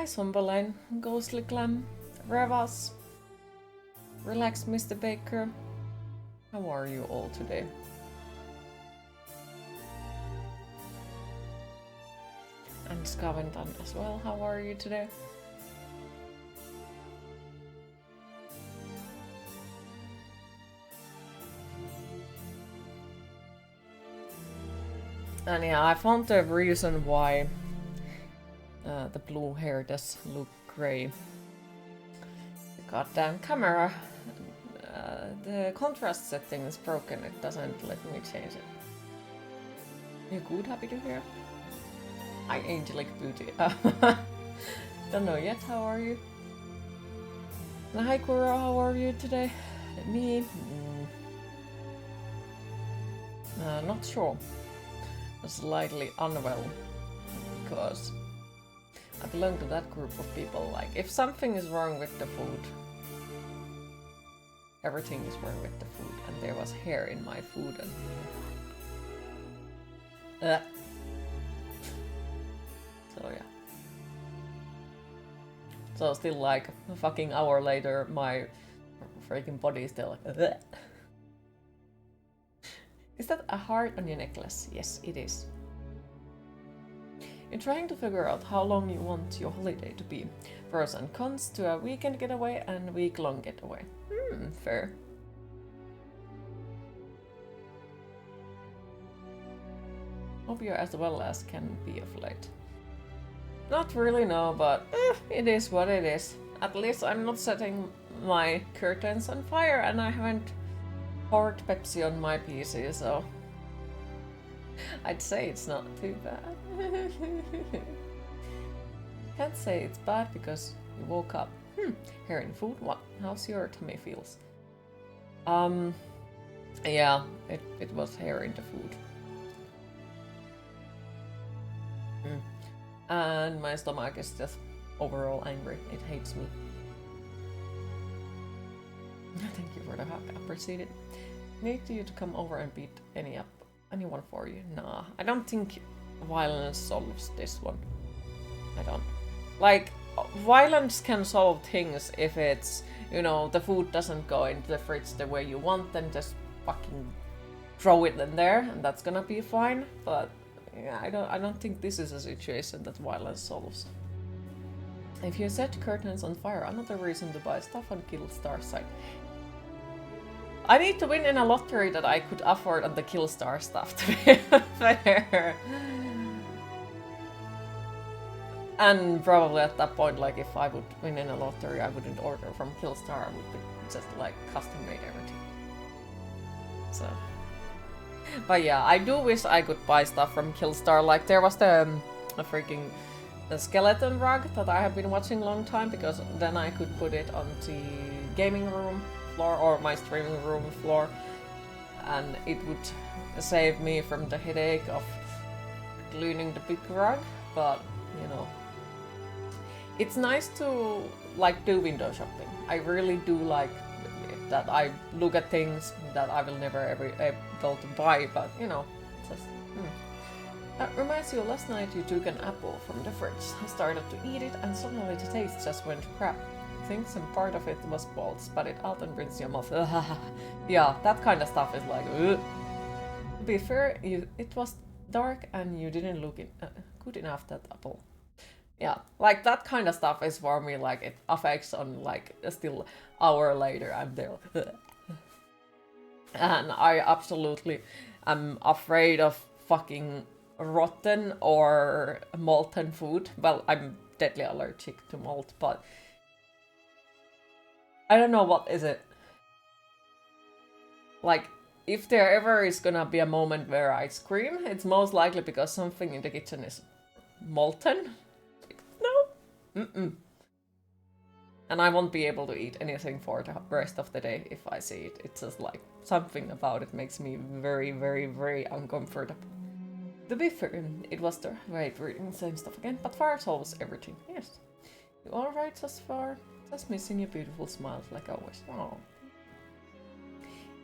Hi, Somberlane, Ghostly Clam, Revas, Relax, Mr. Baker. How are you all today? And Scaventon as well, how are you today? And yeah, I found the reason why the blue hair does look grey. The goddamn camera. The contrast setting is broken, it doesn't let me change it. You good, happy to hear? Hi, Angelic Beauty. Don't know yet, how are you? And hi, Kuro, how are you today? Me? Not sure. Slightly unwell because I belong to that group of people. Like, if something is wrong with the food, everything is wrong with the food, and there was hair in my food, and so yeah. So still, like, a fucking hour later, my freaking body is still like. Is that a heart on your necklace? Yes, it is. You're trying to figure out how long you want your holiday to be. Pros and cons to a weekend getaway and week-long getaway. Fair. Hope you're as well as can be of late. Not really, no, but it is what it is. At least I'm not setting my curtains on fire, and I haven't poured Pepsi on my PC, so I'd say it's not too bad. Can't say it's bad because you woke up. Hair in food? What? How's your tummy feels? Yeah, it was hair in the food. And my stomach is just overall angry. It hates me. Thank you for the hug. Appreciate it. Need you to come over and beat anyone for you. Nah, I don't think violence solves this one. I don't. Like, violence can solve things if it's, you know, the food doesn't go into the fridge the way you want, then just fucking throw it in there, and that's gonna be fine. But yeah, I don't think this is a situation that violence solves. If you set curtains on fire, another reason to buy stuff on Killstar site. I need to win in a lottery that I could afford on the Killstar stuff, to be fair. And probably at that point, like, if I would win in a lottery, I wouldn't order from Killstar, I would be just, like, custom made everything. So. But yeah, I do wish I could buy stuff from Killstar. Like, there was the freaking skeleton rug that I have been watching a long time, because then I could put it on the gaming room floor or my streaming room floor, and it would save me from the headache of cleaning the big rug. But you know, it's nice to like do window shopping. I really do like that. I look at things that I will never ever able to buy, but you know, just That reminds you, last night you took an apple from the fridge, started to eat it, and suddenly the taste just went crap. Think some part of it was bald, spat it out and rinse your mouth. Yeah, that kind of stuff is like, ugh. To be fair, it was dark and you didn't look good enough, that apple. Yeah, like that kind of stuff is for me, like it affects on like still hour later I'm there. And I absolutely am afraid of fucking rotten or molten food. Well, I'm deadly allergic to malt, but I don't know what is it. Like, if there ever is gonna be a moment where I scream, it's most likely because something in the kitchen is molten. No. And I won't be able to eat anything for the rest of the day if I see it. It's just like, something about it makes me very, very, very uncomfortable. To be fair, it was the right reading the same stuff again, but fire solves everything. Yes. You alright thus far? Just missing your beautiful smiles like always. Oh.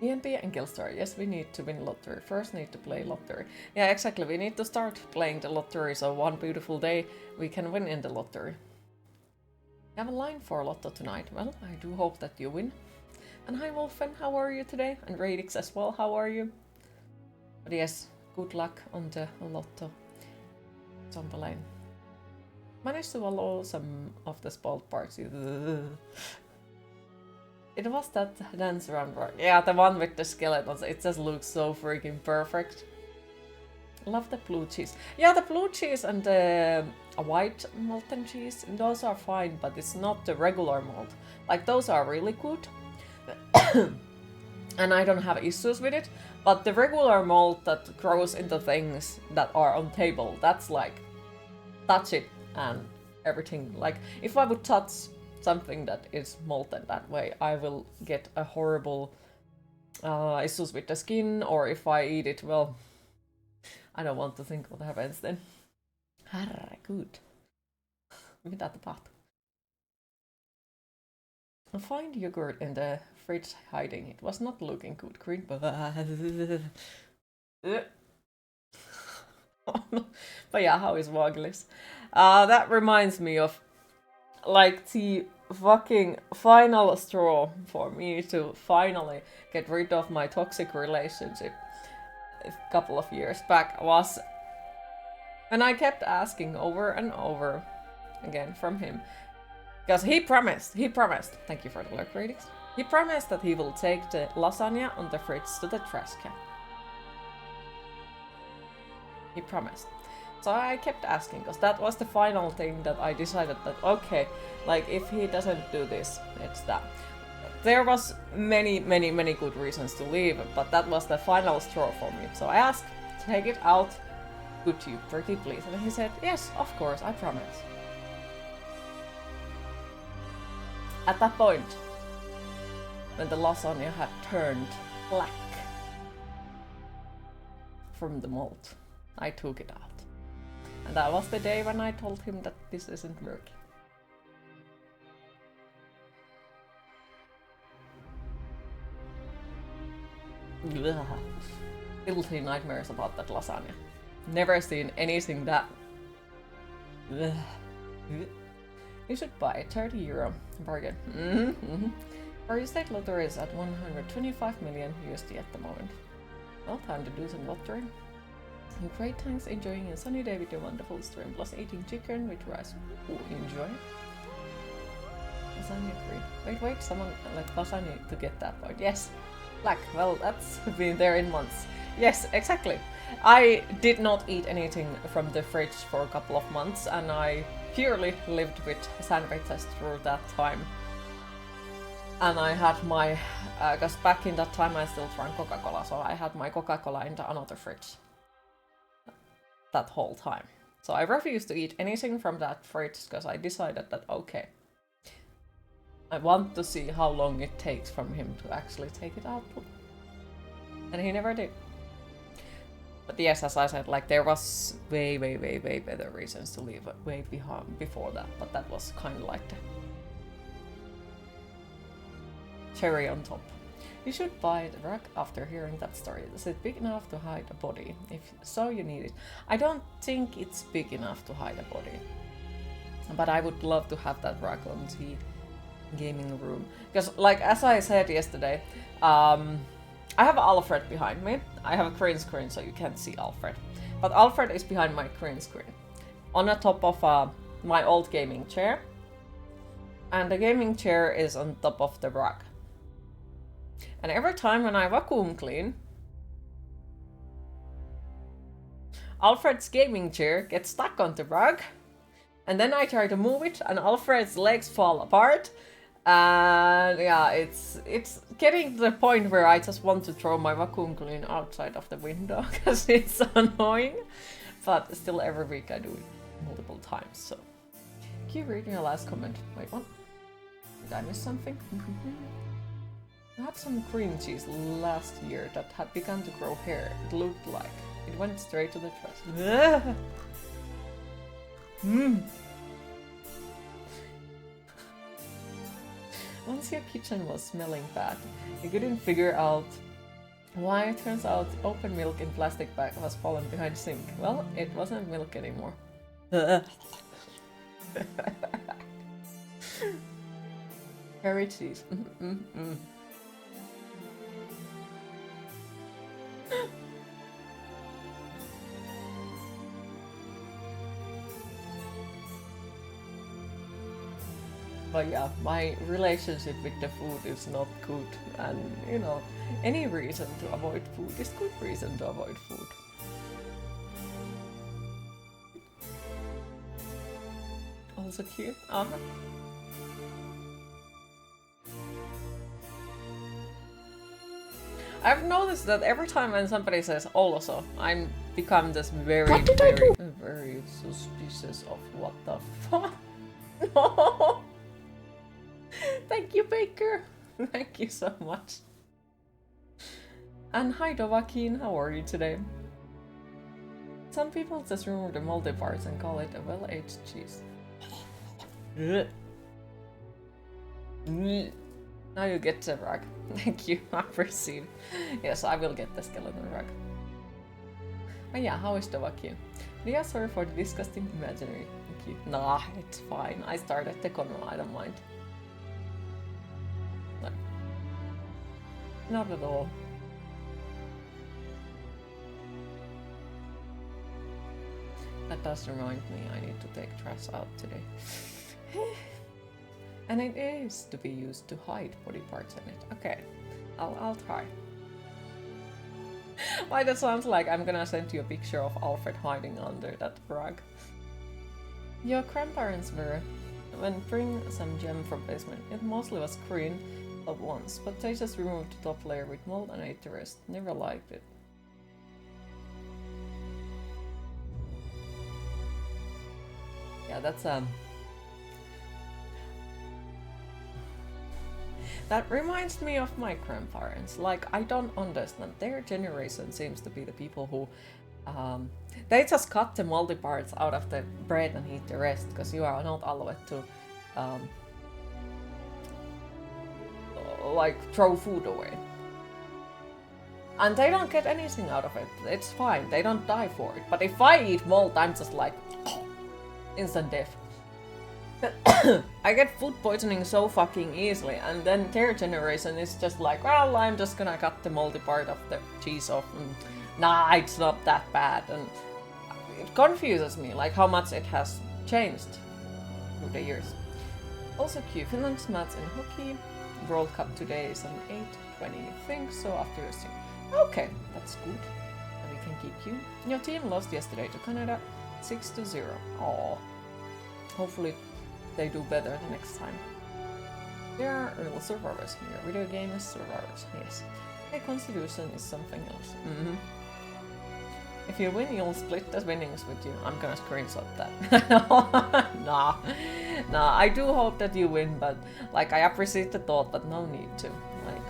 ENP and Killstar. Yes, we need to win lottery. First need to play lottery. Yeah, exactly. We need to start playing the lottery, so one beautiful day we can win in the lottery. have a line for Lotto tonight. Well, I do hope that you win. And hi Wolfen, how are you today? And Radix as well, how are you? But yes, good luck on the Lotto Zombie. Managed to follow some of the spoiled parts. It was that dance around rock. Yeah, the one with the skeletons. It just looks so freaking perfect. Love the blue cheese. Yeah, the blue cheese and the white molten cheese, those are fine, but it's not the regular malt. Like, those are really good. And I don't have issues with it. But the regular malt that grows into things that are on table, that's like, touch it and everything. Like, if I would touch something that is molten that way, I will get a horrible issues with the skin, or if I eat it, well, I don't want to think what happens then. Herregud. Mitä tapahtuu? Find yogurt in the fridge hiding. It was not looking good. Green. But yeah, how is Waglis? That reminds me of like the fucking final straw for me to finally get rid of my toxic relationship a couple of years back was when I kept asking over and over again from him, because he promised, thank you for the lurk ratings, he promised that he will take the lasagna on the fridge to the trash can. He promised. So I kept asking, because that was the final thing that I decided that, okay, like if he doesn't do this, it's that. There was many good reasons to leave, but that was the final straw for me. So I asked, take it out, could you pretty please? And he said, yes, of course, I promise. At that point, when the lasagna had turned black from the malt, I took it out. And that was the day when I told him that this isn't working. Guilty nightmares about that lasagna. Never seen anything that... You should buy €30 bargain. Our estate lottery is at 125 million USD at the moment. Well, time to do some lottery. Great, thanks. Enjoying a sunny day with your wonderful stream. Plus eating chicken with rice. Ooh, enjoy. Lasagna free. Wait, someone like lasagna to get that point. Yes. Black. Well, that's been there in months. Yes, exactly. I did not eat anything from the fridge for a couple of months, and I purely lived with sandwiches through that time. And I had my, because back in that time I still drank Coca-Cola, so I had my Coca-Cola in another fridge that whole time. So I refused to eat anything from that fridge because I decided that, okay, I want to see how long it takes from him to actually take it out. And he never did. But yes, as I said, like there was way better reasons to leave way behind before that, but that was kind of like the cherry on top. You should buy the rug after hearing that story. Is it big enough to hide a body? If so, you need it. I don't think it's big enough to hide a body. But I would love to have that rug on the gaming room. Because, like, as I said yesterday, I have Alfred behind me. I have a green screen, so you can't see Alfred. But Alfred is behind my green screen. On the top of my old gaming chair. And the gaming chair is on top of the rug. And every time when I vacuum clean, Alfred's gaming chair gets stuck on the rug, and then I try to move it, and Alfred's legs fall apart. And yeah, it's getting to the point where I just want to throw my vacuum clean outside of the window because it's annoying. But still, every week I do it multiple times. So, keep reading your last comment. Wait, what? Did I miss something? I had some cream cheese last year that had begun to grow hair. It looked like it went straight to the trash. Once your kitchen was smelling bad, you couldn't figure out why. It turns out open milk in plastic bag was fallen behind the sink. Well, it wasn't milk anymore. Curry cheese. But yeah, my relationship with the food is not good, and you know, any reason to avoid food is good reason to avoid food. Also cute. I've noticed that every time when somebody says also, I become this very, very suspicious of what the fuck. No. Thank you, Baker. Thank you so much. And hi, Dovahkiin. How are you today? Some people just remove the moldy parts and call it a well-aged cheese. Now you get the rug. Thank you, I perceive. Yes, I will get the skeleton rug. But yeah, how is Dovahkiin? Yeah, sorry for the disgusting imaginary. Thank you. Nah, it's fine. I started the corner, I don't mind. No. Not at all. That does remind me I need to take trash out today. And it is to be used to hide body parts in it. Okay, I'll try. Why that sounds like I'm gonna send you a picture of Alfred hiding under that rug. Your grandparents were, when bring some gem from basement, it mostly was green at once, but they just removed the top layer with mold and ate the rest. Never liked it. Yeah, that's that reminds me of my grandparents. Like, I don't understand. Their generation seems to be the people who they just cut the moldy parts out of the bread and eat the rest, because you are not allowed to like throw food away. And they don't get anything out of it. It's fine. They don't die for it. But if I eat mold, I'm just like instant death. I get food poisoning so fucking easily, and then their generation is just like, well, I'm just gonna cut the moldy part of the cheese off, and nah, it's not that bad, and it confuses me, like how much it has changed through the years. Also cute, Finland's match in hockey, World Cup today is on 8:20, you think, so after your stream. Okay, that's good, and we can keep you. Your team lost yesterday to Canada, 6-0. Aww. Hopefully they do better the next time. They are real survivors. Your video game is survivors, yes. Their constitution is something else. If you win, you'll split the winnings with you. I'm gonna screenshot that. Nah, I do hope that you win, but like, I appreciate the thought, but no need to. Like,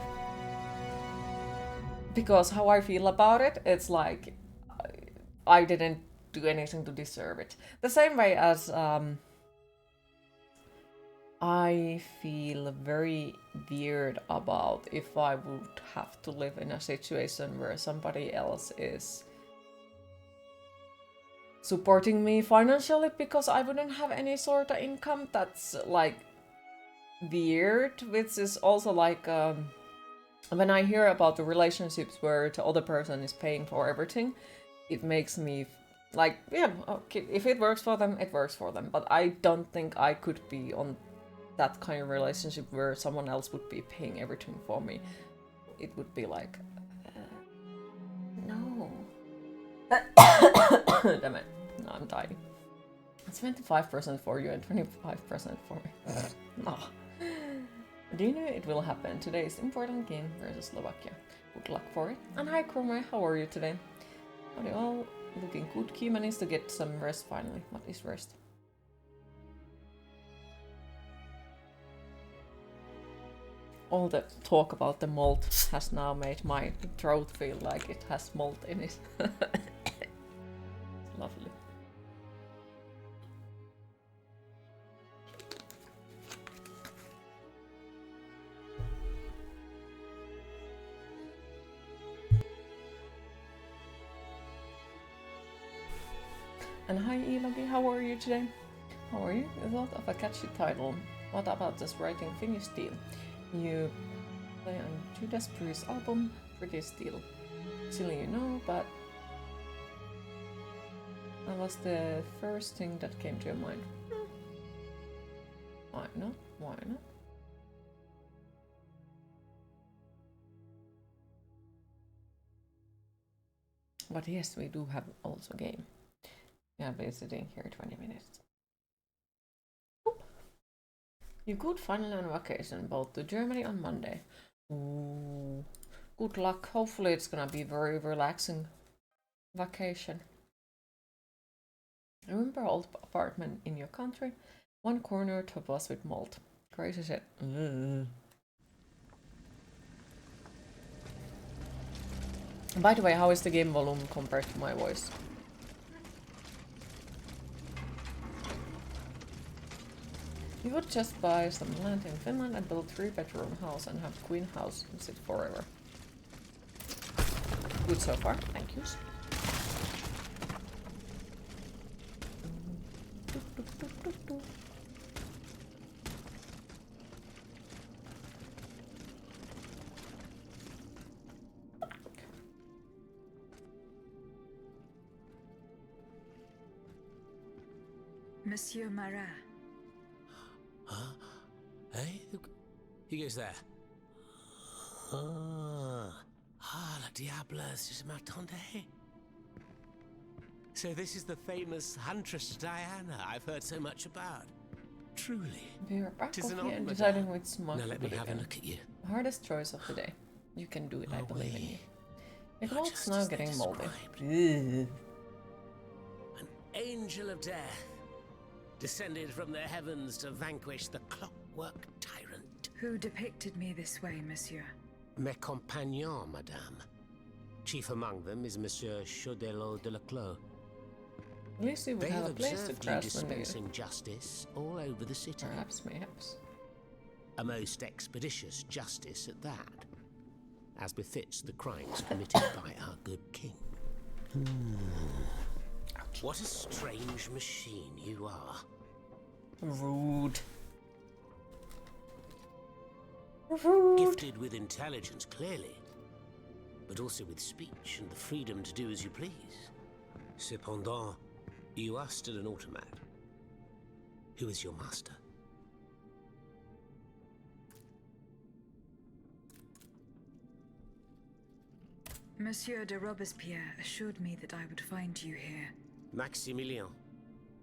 because how I feel about it, it's like I didn't do anything to deserve it. The same way as I feel very weird about if I would have to live in a situation where somebody else is supporting me financially because I wouldn't have any sort of income. That's like weird, which is also like when I hear about the relationships where the other person is paying for everything, it makes me like, yeah, okay, if it works for them, it works for them. But I don't think I could be on that kind of relationship where someone else would be paying everything for me. It would be like, no. Damn it. No, I'm dying. It's 25% for you and 25% for me. No. Do you know it will happen? Today's important game versus Slovakia. Good luck for it. And hi Chrome, how are you today? Are they all looking good? Key managed to get some rest finally. What is rest? All the talk about the mold has now made my throat feel like it has mold in it. It's lovely. And hi Elogi, how are you today? How are you? A lot of a catchy title. What about this writing Finnish deal? You play on Judas Priest album, British Steel. Silly, you know, but that was the first thing that came to your mind. Why not? Why not? But yes, we do have also game. We have been sitting here 20 minutes. You could finally on vacation, both to Germany on Monday. Ooh. Good luck. Hopefully it's gonna be very relaxing vacation. Remember old apartment in your country? One corner top us with mold. Crazy shit. By the way, how is the game volume compared to my voice? You would just buy some land in Finland and build a 3-bedroom house and have Queen House and sit forever. Good so far, thank you. Monsieur Marat. Huh? Hey? Who goes there? La diableuse, je m'attendais. So this is the famous Huntress Diana I've heard so much about. Truly. We are back Tis an off here and honor, deciding madame. which smug Now let to me have a begin. look at you. Hardest choice of the day. You can do it, I believe in you. It You're was just now as they getting moldy. described. An angel of death, descended from the heavens to vanquish the clockwork tyrant. Who depicted me this way, monsieur? Mes compagnons, madame. Chief among them is Monsieur Chaudelot de Laclos. At least you would They have have a place to observed you crash when you... dispensing justice all over the city. Perhaps, mayhaps. A most expeditious justice at that, as befits the crimes committed by our good king. What a strange machine you are. Rude. Rude. Gifted with intelligence, clearly, but also with speech and the freedom to do as you please. Cependant, you are still an automat. Who is your master? Monsieur de Robespierre assured me that I would find you here. Maximilien.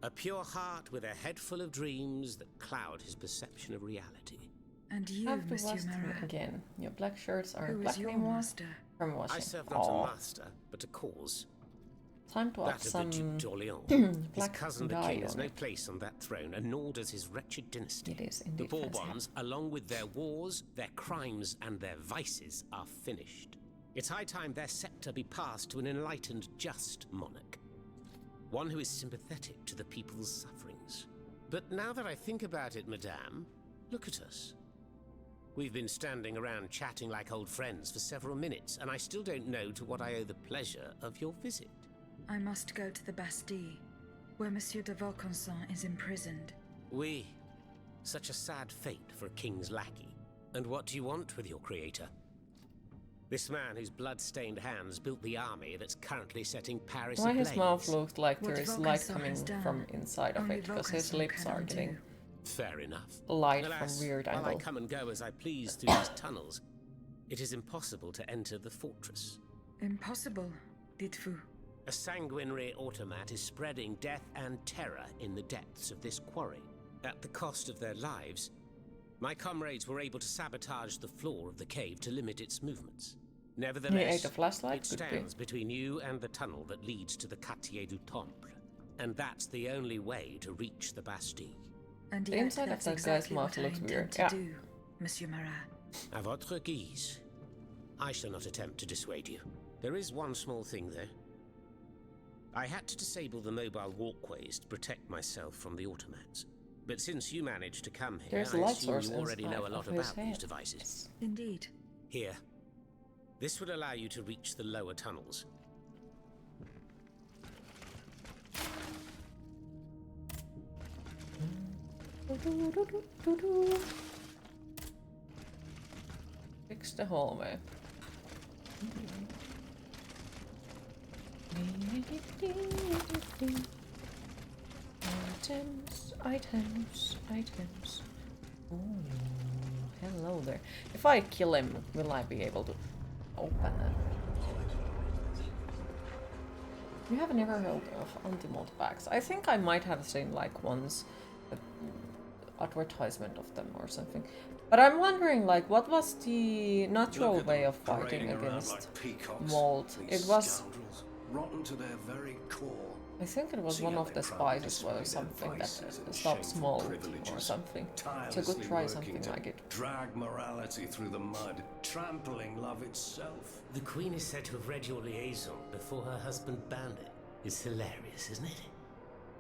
A pure heart with a head full of dreams that cloud his perception of reality. And you, Have to Monsieur wash them Marat. again. Your black shirts aren't Who black is your anymore. master? From washing. I serve not Aw. a master, but a cause. Time to up That of some the Duc d'Orléans. His black cousin the dye king has on no it. place on that throne, and nor does his wretched dynasty. It is The indeed fancy. Bourbons, along with their wars, their crimes, and their vices, are finished. It's high time their scepter be passed to an enlightened, just monarch. One who is sympathetic to the people's sufferings. But now that I think about it, madame, look at us. We've been standing around chatting like old friends for several minutes, and I still don't know to what I owe the pleasure of your visit. I must go to the Bastille, where Monsieur de Vaucanson is imprisoned. Oui. Such a sad fate for a king's lackey. And what do you want with your creator? This man whose blood-stained hands built the army that's currently setting Paris Why ablaze. his mouth looks like What there is Vaucanson light coming has done, from inside of only it, because his Vaucanson lips can are undo. getting Fair enough. light Alas, from weird while I angle. come and go as I please through these tunnels, it is impossible to enter the fortress. Impossible, dites-vous? A sanguinary automat is spreading death and terror in the depths of this quarry. At the cost of their lives, my comrades were able to sabotage the floor of the cave to limit its movements. He Nevertheless, ate a flashlight, it could be. stands between you and the tunnel that leads to the Quartier du Temple. And that's the only way to reach the Bastille. And The yet inside of that's that guy's exactly mouth what I looks intend weird, to yeah. do, Monsieur Marat. À votre guise. I shall not attempt to dissuade you. There is one small thing, though. I had to disable the mobile walkways to protect myself from the automats. But since you managed to come here, There's a I light assume source you already know a inside lot of his about these head. devices. Indeed. Here. This will allow you to reach the lower tunnels. Fix the hallway. Items. Ooh, hello there. If I kill him, will I be able to open it? You have never heard of anti-mold bags. I think I might have seen like once an advertisement of them or something. But I'm wondering, like, what was the natural way of fighting against mold? It was... rotten to their very core. I think it was one of the spices or something that stops mold or something. So I could try something like it. Drag morality through the mud, trampling love itself. The Queen is said to have read your liaison before her husband banned it. It's hilarious, isn't it?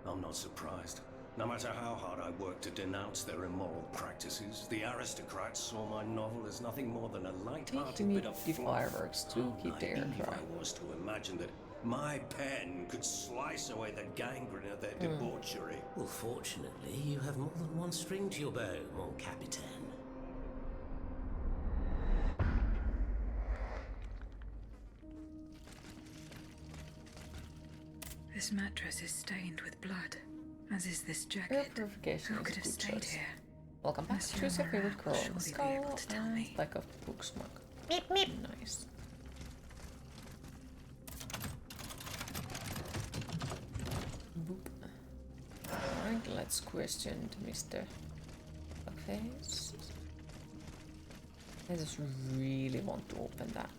I'm not surprised. No matter how hard I work to denounce their immoral practices, the aristocrats saw my novel as nothing more than a light-hearted bit of the fluff. fireworks to keep the air Naive dry. I was to imagine that my pen could slice away the gangrene of their debauchery. Well, fortunately, you have more than one string to your bow, mon capitaine. This mattress is stained with blood, as is this Air jacket. purification Who is could a have good stayed choice. here? Welcome back. Monsieur Choose your favorite Marat girl. will surely be Skull able to tell and me. stack of books mug. Nice. Boop. Alright, let's question Mr. Face. I just really want to open that.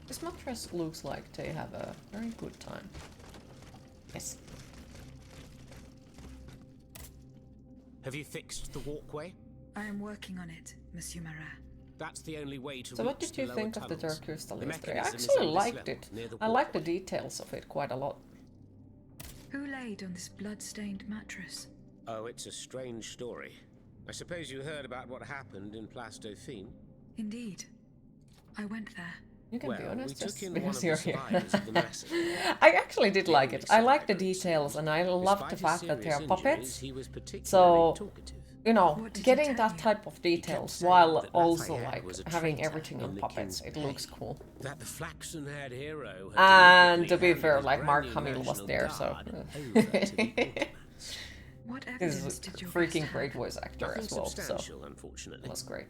This mattress looks like they have a very good time. Yes. Have you fixed the walkway? I am working on it, Monsieur Marat. That's the only way to So reach what did you the think lower of the tunnels. Dark Crystal The history? I mechanism is actually on this liked level, it. near the I like the walkway. details of it quite a lot. Who laid on this blood-stained mattress? Oh, it's a strange story. I suppose you heard about what happened in Place Dauphine? Indeed. I went there. You can be Well, honest, we took just in one because of the you're here. survivors of the massacre. I actually did The like only it. I like the survivor, it details, seems. and I love the Despite his fact that they are serious puppets. injuries, he was particularly So, talkative. you know, What did he getting tell that you? type of kept details saying while that also Lafayette like was a having traitor everything on in the puppets, king's it looks pay. cool. That the flaxen-haired hero had And to be deliberately fair, handed like his Mark brand new Hamill was National there, so Guard over to the Ottomans. What this evidence is did a your freaking guest great have? voice actor Nothing as well, so substantial, it unfortunately. was great.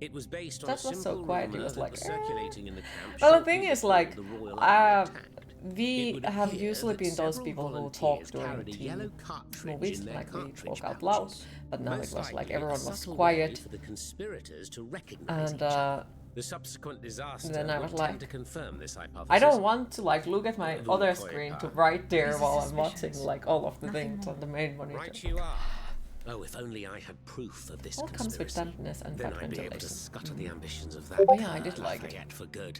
It was based on That a was so simple quiet, he rumor was that like, was circulating in the camp. Well, the shortly thing is, before like, the Royal Army attacked. we It would have appear usually that been those several people who volunteers talk during carried a yellow the cartridge movies, in their like we cartridge talk out loud, pouches. but now it Most was like likely a everyone was subtle way quiet, for the conspirators to recognize and each other. The subsequent disaster then I would was tend like, to confirm this hypothesis. I don't want to like look at my The other Void screen to Power. right there This is while I'm watching suspicious. like all of the Nothing things more. on the main monitor. Right you are. Oh, if only I had proof of this All comes with conspiracy. dampness and Then bad I'd be able to ventilation. scutter the ambitions of that Oh yeah, I did cur like it. Lafayette for good.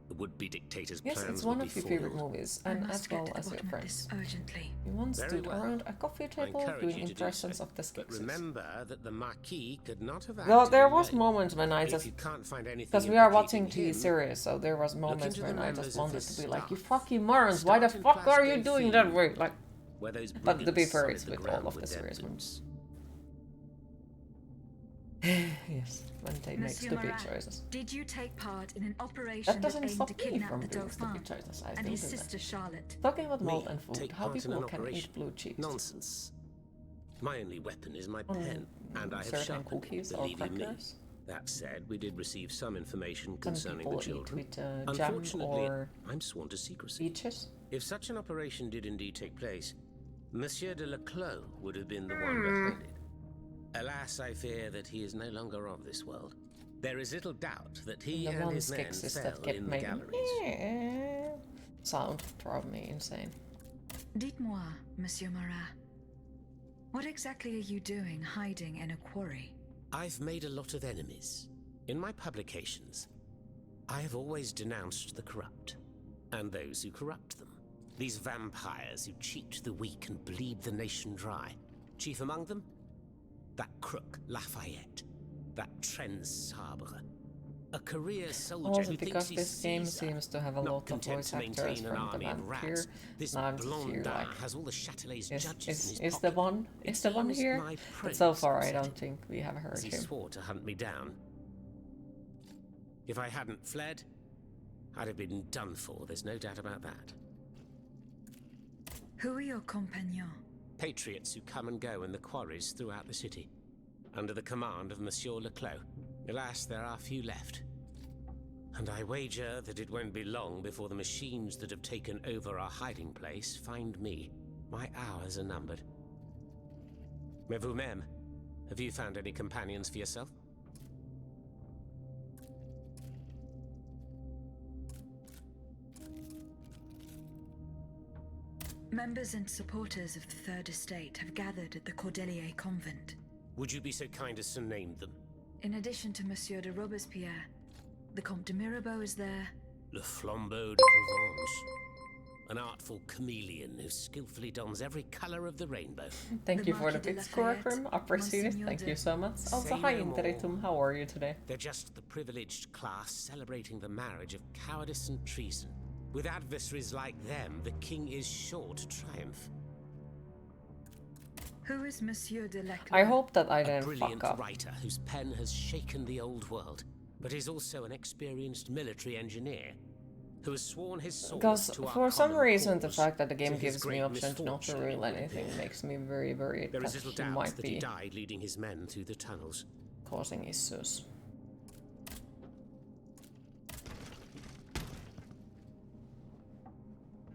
The would-be dictator's Yes, plans it's one would of be your favorite foiled. movies, I and must as get well to the as your bottom of this friends. urgently. We once Very stood well. around a coffee I table encourage doing you to do impressions so. of the But Skeksis. remember that the Marquis could not have acted Though there in was vain. moments when I If just, you can't find anything because we are implicating watching TV him, series, so there was moments into the when I members just of wanted this to be like, you staff. fucking morons, why the Start in fuck Place are you doing that Dauphine, way? Like, where those but to be brigands fair, sullied it's the with all ground of the with their series boots. yes, when they make Monsieur stupid Marat, choices. did you take part in an operation That doesn't aimed stop to me kidnap from the doing Dauphin stupid choices. I and still his do that. sister Charlotte? Talking about Me, mold and food, take how part in people an can operation? eat blue cheese. Nonsense. My only weapon is my On pen, and I have certain sharpened it, cookies or believe you me. crackers. That said, we did receive some information Some concerning people the eat children. with jam Unfortunately, or I'm sworn to secrecy. peaches. If such an operation did indeed take place, Monsieur de Leclos would have been the one Hmm. behind it. Alas, I fear that he is no longer of this world. There is little doubt that he The and one his men Skeksis fell that kept in the making galleries. sound drove me insane. Dites-moi, Monsieur Marat, what exactly are you doing hiding in a quarry? I've made a lot of enemies. In my publications, I have always denounced the corrupt, and those who corrupt them. These vampires who cheat the weak and bleed the nation dry. Chief among them, that crook Lafayette, that Trenz Sabre. A career soldier Also, who because thinks he's this game Caesar. seems to have a Not lot of content voice to actors maintain an from the army of Vampire, rats, this now I'm just here Blondin like, has all the Châtelet's is, judges in his is the pocket. one, It is the one seems here? my But so prince far I said don't it, think we have heard as he him. swore to hunt me down. If I hadn't fled, I'd have been done for, there's no doubt about that. Who are your compagnons? Patriots who come and go in the quarries throughout the city, under the command of Monsieur Leclos. Alas, there are few left. And I wager that it won't be long before the machines that have taken over our hiding place find me. My hours are numbered. Mais vous-même, have you found any companions for yourself? Members and supporters of the Third Estate have gathered at the Cordelier Convent. Would you be so kind as to name them? In addition to Monsieur de Robespierre, the Comte de Mirabeau is there. Le Flambeau de Provence. An artful chameleon who skillfully dons every colour of the rainbow. Thank The you for the Marquis de bit score Lafayette, from appreciate it. Monsignor Thank de- you so much. Also, Say hi no more. Interitum, how are you today? They're just the privileged class celebrating the marriage of cowardice and treason. With adversaries like them, the king is sure to triumph. Who is Monsieur de Leclerc? I hope that I A didn't brilliant fuck up. writer whose pen has shaken the old world, but is also an experienced military engineer who has sworn his sword Because to our for some common reason the cause, fact that the to game his gives me great option to not to misfortune. reveal anything makes me very worried There is that little he doubt might that he be died leading his men through the tunnels. causing issues.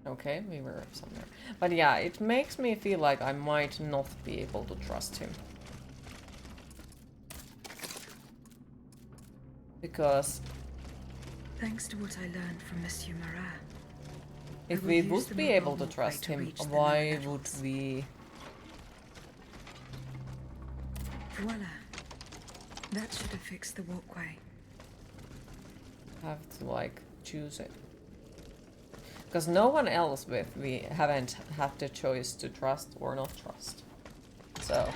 Okay, we were somewhere. But yeah, it makes me feel like I might not be able to trust him. Because Thanks to what I learned from Monsieur Marat. if will we use would the be mobile able to walkway trust to him, reach the why lower would levels. we... Voila. That should have fixed the walkway. have to like choose it? Because no one else we haven't had the choice to trust or not trust. So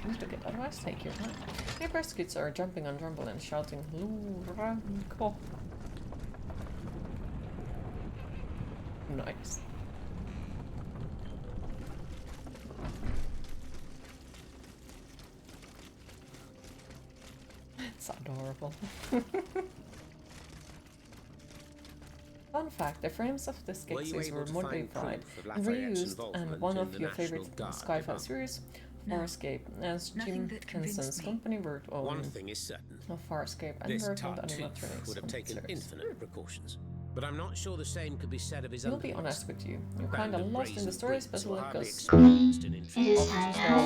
you need to get advice, take your time. My breast kids are jumping on trampoline shouting Luranko. Nice. It's adorable. Fun fact, the frames of the Were you sketches able were to find modified proof of and Lafayette's reused, and involvement one in of the your National favorite Guard Sci-Fi department? series, No. Farscape, as Jim Nothing that convinced Henson's me. company worked on One thing is certain. Farscape and This worked on Tartuffe animatronics would have on the taken series. infinite precautions. But I'm not sure the same could be said of his You'll own. be honest with you, you're kinda lost in the story, especially because all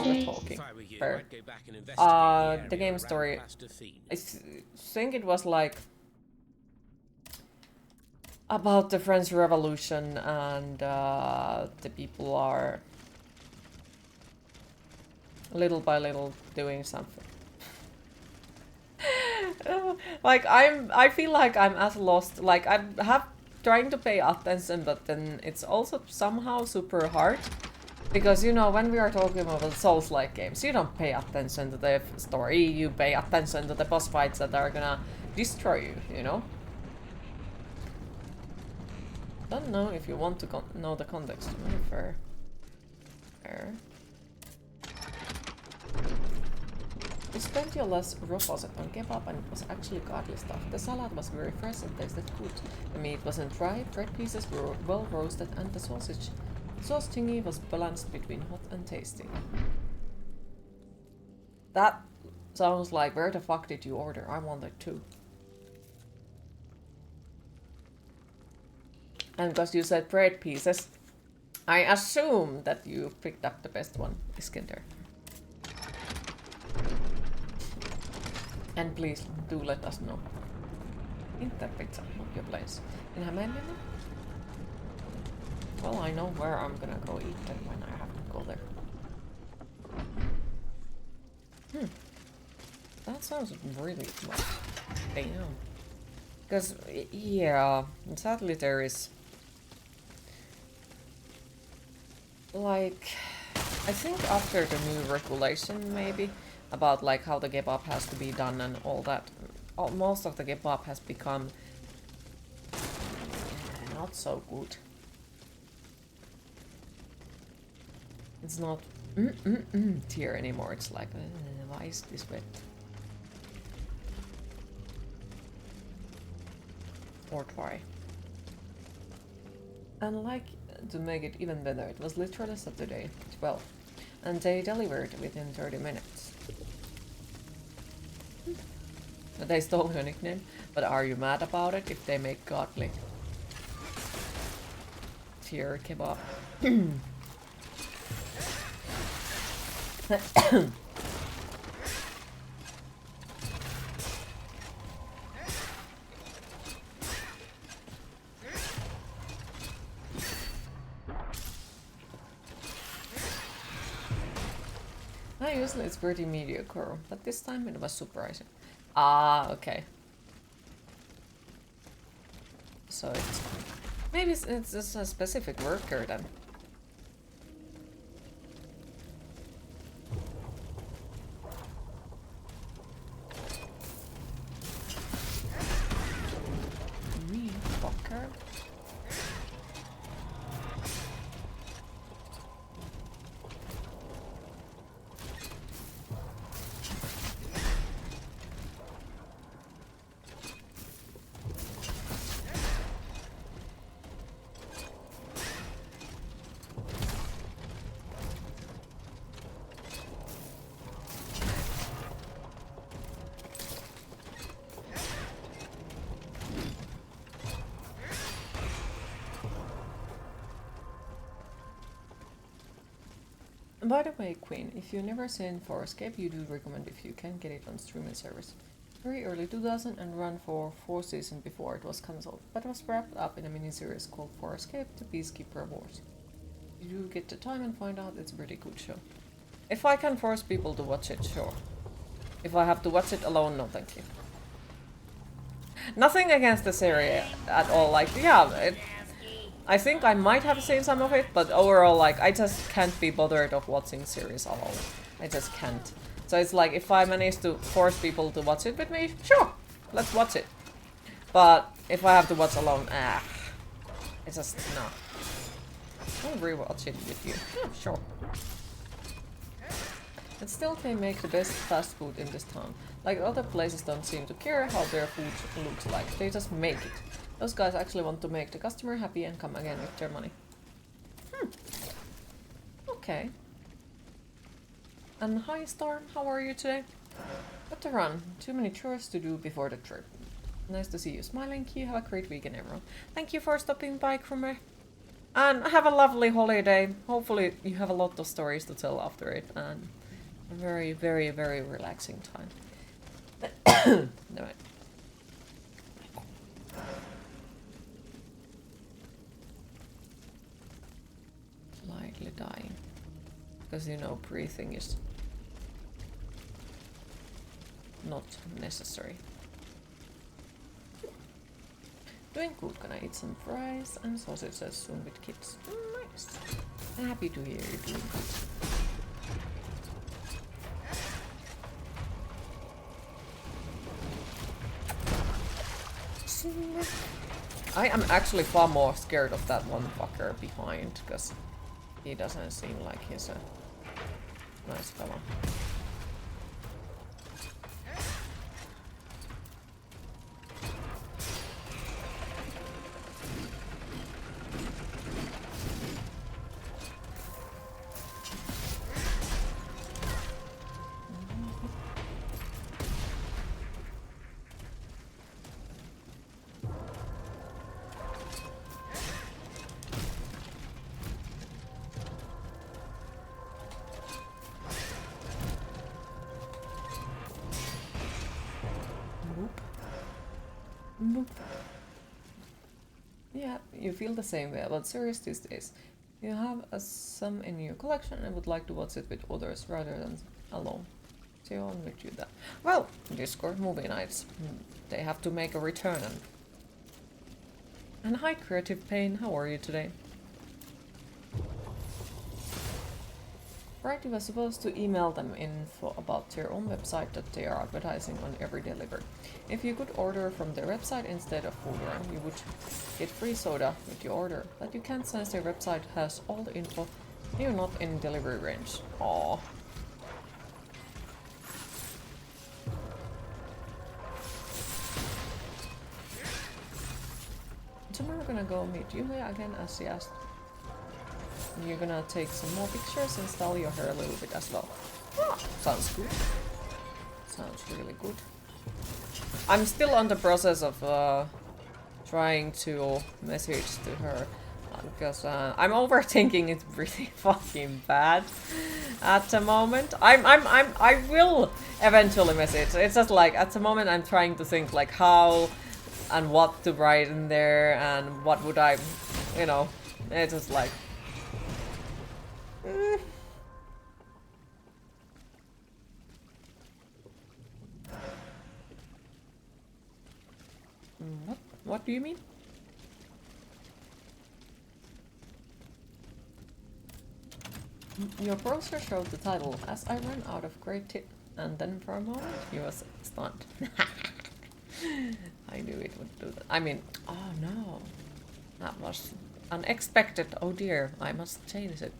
the talking. If I were you, Fair. I'd go back and investigate The area game around story, Place Dauphine. I think it was like about the French Revolution, and the people are little by little doing something. Like I feel like I'm as lost. Like I have trying to pay attention, but then it's also somehow super hard. Because, you know, when we are talking about Souls-like games, you don't pay attention to the story, you pay attention to the boss fights that are gonna destroy you know? Don't know if you want to know the context. Fair. Fair. We spent your last roposet on kebab and it was actually godly stuff. The salad was very fresh and tasted good. The meat wasn't dry, bread pieces were well roasted and the sauce thingy was balanced between hot and tasty. That sounds like, where the fuck did you order? I wanted two. And because you said bread pieces, I assume that you picked up the best one, Iskender. And please do let us know. Interpizza, not your place. In Hämeenlinna? Well, I know where I'm gonna go eat then when I have to go there. That sounds really like, damn. Because, yeah, sadly there is... Like, I think after the new regulation maybe, about like how the kebab has to be done and all that, most of the kebab has become not so good. It's not tier anymore. It's like, why is this wet? Or try. And like to make it even better, it was literally Saturday 12, and they delivered within 30 minutes. They stole your nickname, but are you mad about it if they make godly tier kebab? Usually it's pretty mediocre, but this time it was surprising. Ah, okay. So it's maybe it's just a specific worker then. Me fucker. By the way, Queen, if you've never seen Farscape, you do recommend if you can get it on streaming service. Very early 2000 and ran for 4 seasons before it was cancelled, but was wrapped up in a miniseries called Farscape: The Peacekeeper Wars. You do get the time and find out it's a pretty good show. If I can force people to watch it, sure. If I have to watch it alone, no thank you. Nothing against the series at all, like, yeah, I think I might have seen some of it, but overall, like, I just can't be bothered of watching series alone. I just can't. So it's like, if I manage to force people to watch it with me, sure, let's watch it. But if I have to watch alone, it's just, no. I'll rewatch it with you. Yeah, sure. But still, they make the best fast food in this town. Like, other places don't seem to care how their food looks like. They just make it. Those guys actually want to make the customer happy and come again with their money. Okay. And hi Storm, how are you today? Got to run. Too many chores to do before the trip. Nice to see you smiling. You have a great weekend, everyone. Thank you for stopping by, Krumer. And have a lovely holiday. Hopefully you have a lot of stories to tell after it. And a very, very, very relaxing time. No. Slightly dying. Because, you know, breathing is not necessary. Doing good. Gonna eat some fries and sausages soon with kids. Nice. Happy to hear you doing good. I am actually far more scared of that one fucker behind, because he doesn't seem like he's a nice fellow. Yeah, you feel the same way about series these days. You have some in your collection and would like to watch it with others rather than alone. So you on with you that. Well, Discord movie nights. They have to make a return. And hi Creative Pain, how are you today? Right, you were supposed to email them info about their own website that they are advertising on every delivery. If you could order from their website instead of food run, you would get free soda with your order. But you can't since their website has all the info. You're not in delivery range. Aww. Tomorrow we're gonna go meet Yume again as he asked. And you're gonna take some more pictures and style your hair a little bit as well. Ah, sounds good. Sounds really good. I'm still on the process of trying to message to her because I'm overthinking it really fucking bad at the moment. I will eventually message. It's just like at the moment I'm trying to think like how and what to write in there and what would I, you know, it's just like. What do you mean? Your browser showed the title as I ran out of great tip, and then for a moment he was stunned. I knew it would do that. I mean, oh no. That was unexpected. Oh dear, I must change it.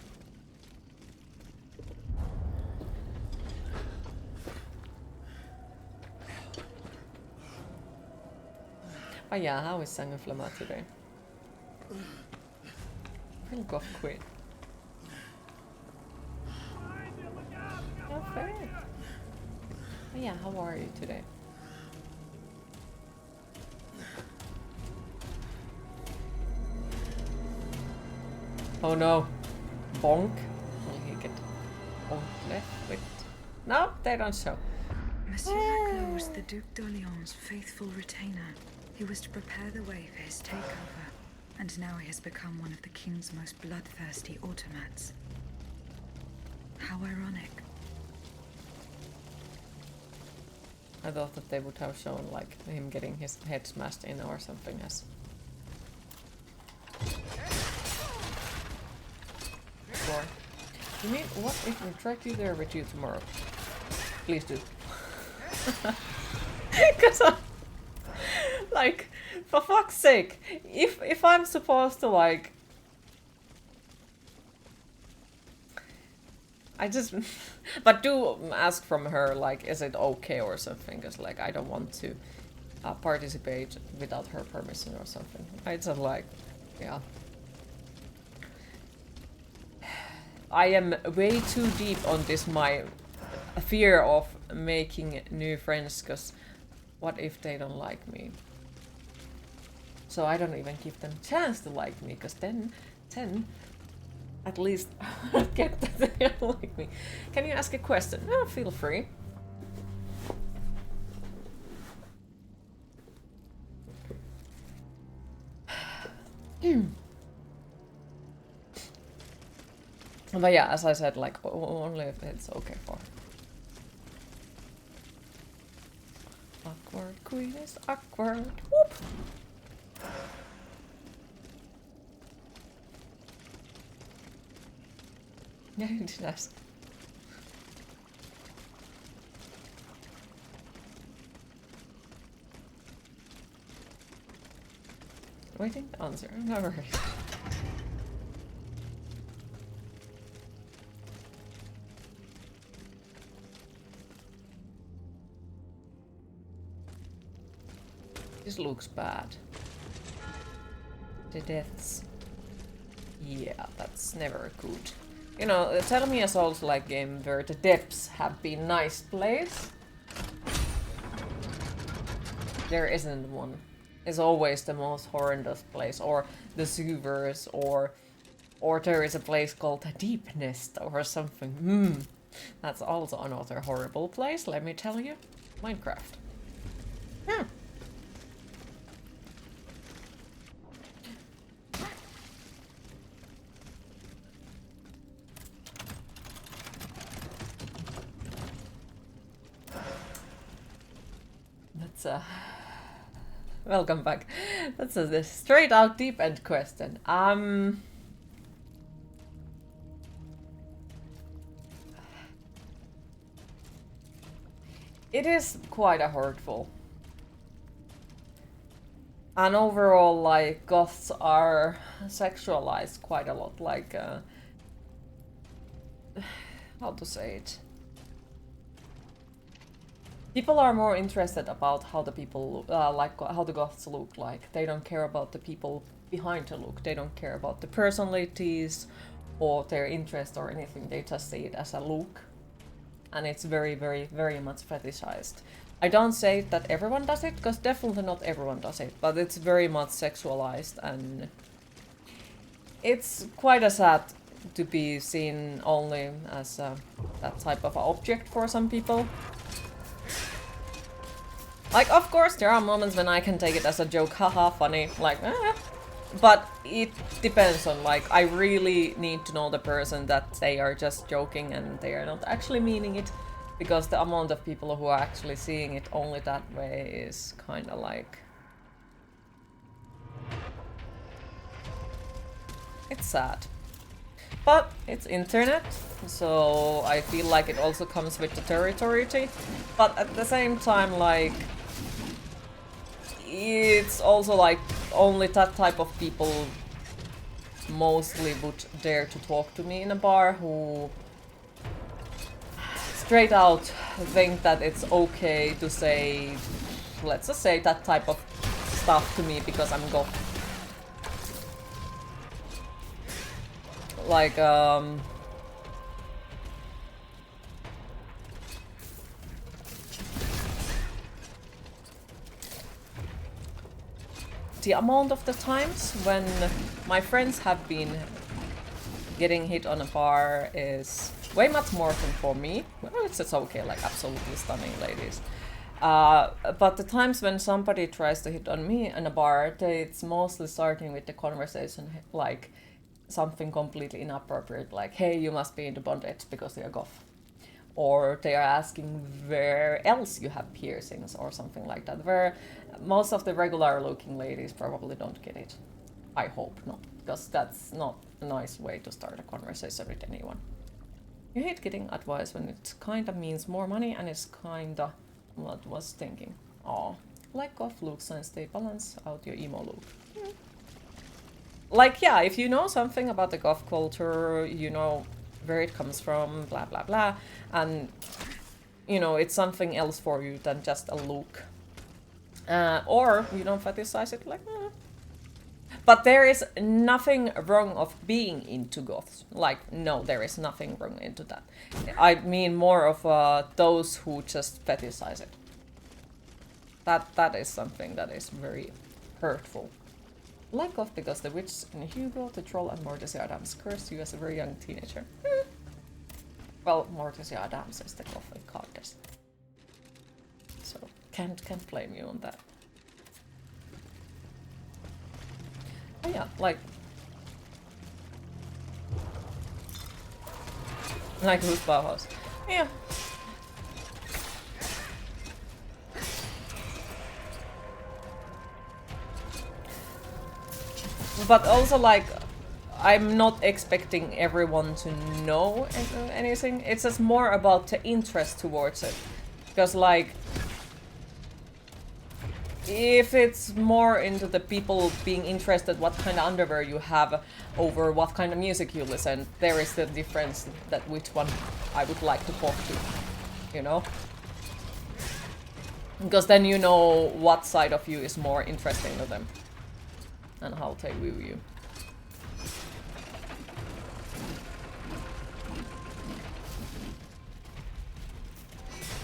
Oh yeah, how is Sangaflama today? Real goth queen. Oh, fair. Oh yeah, how are you today? Oh no. Bonk. Will he get bonked left with? No, they don't show. Monsieur Laclos was the Duc d'Orléans' faithful retainer. He was to prepare the way for his takeover, and now he has become one of the king's most bloodthirsty automats. How ironic. I thought that they would have shown like him getting his head smashed in or something as. Or, you mean what if we track you there with you tomorrow? Please do. Cause like, for fuck's sake, if I'm supposed to like, I just, but do ask from her like, is it okay or something? Cause like I don't want to participate without her permission or something. I just like, yeah. I am way too deep on this my fear of making new friends. Cause what if they don't like me? So I don't even give them a chance to like me, because then at least get that they don't like me. Can you ask a question? Oh, feel free. But yeah, as I said, like only if it's okay for her. Awkward queen is awkward. Whoop. Yeah, you did ask. Waiting to answer. Never heard. This looks bad. The deaths. Yeah, that's never good. You know, tell me a Souls-like game where the depths have been nice place. There isn't one. It's always the most horrendous place, or the sewers, or there is a place called the Deep Nest or something. That's also another horrible place, let me tell you. Minecraft. That's welcome back. That's a straight out deep end question. It is quite a hurtful. And overall, like, goths are sexualized quite a lot, like, how to say it? People are more interested about how the people, like, how the goths look like. They don't care about the people behind the look. They don't care about the personalities or their interest or anything. They just see it as a look. And it's very, very, very much fetishized. I don't say that everyone does it, because definitely not everyone does it, but it's very much sexualized, and it's quite a sad to be seen only as that type of object for some people. Like, of course, there are moments when I can take it as a joke, haha, funny, like, but it depends on, like, I really need to know the person that they are just joking and they are not actually meaning it, because the amount of people who are actually seeing it only that way is kind of like... It's sad. But it's internet, so I feel like it also comes with the territory. But at the same time, like... It's also like only that type of people mostly would dare to talk to me in a bar, who straight out think that it's okay to say, let's just say, that type of stuff to me because I'm goth. Like, the amount of the times when my friends have been getting hit on a bar is way much more than for me. Well, it's just okay, like, absolutely stunning ladies. But the times when somebody tries to hit on me in a bar, it's mostly starting with the conversation like something completely inappropriate, like, hey, you must be into bondage because you're goth. Or they are asking where else you have piercings or something like that, where most of the regular looking ladies probably don't get it. I hope not, because that's not a nice way to start a conversation with anyone. You hate getting advice when it kinda means more money, and it's kinda what I was thinking. Oh, like goth looks since they balance out your emo look. Like, yeah, if you know something about the goth culture, you know where it comes from, blah blah blah, and you know it's something else for you than just a look, or you don't fetishize it, like, But there is nothing wrong of being into goths. Like, no, there is nothing wrong into that. I mean more of those who just fetishize it. That is something that is very hurtful. Like goth because the witch in Hugo, the troll, and Morticia Adams cursed you as a very young teenager. Well, Morticia Adams is the gothic goddess, so can't blame you on that. Oh yeah, like who's Bauhaus? Yeah. But also, like, I'm not expecting everyone to know anything. It's just more about the interest towards it. Because, like, if it's more into the people being interested what kind of underwear you have over what kind of music you listen, there is the difference that which one I would like to talk to, you know? Because then you know what side of you is more interesting to them and how they view you.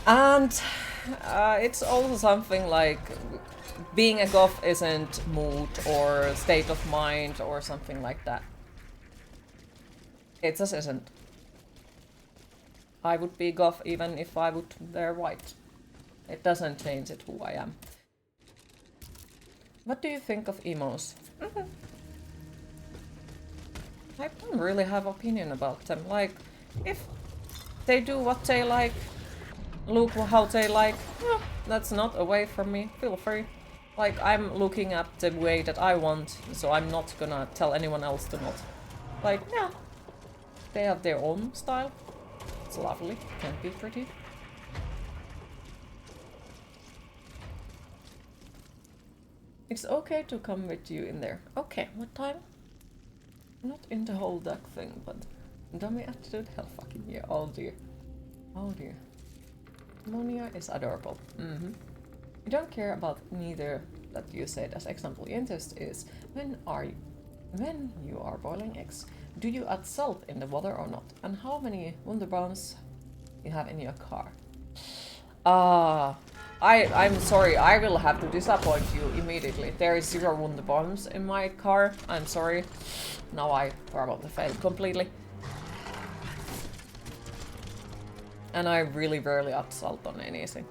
And it's also something like being a goth isn't mood or state of mind or something like that. It just isn't. I would be goth even if I would wear white. It doesn't change it who I am. What do you think of emos? I don't really have opinion about them. Like, if they do what they like, look how they like, well, that's not away from me. Feel free. Like, I'm looking at the way that I want, so I'm not gonna tell anyone else to not. Like, yeah, they have their own style. It's lovely, can be pretty. It's okay to come with you in there. Okay, what time? Not in the whole duck thing, but dummy attitude? Hell fucking yeah. Oh dear. Oh dear. Monia is adorable. You don't care about neither that you said. As example, interest is when you are boiling eggs. Do you add salt in the water or not? And how many Wunderbaums you have in your car? I'm sorry, I will have to disappoint you immediately. There is 0 Wunderbaums in my car. I'm sorry. Now I probably failed completely. And I really rarely add salt on anything.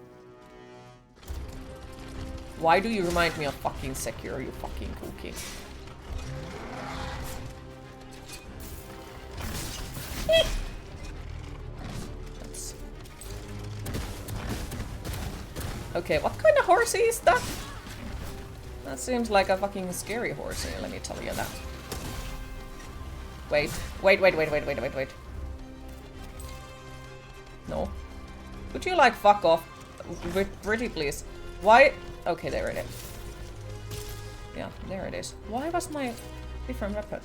Why do you remind me of fucking Sekiro, you fucking cookie? Okay, what kind of horsey is that? That seems like a fucking scary horsey, let me tell you that. Wait. No. Would you like fuck off? Pretty please. Why? Okay, there it is. Yeah, there it is. Why was my different weapon?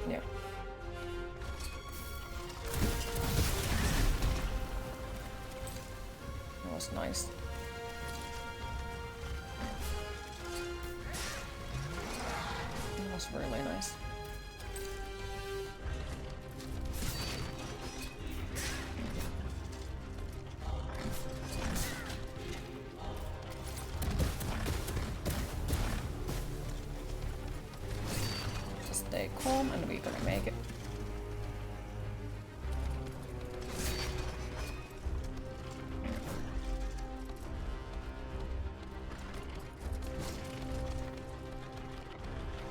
Yeah. That was nice. That was really nice. Stay calm and we're gonna make it.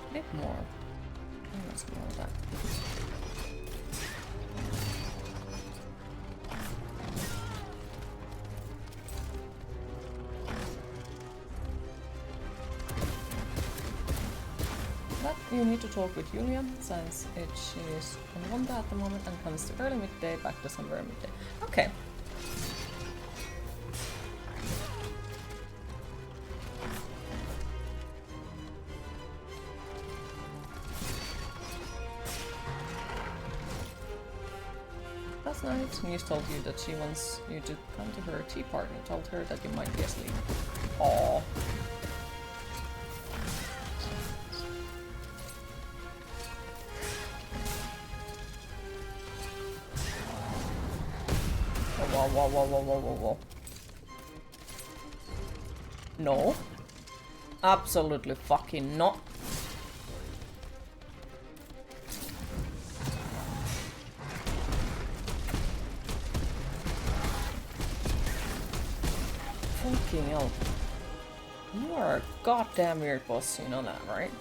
A bit more. Let's more of that. You need to talk with Julia, since she's on Wanda at the moment and comes to early midday, back to somewhere midday. Okay. Last night, Muse told you that she wants you to come to her tea party. Told her that you might be asleep. Aww. Whoa. No. Absolutely fucking not. Fucking hell. You are a goddamn weird boss, you know that, right?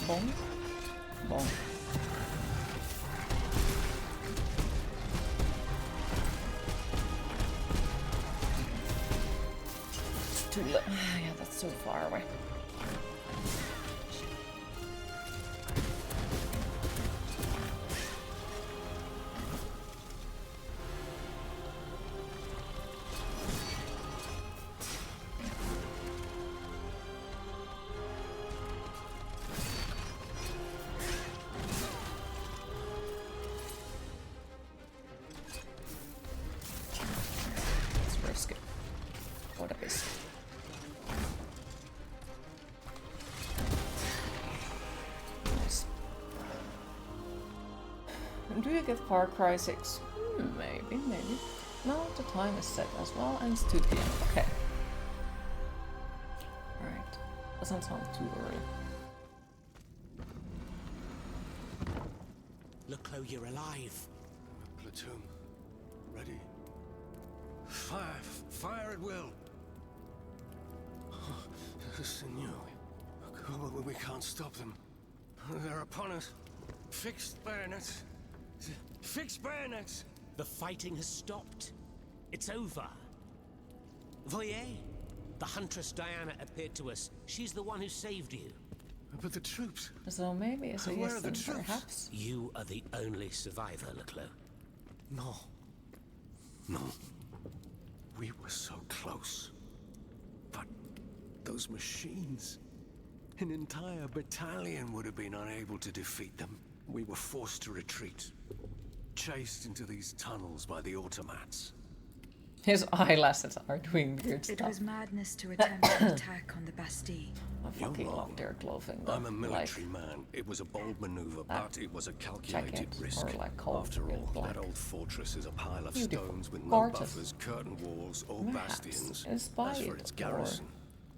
Boom. Boom. It's too late. Yeah, that's so far away. Do you get Far Cry 6? Maybe. Now the time is set as well, and it's 2 PM. Okay. Alright. Doesn't sound too early. Look, Chloe, you're alive. Platoon. Ready. Fire. Fire at will. Signor, we can't stop them. They're upon us. Fixed bayonets. Fixed bayonets. The fighting has stopped. It's over. Voyez, the Huntress Diana appeared to us. She's the one who saved you. But the troops. So maybe it's a Where yes are the then, troops? perhaps. You are the only survivor, Leclerc. No. No. We were so close. But those machines. An entire battalion would have been unable to defeat them. We were forced to retreat. Chased into these tunnels by the automats. His eyelashes are doing weird It stuff. was madness to attempt an attack on the Bastille. I fucking You're love wrong. their clothing. Though. I'm a military like, man. It was a bold maneuver, but it was a calculated jacket risk. or like coat After with all, black. that old fortress is a pile of Beautiful. stones with no Gorgeous. buffers, curtain walls, or Perhaps bastions. inspired As for its or garrison,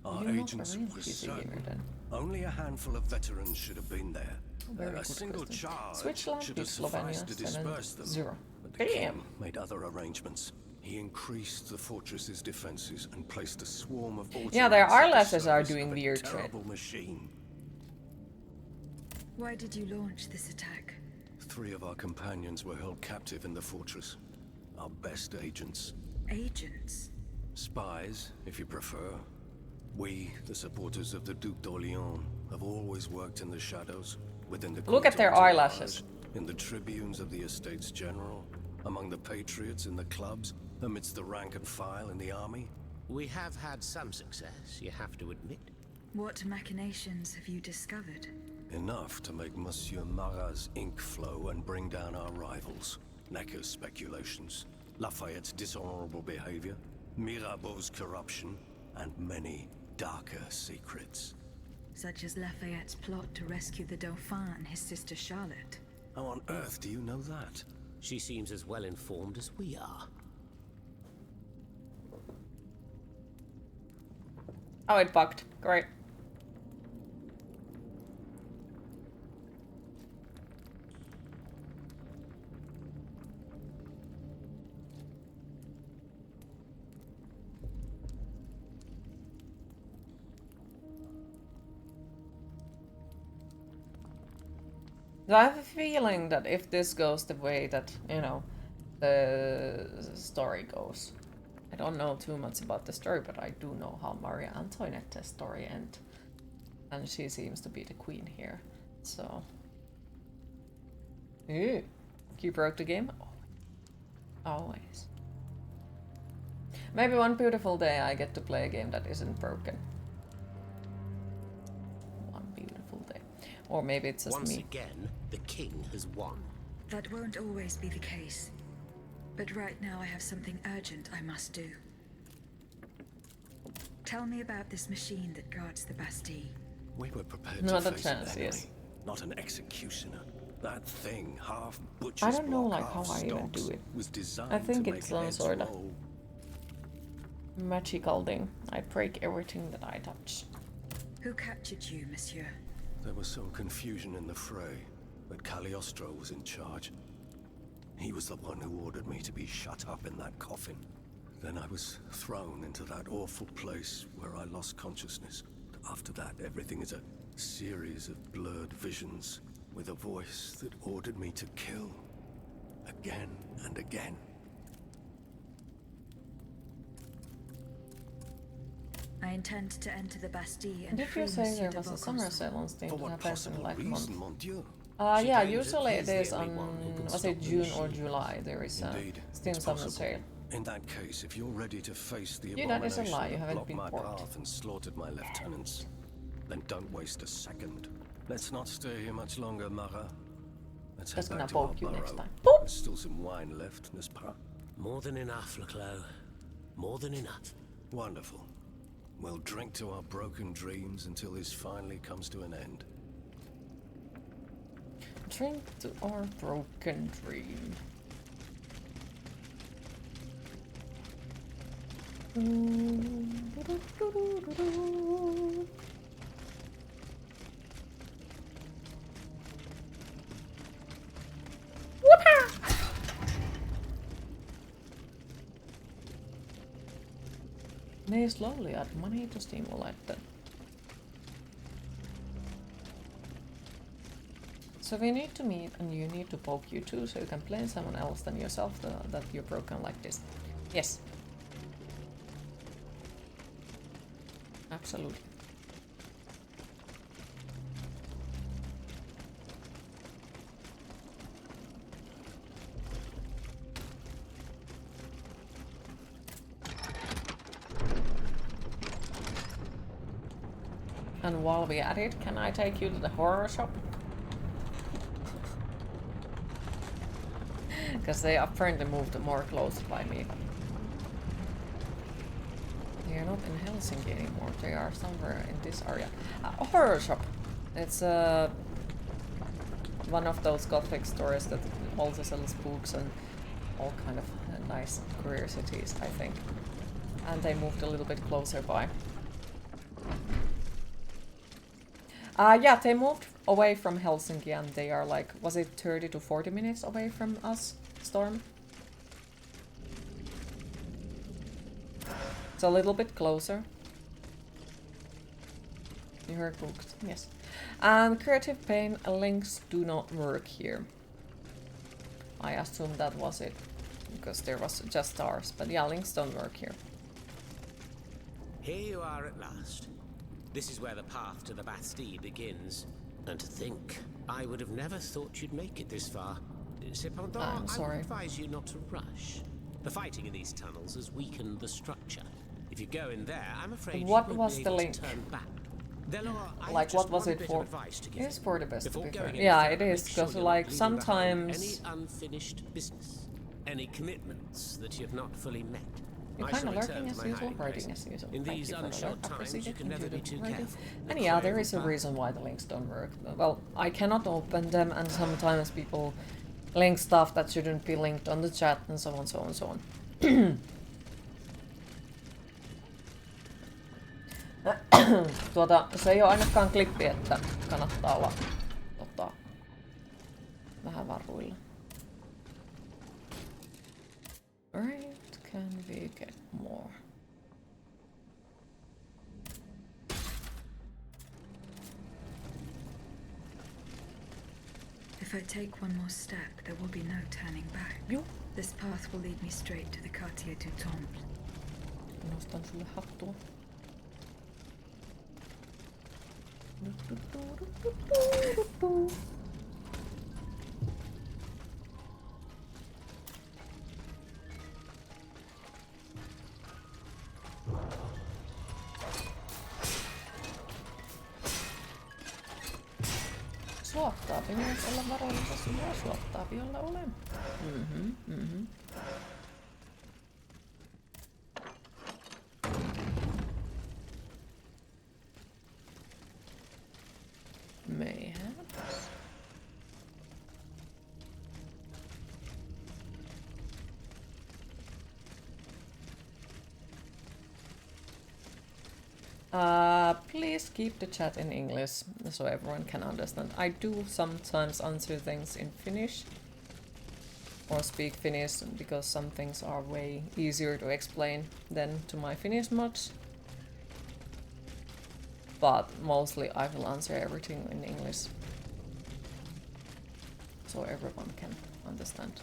our you're not a agents real were PC gamer certain. then. Only a handful of veterans should have been there. Very A good single question. charge Switzerland should beat have sufficed Slovenia to disperse them. 7-0. But the Damn. king made other arrangements. He increased the fortress's defenses and placed a swarm of Yeah, their automats at the eyelashes are service doing of a weird shit. terrible machine. Why did you launch this attack? 3 of our companions were held captive in the fortress. Our best agents. Agents? Spies, if you prefer. We, the supporters of the Duc d'Orléans, have always worked in the shadows, within the Look at their courtons of eyelashes. Arles, in the tribunes of the Estates General, among the patriots in the clubs, amidst the rank and file in the army. We have had some success, you have to admit. What machinations have you discovered? Enough to make Monsieur Marat's ink flow and bring down our rivals. Necker's speculations, Lafayette's dishonorable behavior, Mirabeau's corruption, and many darker secrets. Such as Lafayette's plot to rescue the Dauphin and his sister Charlotte. How on earth do you know that? She seems as well informed as we are. Oh, it bugged. Great. I have a feeling that if this goes the way that, you know, the story goes, I don't know too much about the story, but I do know how Maria Antoinette's story ends. And she seems to be the queen here, so... Ew. You broke the game? Always. Maybe one beautiful day I get to play a game that isn't broken. One beautiful day. Or maybe it's just Once me. again, the king has won. That won't always be the case. But right now I have something urgent I must do. Tell me about this machine that guards the Bastille. We were prepared Not to a face chance, an enemy, yes. not an executioner. That thing, half butcher's I don't know, block, like, half how I even stocks, do it. was designed I think to it's make some heads sort of roll. magical thing. I break everything that I touch. Who captured you, monsieur? There was some confusion in the fray, but Cagliostro was in charge. He was the one who ordered me to be shut up in that coffin. Then I was thrown into that awful place where I lost consciousness. After that, everything is a series of blurred visions with a voice that ordered me to kill again and again. I intend to enter the Bastille and Did free you say Monsieur there de was a Vaucanson. summer sale on Steam For that what happens possible in like a month? reason, mon Dieu? She Yeah, claims that usually he's it is the on, only one who can was stop it the June or machine. July? There is a Indeed, Steam it's summer possible. sale. In that case, if you're ready to face the Yeah, that is a abomination lie, you that haven't blocked been my porked. path and slaughtered my lieutenants, then don't waste a second. Let's not stay here much longer, Marat. Let's Just head gonna back to our poke you next burrow. time. Boop! There's still some wine left, n'est-ce pas? More than enough, Leclerc. More than enough. Wonderful. We'll drink to our broken dreams until this finally comes to an end. Drink to our broken dream. May slowly add money to stimulate them. So we need to meet and you need to poke you too so you can blame someone else than yourself that you're broken like this. Yes. Absolutely. And while we're at it, can I take you to the horror shop? Because they apparently moved more close by me. They are not in Helsinki anymore, they are somewhere in this area. A horror shop! It's one of those gothic stores that also sells books and all kind of nice curiosities, I think. And they moved a little bit closer by. Yeah, they moved away from Helsinki and they are like, was it 30 to 40 minutes away from us, Storm? It's a little bit closer. You heard books, yes. And creative pain links do not work here. I assume that was it, because there was just stars, but yeah, links don't work here. Here you are at last. This is where the path to the Bastille begins. And to think, I would have never thought you'd make it this far. Cependant, I'm sorry. I would advise you not to rush. The fighting in these tunnels has weakened the structure. If you go in there, I'm afraid What you won't was be the able link? to turn back. Like, what was it for? It's for the best, to be fair. Yeah, it is, because like sometimes any unfinished business, any commitments that you have not fully met. you're I kind shall of return lurking to as my usual, hiding writing place. as usual. In Thank these you for the unshod alert. I times, proceeded you can never into be the too writing. careful. And The yeah, cry there of is a fire. reason why the links don't work. Well, I cannot open them, and sometimes people link stuff that shouldn't be linked on the chat, and so on, so on, so on. Se ei ole ainakaan klippi, että kannattaa olla vähän varuilla. Right, can we get more? If I take one more step, there will be no turning back. Joo. This path will lead me straight to the Quartier du Temple. Nostan sulle hattua. Suottaapi myös olla varoillista, sulla suottaapi olla olemaan. Mayhaps. Please keep the chat in English so everyone can understand. I do sometimes answer things in Finnish or speak Finnish because some things are way easier to explain than to my Finnish mods. But mostly I will answer everything in English so everyone can understand.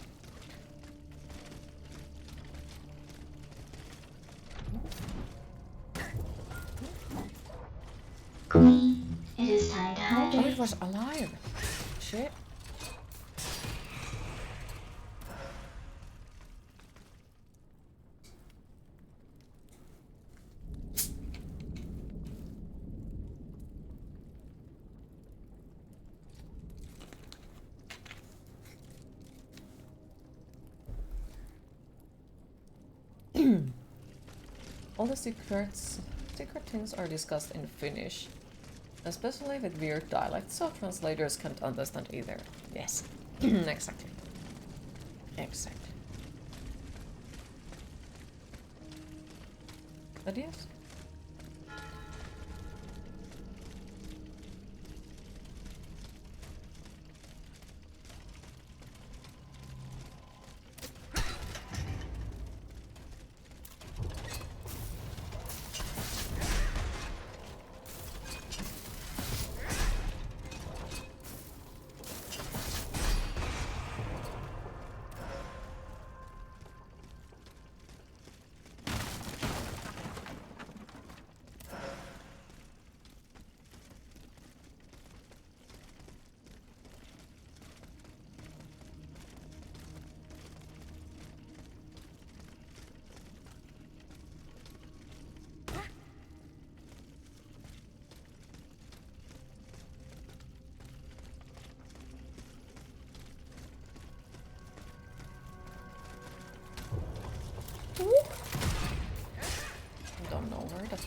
Queen, it is time to Oh, hydrate. it was alive! Shit. All the secret things are discussed in Finnish, especially with weird dialects, so translators can't understand either. Yes, exactly. Exactly. But yes.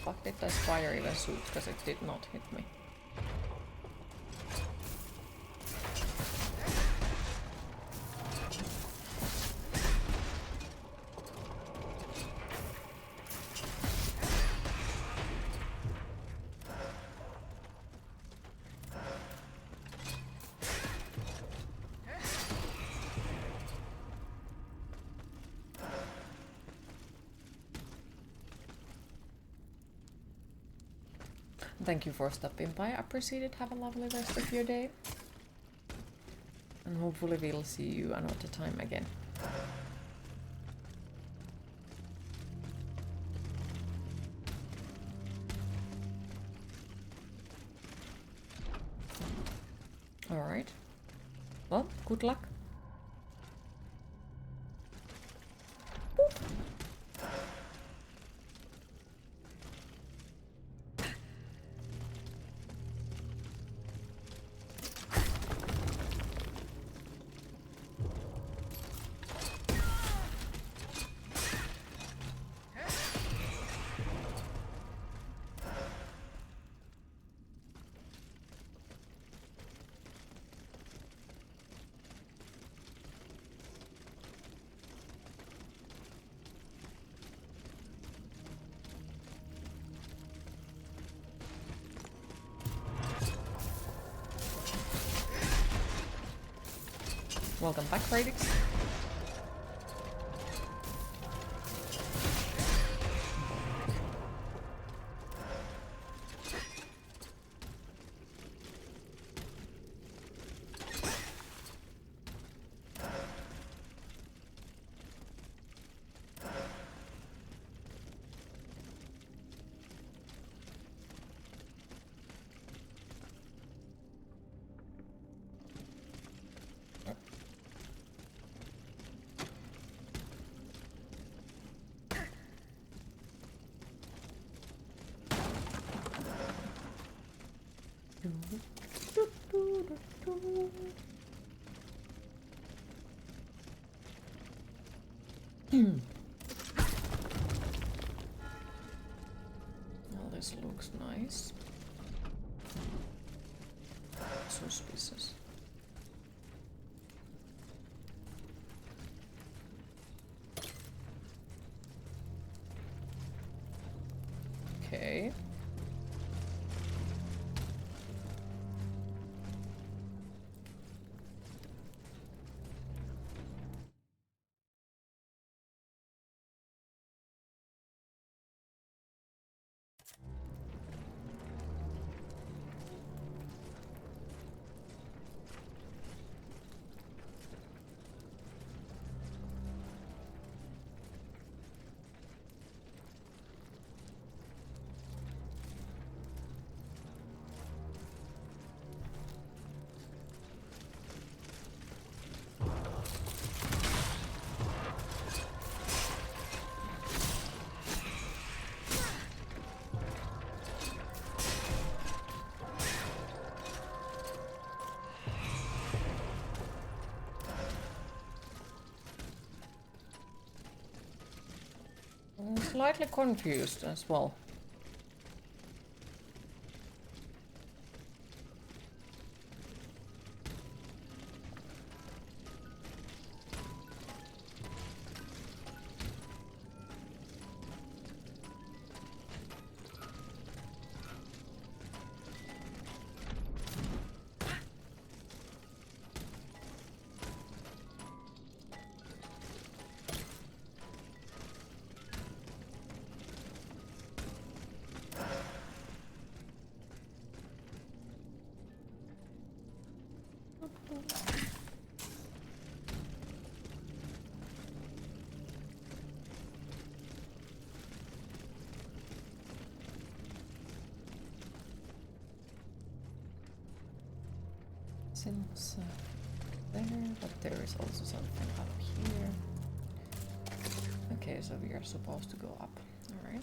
fuck did that spider even shoot? Because it did not hit me. Thank you for stopping by. Appreciate it. Have a lovely rest of your day. And hopefully we'll see you another time again. Alright. Well, good luck. Welcome back, Radix. Well, this looks nice. Suspicious. Okay. I'm slightly confused as well. Since there, but there is also something up here. Okay, so we are supposed to go up. All right.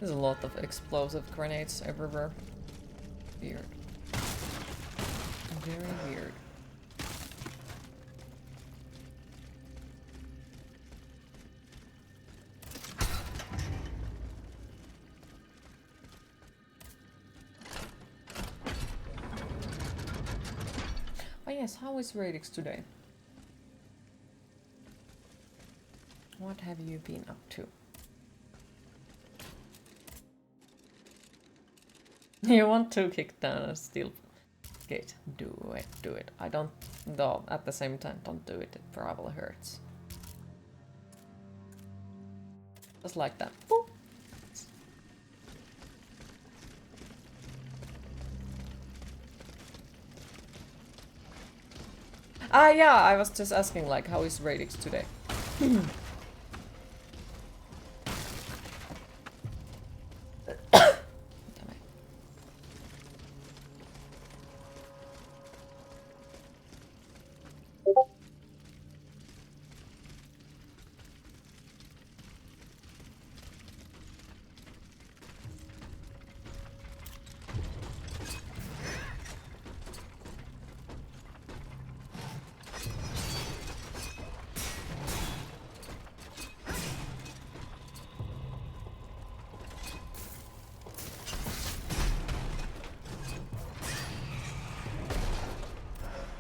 There's a lot of explosive grenades everywhere. Weird. Very weird. Oh yes, how is Radix today? What have you been up to? You want to kick down a steel gate? Do it, do it. I don't, though, at the same time, don't do it. It probably hurts. Just like that. Boop. Ah, yeah, I was just asking, like, how is Radix today?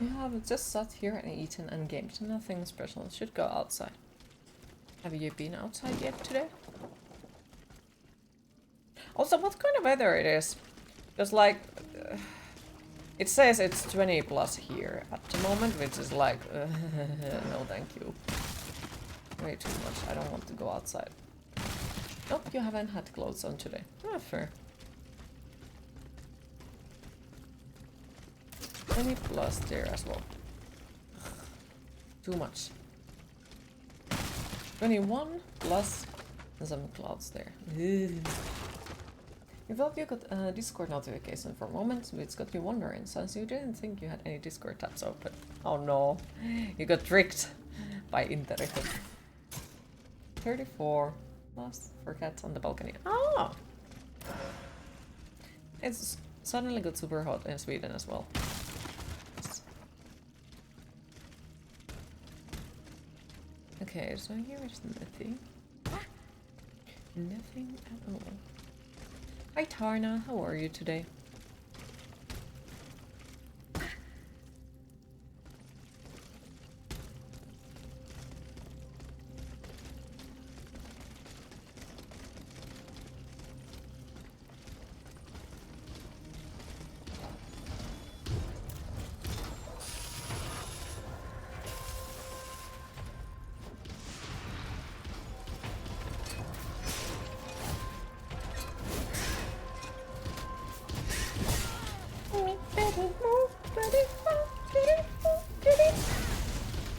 Yeah, I've just sat here and eaten and gamed. Nothing special. Should go outside. Have you been outside yet today? Also, what kind of weather it is? Because, like, it says it's 20 plus here at the moment, which is like, no thank you. Way too much. I don't want to go outside. Nope, you haven't had clothes on today. Ah, fair. 20 plus there as well. Too much. 21 plus and some clouds there. You thought you got a Discord notification for a moment, which got you wondering, since you didn't think you had any Discord tabs open. Oh no, you got tricked by internet. 34 plus for cats on the balcony. Ah! It's suddenly got super hot in Sweden as well. Okay, so here is nothing. Nothing at all. Hi Tarna, how are you today?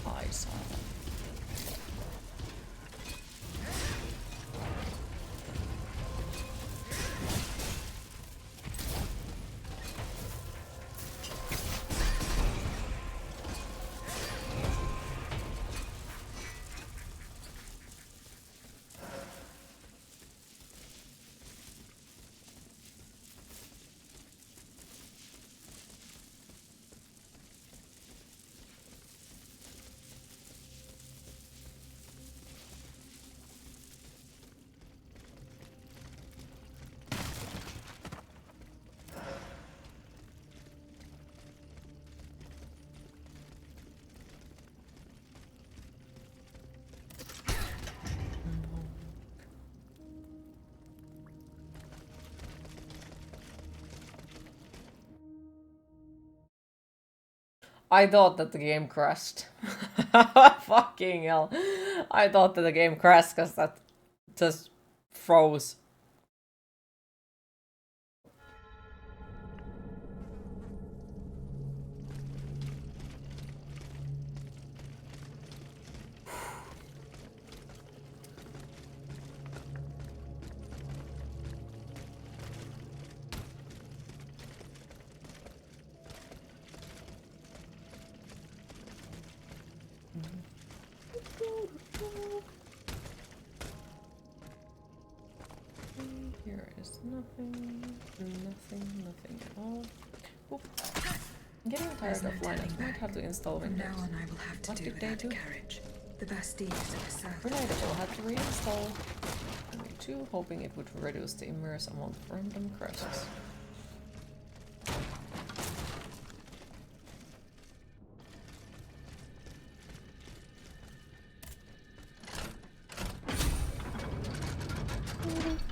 I saw that. I thought that the game crashed. Fucking hell. I thought that the game crashed because that just froze. Here is nothing, nothing at all. Oop. I'm getting tired of Linux. Might have to install From Windows. now on, I will have to What do did they without a do? carriage. The Bastille is to the south. Relatable. Had to reinstall me too, hoping it would reduce the immerse amount of random crashes.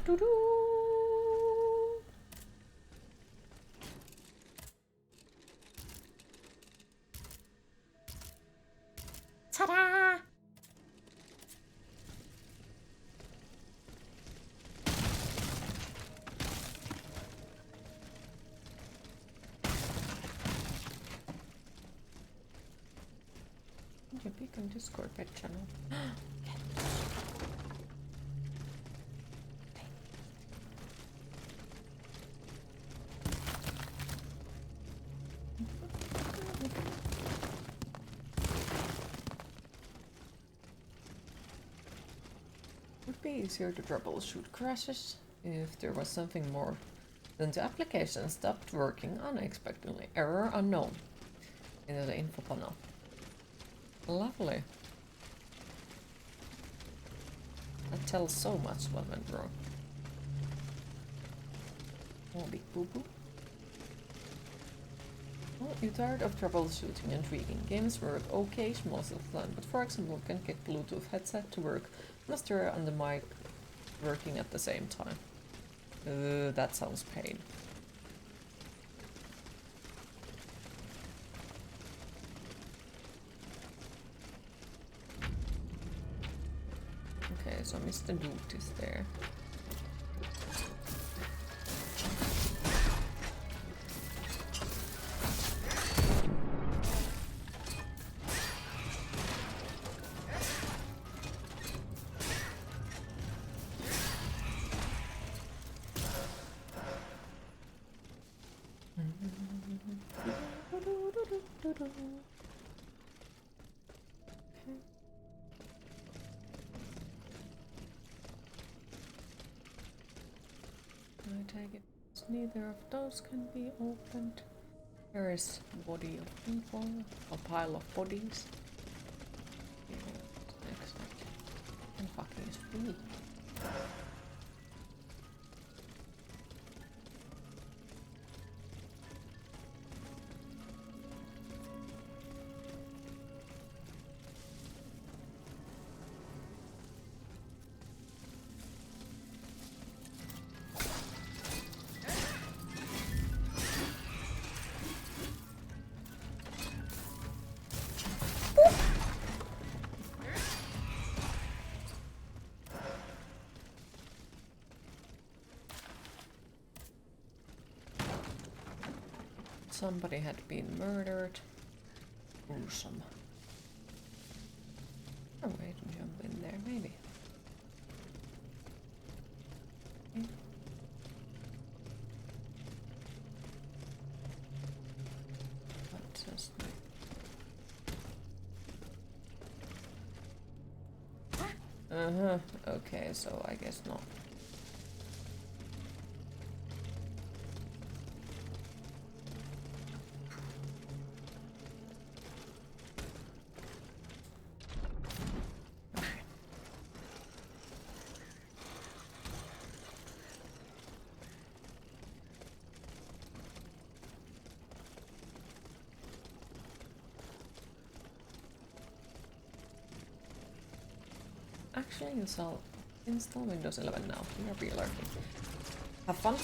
Doo-doo. Ta-da! You peek on Discord pet channel. Would be easier to troubleshoot crashes if there was something more than the application stopped working unexpectedly. Error unknown. Into the info panel. Lovely. That tells so much what went wrong. Oh, big boo boo. Well, you're tired of troubleshooting and tweaking. Games work okay most of the time, but for example, you can get Bluetooth headset to work, and a stereo and the mic working at the same time. That sounds pain. Okay, so Mr. Doot is there. I take it neither of those can be opened. There is body of people, a pile of bodies. Yeah, next. And fucking is free. Somebody had been murdered. Gruesome. A way to jump in there, maybe. Okay. What says no? Okay, so I guess not. Actually, install Windows 11 now. We are re-alerting. Have fun.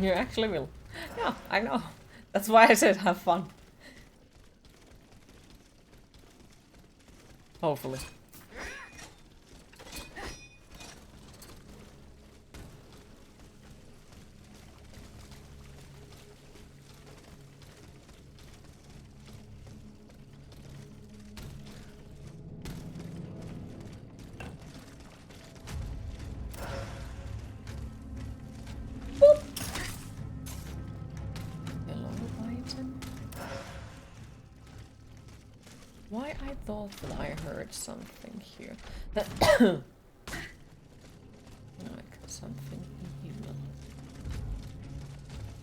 You actually will. Yeah, I know. That's why I said have fun. Hopefully. thought that I heard something here. Like something evil.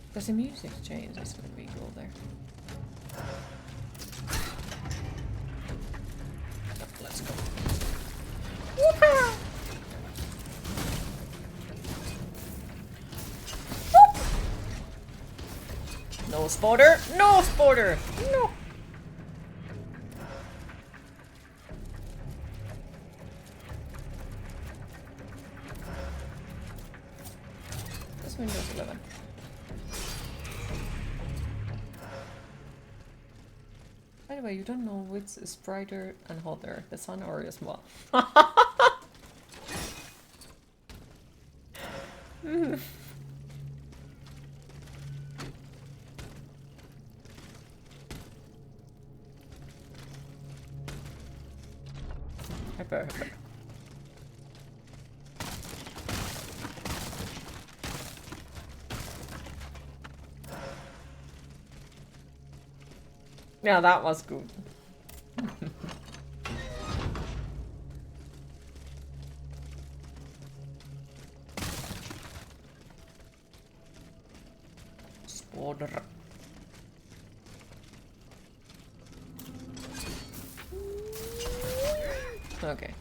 Because the music changes when we go there. Yep, let's go. Woohoo! No spotter! No spotter! No! This Windows 11. By the way, you don't know which is brighter and hotter, the sun or your small. Hyper. Yeah, that was good. Spoder. Okay.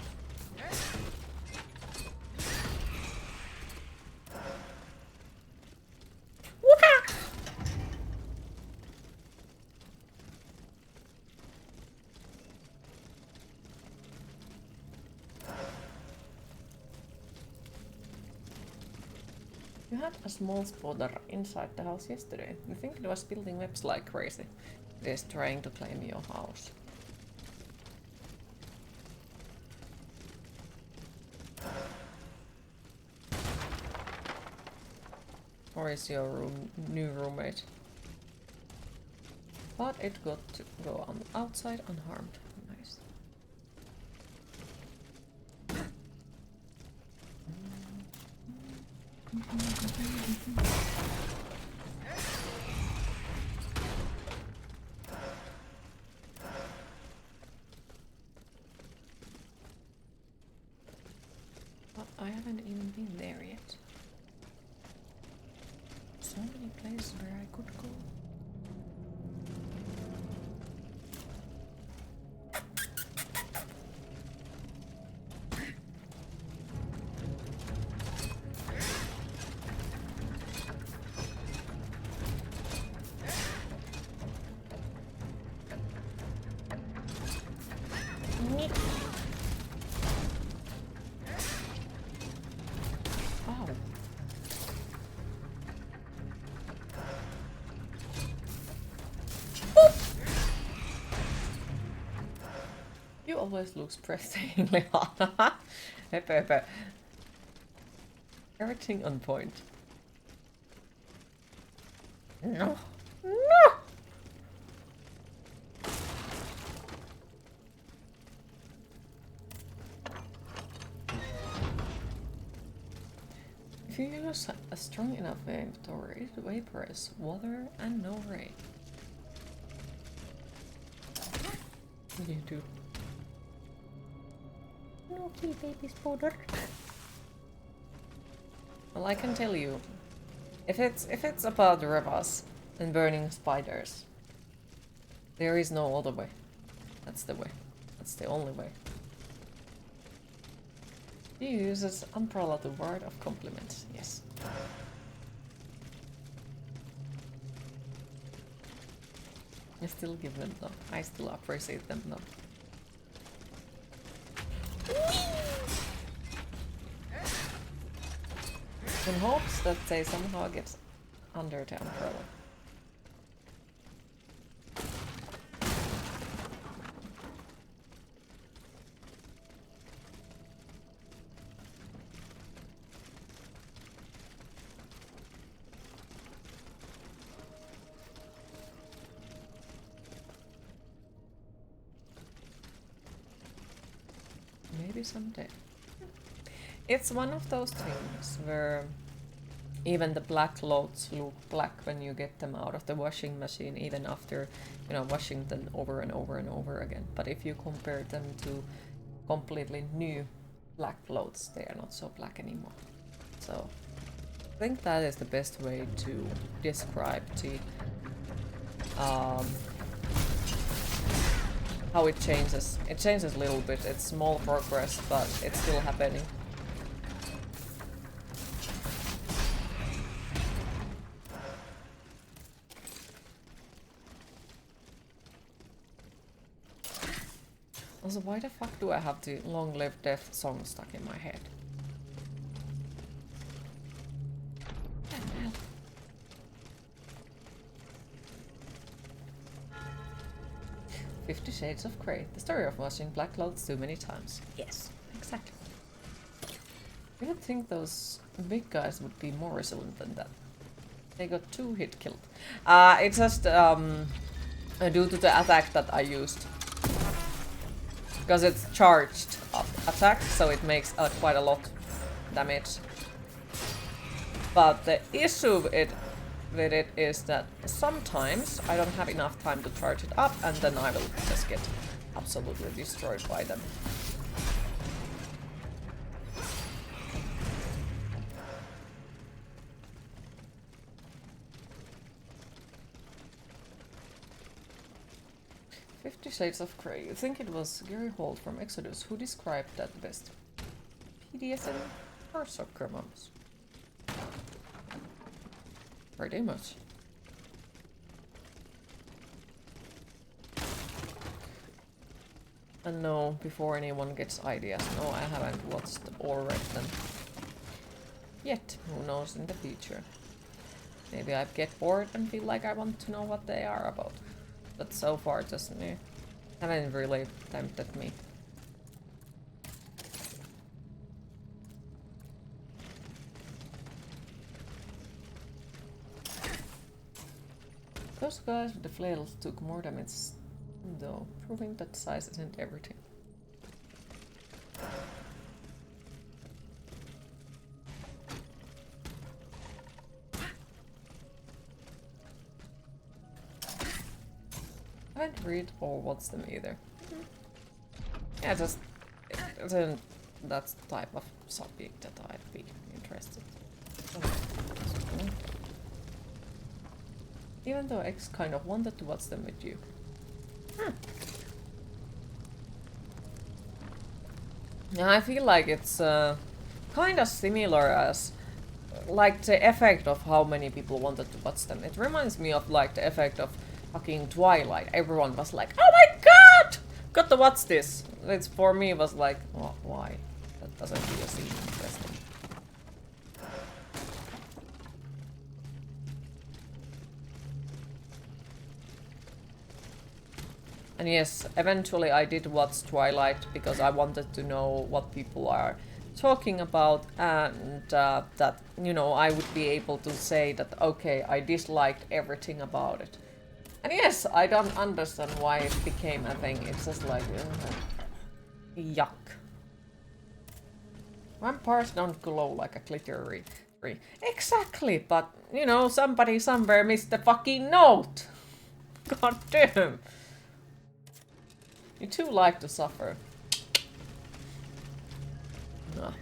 You had a small spotter inside the house yesterday. You think it was building webs like crazy. It is trying to claim your house. Or is your new roommate? But it got to go on outside unharmed. Nice. But I haven't even been there yet. So many places where I could go. Oh. You always look breathtakingly hot. Hepe. Everything on point. No. No! If you use a strong enough inventory, it vaporizes water and no rain. You do. No kill baby spotter. Well, I can tell you, if it's about rivers and burning spiders, there is no other way. That's the way. That's the only way. He uses umbrella to word of compliments. Yes. I still give them though. I still appreciate them though. In hopes that they somehow get under the umbrella. Maybe someday. It's one of those things where even the black clothes look black when you get them out of the washing machine, even after, you know, washing them over and over and over again. But if you compare them to completely new black clothes, they are not so black anymore. So I think that is the best way to describe the how it changes. It changes a little bit. It's small progress, but it's still happening. Also, why the fuck do I have the Long Live Death song stuck in my head? 50 Shades of Grey. The story of washing black clothes too many times. Yes, exactly. You would think those big guys would be more resilient than that. They got 2 hit killed. It's just due to the attack that I used. Because it's charged up attack, so it makes quite a lot damage. But the issue with it is that sometimes I don't have enough time to charge it up, and then I will just get absolutely destroyed by them. Shades of Grey. I think it was Gary Holt from Exodus who described that best. PDSM or soccer moms? Pretty much. And no, before anyone gets ideas, no, I haven't watched or read them yet. Who knows in the future? Maybe I get bored and feel like I want to know what they are about. But so far, just haven't really tempted me. Those guys with the flails took more damage, though, proving that size isn't everything. I haven't read or watched them either. Yeah, just that's the type of subject that I'd be interested in. Even though X kind of wanted to watch them with you. Yeah, I feel like it's kind of similar as like the effect of how many people wanted to watch them. It reminds me of like the effect of fucking Twilight. Everyone was like, "Oh my god, got to watch this." It's for me was like, oh, why? That doesn't really seem interesting. And yes, eventually I did watch Twilight because I wanted to know what people are talking about, and that, you know, I would be able to say that, okay, I disliked everything about it. And yes, I don't understand why it became a thing. It's just like, yuck. Vampires don't glow like a glittery tree. Exactly, but, you know, somebody somewhere missed the fucking note. God damn. You too like to suffer.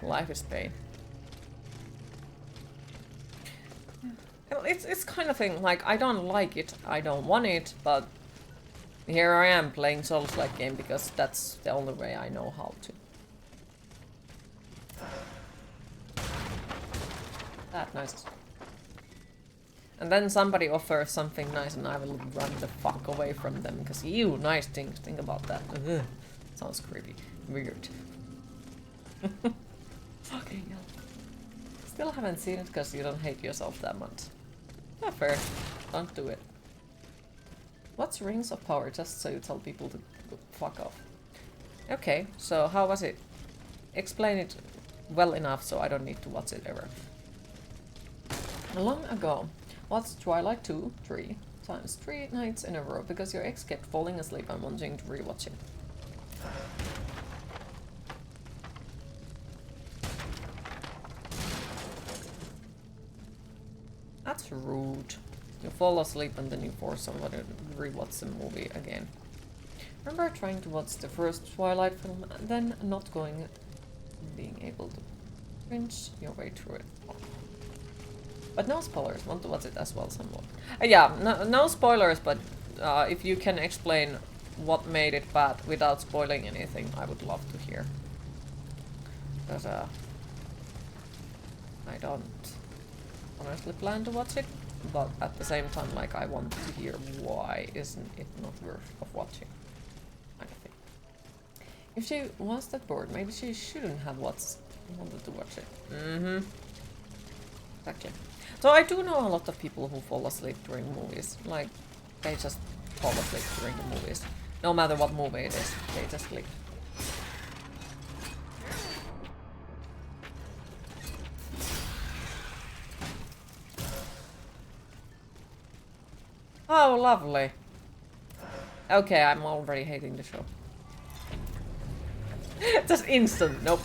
Life is pain. It's kind of thing, like, I don't like it, I don't want it, but here I am playing Souls-like game because that's the only way I know how to. That nice. And then somebody offers something nice and I will run the fuck away from them because you, nice things, think about that. Ugh. Sounds creepy. Weird. Fucking hell. Still haven't seen it because you don't hate yourself that much. Not fair. Don't do it. What's Rings of Power? Just so you tell people to fuck off. Okay, so how was it? Explain it well enough so I don't need to watch it ever. Long ago, watched Twilight 2 3 times, 3 nights in a row because your ex kept falling asleep and wanting to rewatch it. That's rude. You fall asleep and then you force somebody to rewatch the movie again. Remember trying to watch the first Twilight film and then not going, being able to cringe your way through it. But no spoilers, want to watch it as well somewhat. Yeah, no spoilers, but if you can explain what made it bad without spoiling anything, I would love to hear. Because I don't honestly plan to watch it, but at the same time, like, I want to hear why isn't it not worth of watching, kind of thing. If she was that bored, maybe she shouldn't have wanted to watch it. Exactly. So I do know a lot of people who fall asleep during movies. Like, they just fall asleep during the movies. No matter what movie it is, they just sleep. Oh, lovely. Okay, I'm already hating the show. Just instant, nope.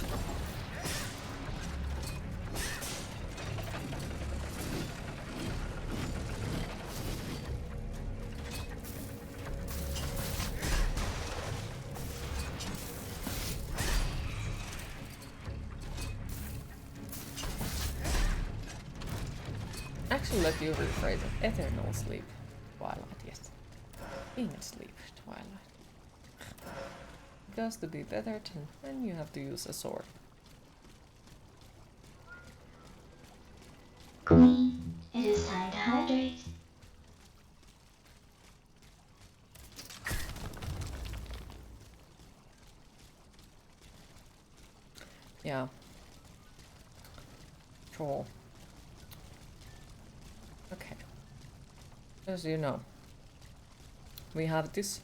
Actually, let you rephrase it. Eternal sleep. Twilight, yes. Being asleep, Twilight. Because to be better, then you have to use a sword. Queen, it is time to hydrate. Yeah. Sure. Okay. As you know, we have this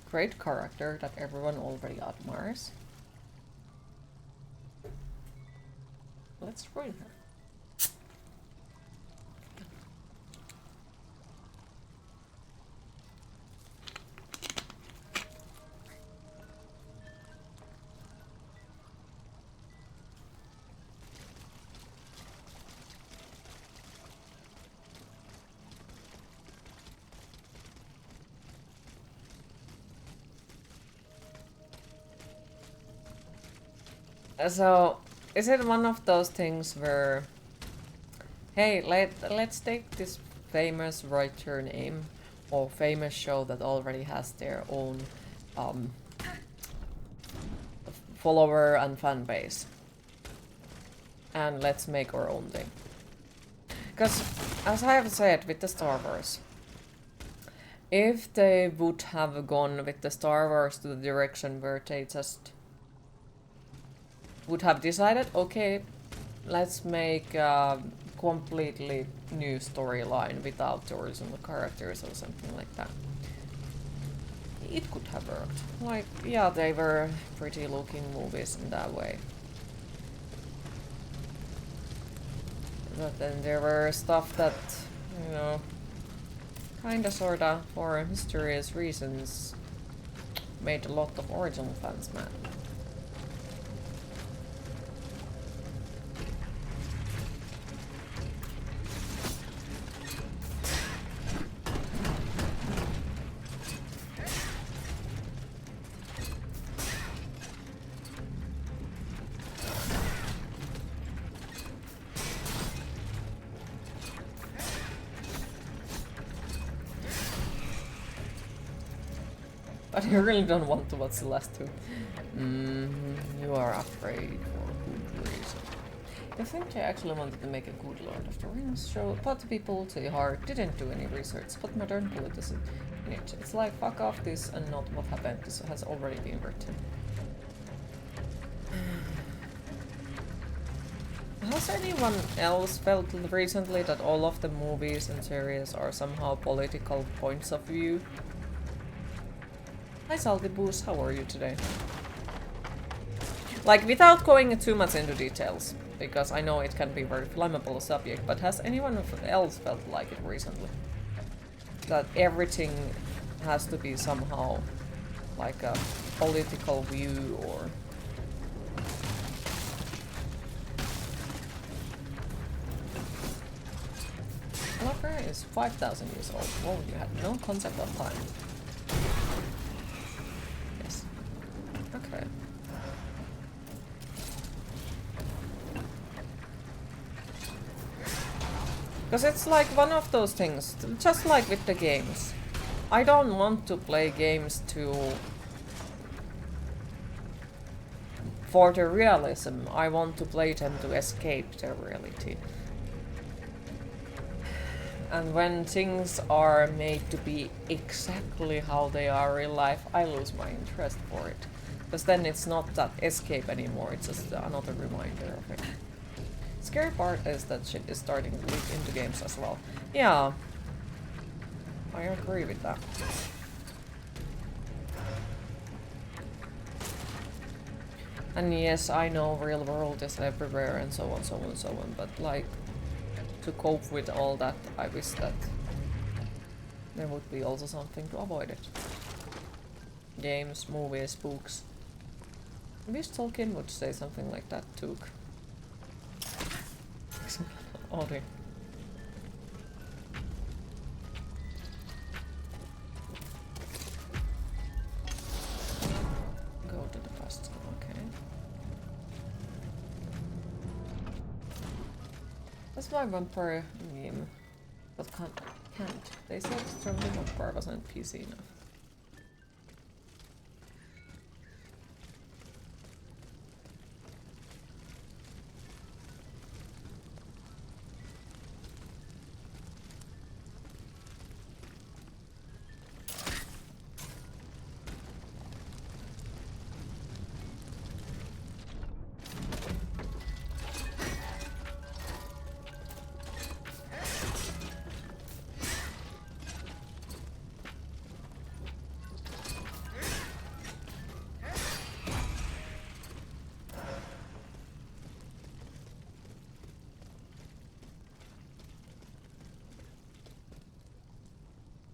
great character that everyone already admires. Let's ruin her. So, is it one of those things where, hey, let's take this famous writer name or famous show that already has their own follower and fan base, and let's make our own thing? Because, as I have said with the Star Wars, if they would have gone with the Star Wars to the direction where they just would have decided, okay, let's make a completely new storyline without the original characters or something like that, it could have worked. Like, yeah, they were pretty looking movies in that way. But then there were stuff that, you know, kinda sorta, for mysterious reasons, made a lot of original fans mad. But you really don't want to watch the last two. You are afraid for good reason. I think they actually wanted to make a good Lord of the Rings show, but people say hard didn't do any research, but modern politics in it. It's like, fuck off this and not what happened. This has already been written. Has anyone else felt recently that all of the movies and series are somehow political points of view? Hi Salty Boost, how are you today? Like, without going too much into details, because I know it can be a very flammable subject, but has anyone else felt like it recently? That everything has to be somehow like a political view or... Fair is 5,000 years old. Whoa, you had no concept of time. Yes. Okay. Because it's like one of those things, just like with the games. I don't want to play games for the realism. I want to play them to escape the reality. And when things are made to be exactly how they are in real life, I lose my interest for it. Because then it's not that escape anymore, it's just another reminder of it. Scary part is that shit is starting to leak into games as well. Yeah, I agree with that. And yes, I know real world is everywhere and so on, so on, so on, but like, to cope with all that, I wish that there would be also something to avoid it. Games, movies, books. I wish Tolkien would say something like that too. Audrey. Go to the past, okay. That's my vampire meme. But can't. They said Strongly Vampire wasn't PC enough.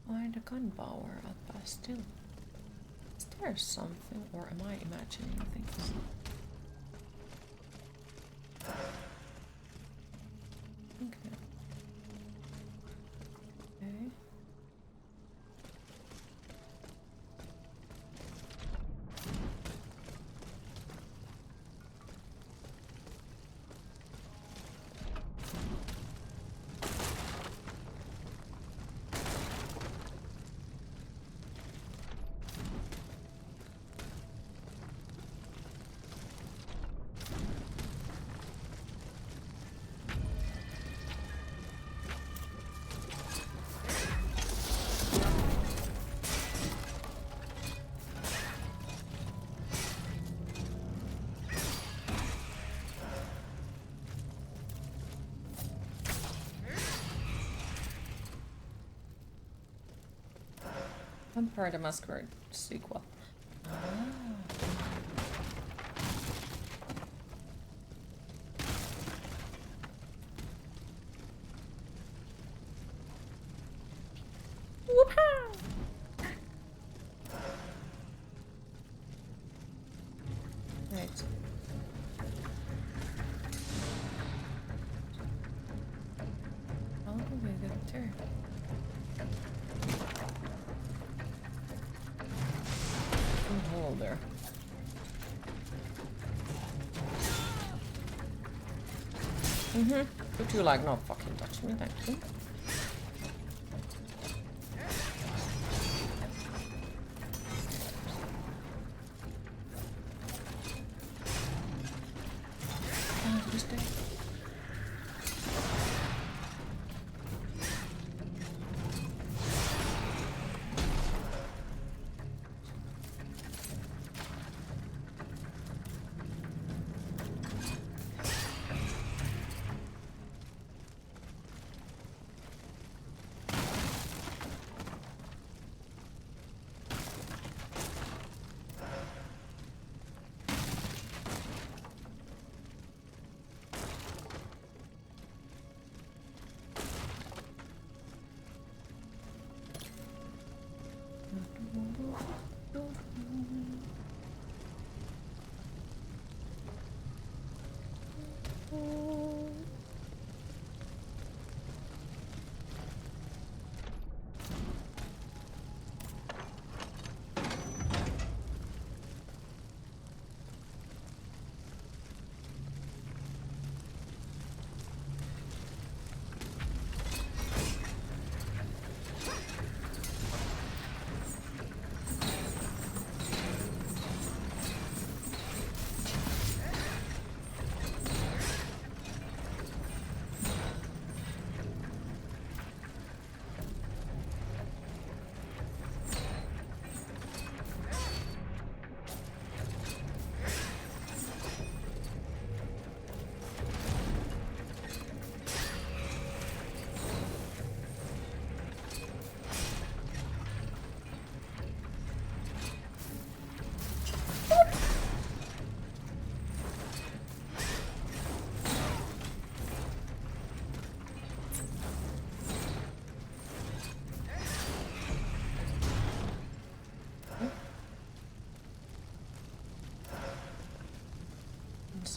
Find a gunpowder at Bastille. Is there something, or am I imagining things? Okay. Okay. Vampire the Masquerade sequel. Ah. Right. How do we get there? Hole there. Could you like not fucking touch me, thank you?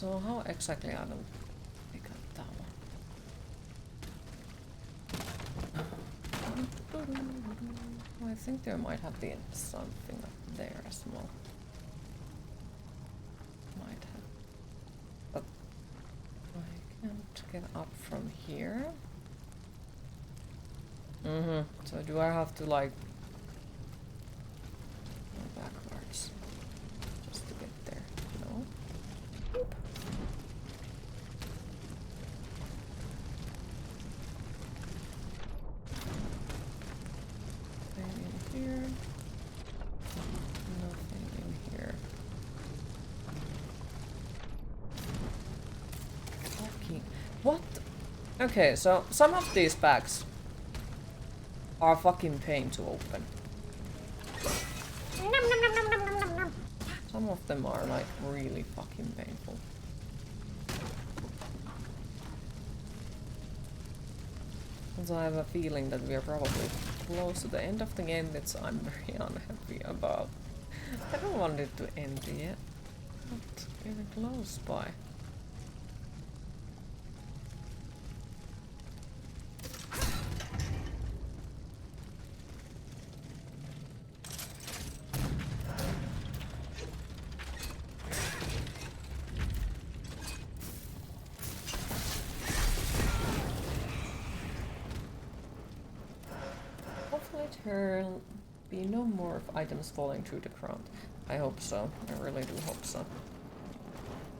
So how exactly I don't pick up that one? I think there might have been something up there as well. Might have. But I can't get up from here. So do I have to like go backwards just to get there? No. Boop. Nothing in here. Nothing in here. Fucking what? Okay, so some of these bags are fucking pain to open. Some of them are like really fucking painful. So I have a feeling that we are probably close to the end of the game, which I'm very unhappy about. I don't want it to end yet. Not even close by. There'll be no more of items falling through the ground. I hope so. I really do hope so.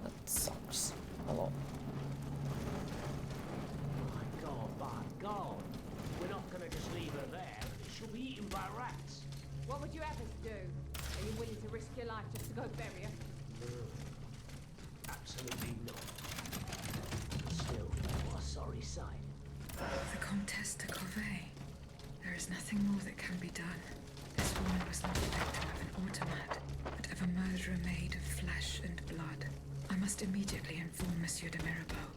That sucks a lot. My God. We're not gonna just leave her there. She'll be eaten by rats. What would you have us do? Are you willing to risk your life just to go bury her? Absolutely not. Still, what a sorry sight. The Comtesse de Corvée. There is nothing more that can be done. This woman was not the victim of an automat, but of a murderer made of flesh and blood. I must immediately inform Monsieur de Mirabeau.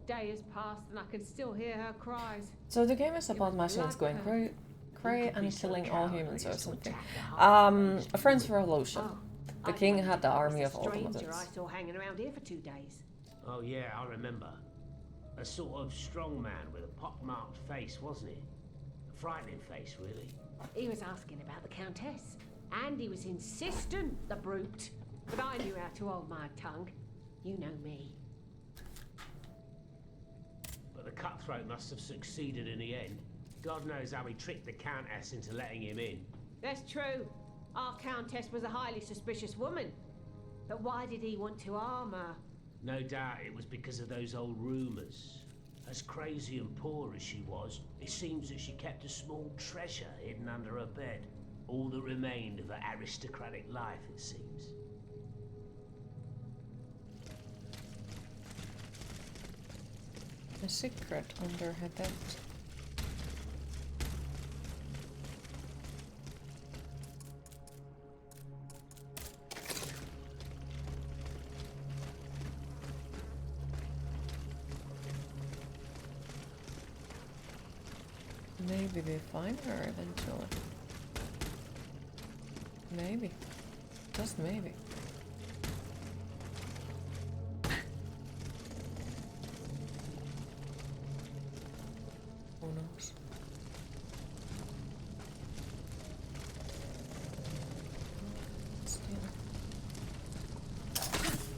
The day has passed and I can still hear her cries. So the game is about machines going cray and killing all humans or something. A French Revolution. The king had the army of automats. I saw hanging around here for 2 days. Oh yeah, I remember. A sort of strong man with a pockmarked face, wasn't he? A frightening face, really. He was asking about the Countess, and he was insistent, the brute. But I knew how to hold my tongue. You know me. But the cutthroat must have succeeded in the end. God knows how he tricked the Countess into letting him in. That's true. Our Countess was a highly suspicious woman. But why did he want to harm her? No doubt it was because of those old rumours. As crazy and poor as she was, it seems that she kept a small treasure hidden under her bed. All that remained of her aristocratic life, it seems. A secret under her bed. Maybe we find her eventually. Maybe. Just maybe. Who knows? Still.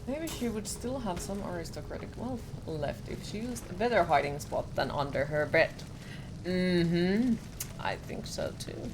Maybe she would still have some aristocratic wealth left if she used a better hiding spot than under her bed. I think so too.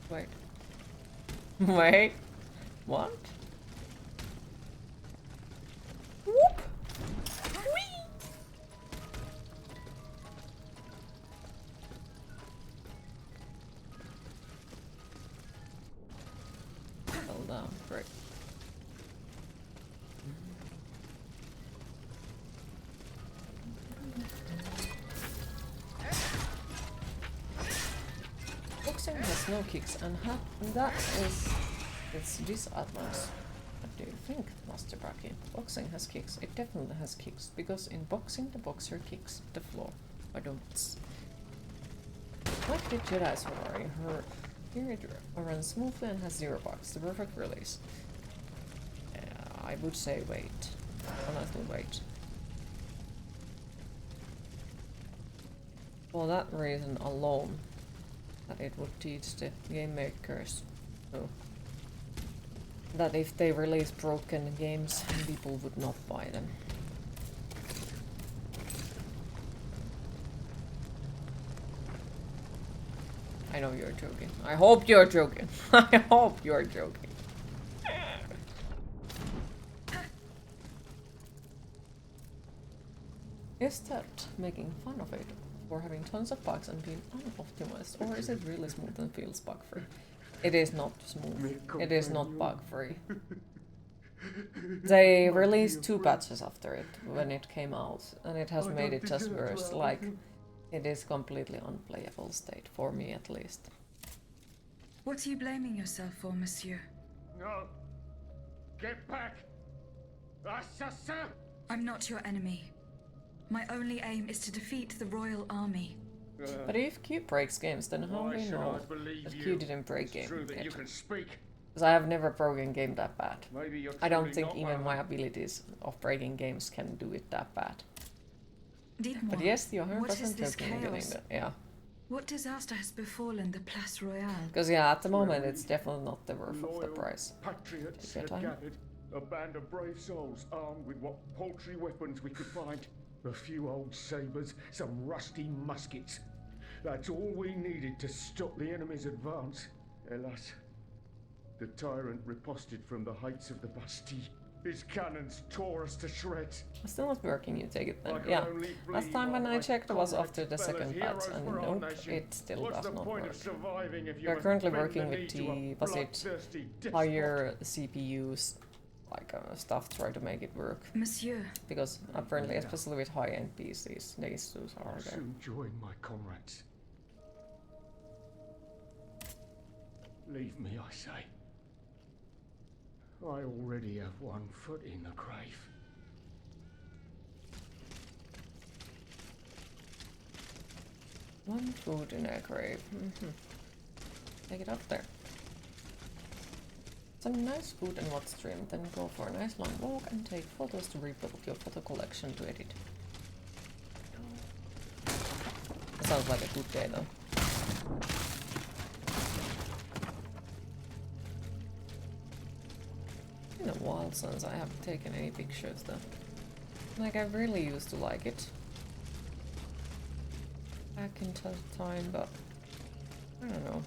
Wait. Wait. What? Whoop! Whee! Fell down. Great. Boxing has no kicks, and that is its disadvantage. What do you think, Master Braki? Boxing has kicks. It definitely has kicks, because in boxing the boxer kicks the floor. I don't. Like the Jedi Safari, here it runs smoothly and has 0 bugs. The perfect release. I would say wait. Honestly, wait. For that reason alone, that it would teach the game makers that if they release broken games, people would not buy them. I know you're joking. I hope you're joking. I hope you're joking. Is that making fun of it for having tons of bugs and being unoptimized, or is it really smooth and feels bug-free? It is not smooth. It is not bug-free. They released 2 patches after it when it came out, and it has made it just worse. Like, it is completely unplayable state, for me at least. What are you blaming yourself for, monsieur? No! Get back! Assassin! I'm not your enemy. My only aim is to defeat the royal army. But if Q breaks games, then how do we know that Q didn't break game yet? Because I have never broken game that bad. I don't think even my abilities of breaking games can do it that bad. But yes, you're 100% joking in getting that, yeah. What disaster has befallen the Place Royale? Because yeah, at the moment it's definitely not the worth of the price. Patriots had gathered, a band of brave souls armed with what paltry weapons we could find. A few old sabers, some rusty muskets. That's all we needed to stop the enemy's advance. Alas, the tyrant riposted from the heights of the Bastille. His cannons tore us to shreds. It's still not working, you take it then. Yeah, last time when I checked was after the second patch, and nope, it still does not work. We are currently working with the, was it higher CPUs, like stuff, try to make it work. Monsieur. Because apparently, especially with high-end PCs, these issues are there. Soon join my comrades. Leave me, I say. I already have one foot in the grave. One foot in a grave. Take it up there. Some nice food and watch stream, then go for a nice long walk and take photos to rebuild your photo collection to edit. That sounds like a good day though. It's been a while since I have taken any pictures though. Like, I really used to like it back in time, but I don't know.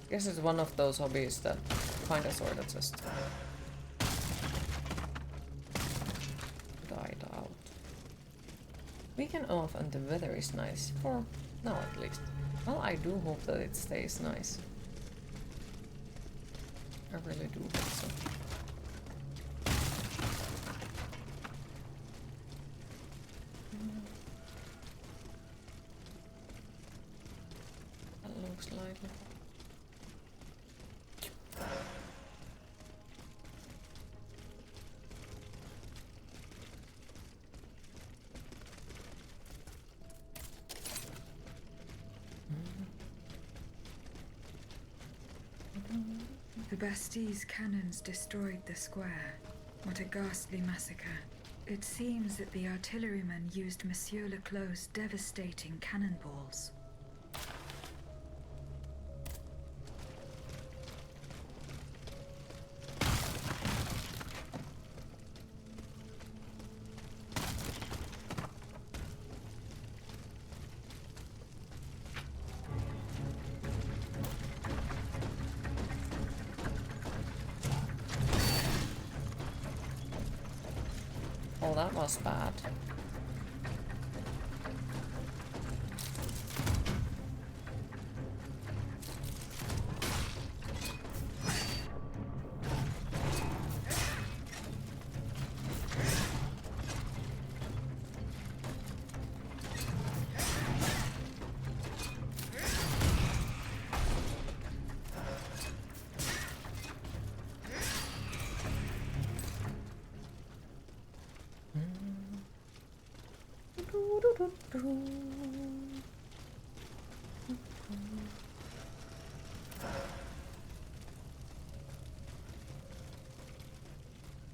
I guess it's one of those hobbies that kinda sorta just died out. Weekend off and the weather is nice, for now at least. Well, I do hope that it stays nice. I really do hope so. That looks likely. The Bastille's cannons destroyed the square. What a ghastly massacre. It seems that the artillerymen used Monsieur Leclos' devastating cannonballs. Oh, that was bad.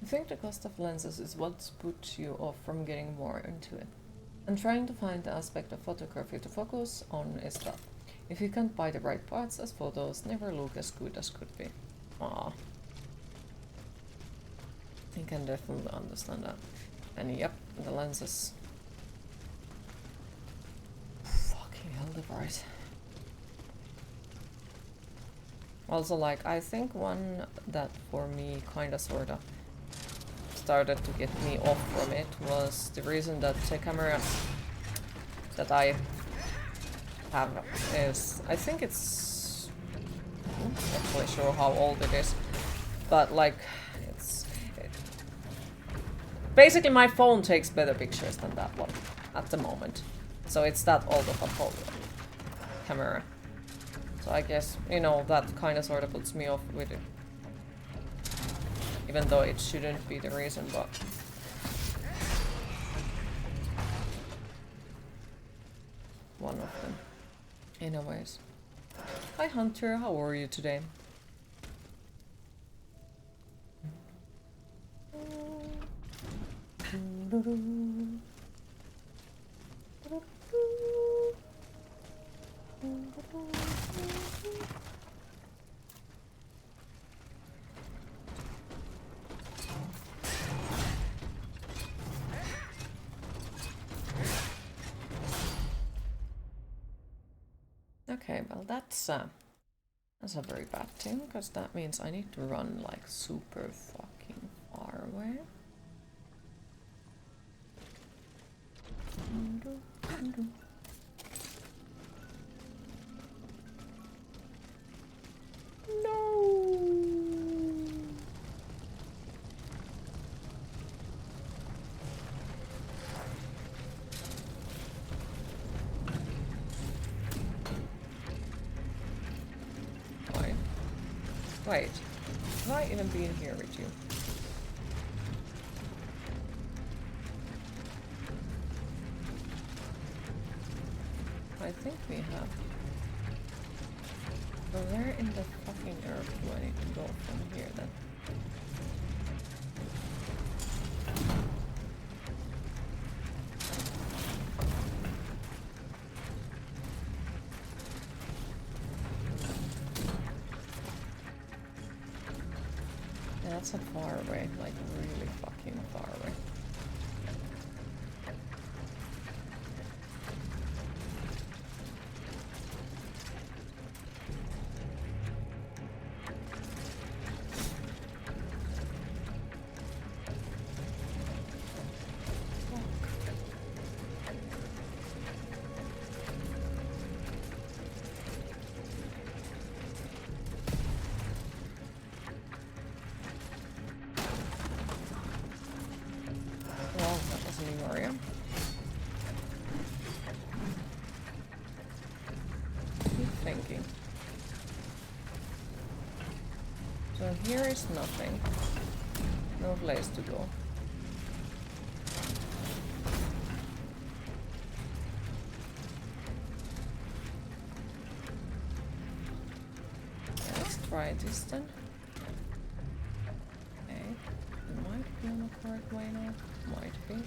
I think the cost of lenses is what puts you off from getting more into it. And trying to find the aspect of photography to focus on is tough. If you can't buy the right parts, as photos never look as good as could be. Aww. I can definitely understand that. And yep, the lenses. Fucking hell, the price. Also, like, I think one that for me kinda sorta started to get me off from it was the reason that the camera that I have is, I think it's, I'm not actually sure how old it is, but like, basically my phone takes better pictures than that one at the moment. So it's that old of a camera. So I guess, you know, that kind of sort of puts me off with it. Even though it shouldn't be the reason, but... one of them. Anyways. Hi Hunter, how are you today? Okay, well that's a very bad thing, because that means I need to run like super fucking far away. No. Wait, have I even been here with you? I think we have. But where in the fucking earth do I need to go from here then? Yeah, that's not far away, like really fucking far away. So here is nothing. No place to go. Let's try this then. Okay. It might be on the correct way now. Might be.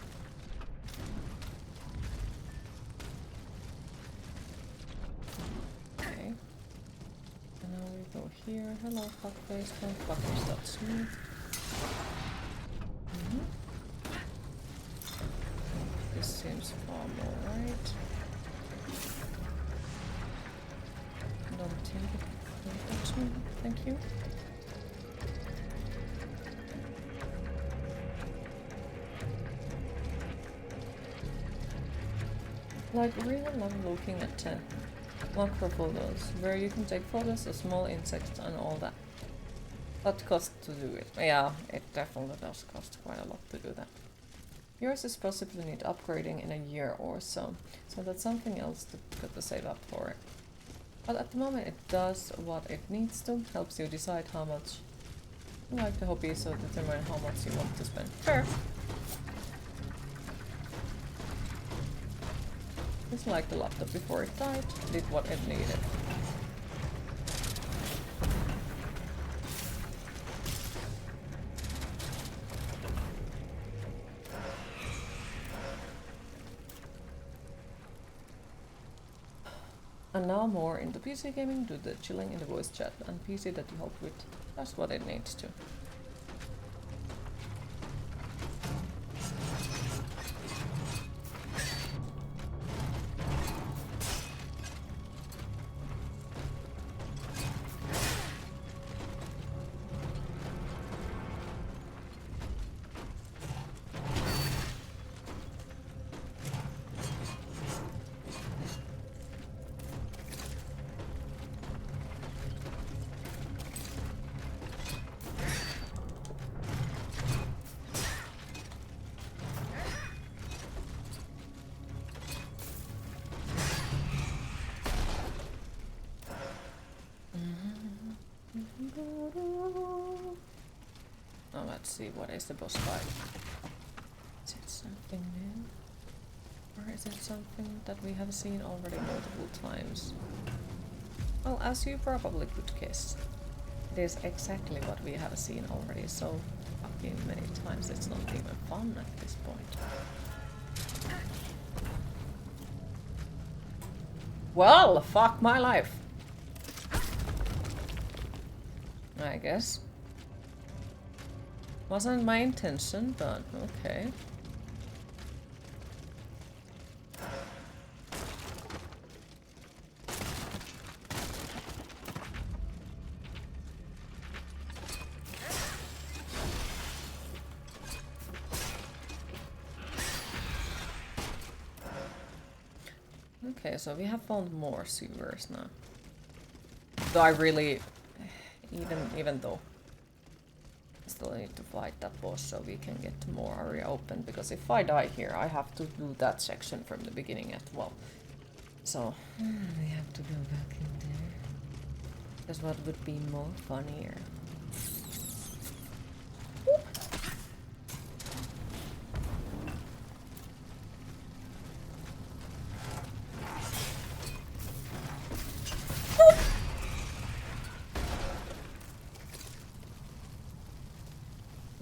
Here, hello fuckface, don't fuckface, that's me. This seems far more right. Don't take it, don't touch me, thank you. Like, really love looking at macro photos, where you can take photos of small insects and all that. What costs to do it? Yeah, it definitely does cost quite a lot to do that. Yours is possibly need upgrading in a year or so, so that's something else to save up for it. But at the moment it does what it needs to, helps you decide how much you like the hobby, so determine how much you want to spend. Fair. Just like the laptop before it died, did what it needed. And now more into PC gaming, do the chilling in the voice chat, and PC that you help with, that's what it needs to. Now let's see, what is the boss fight? Is it something new? Or is it something that we have seen already multiple times? Well, as you probably could guess, it is exactly what we have seen already so fucking many times, it's not even fun at this point. Well, fuck my life! I guess. Wasn't my intention, but okay. Okay, so we have found more sewers now. Though I really, even though I still need to fight that boss so we can get more area open, because if I die here I have to do that section from the beginning as well. So we have to go back in there. Because what would be more funnier?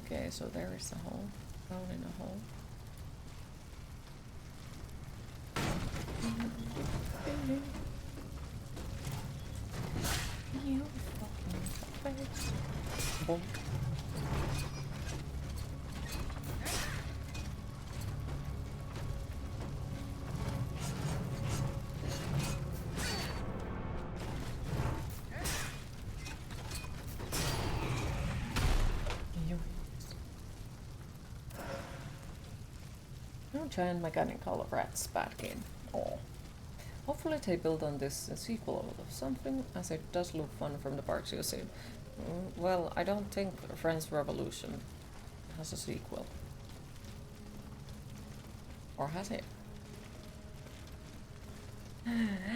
Okay, so there is a hole. Down in a hole. You fucking face. Bonk. No giant mechanical rats, bad game. Oh. Hopefully they build on this sequel of something, as it does look fun from the parts you see. Well, I don't think French Revolution has a sequel. Or has it?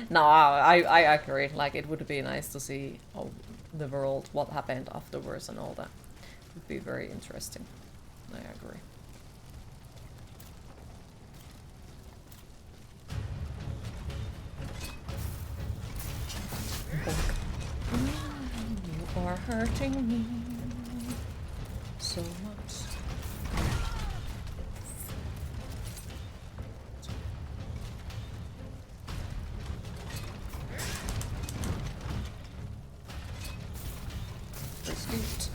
No, I agree. Like, it would be nice to see the world, what happened afterwards and all that. It would be very interesting. I agree. You are hurting me so much. Biscuit.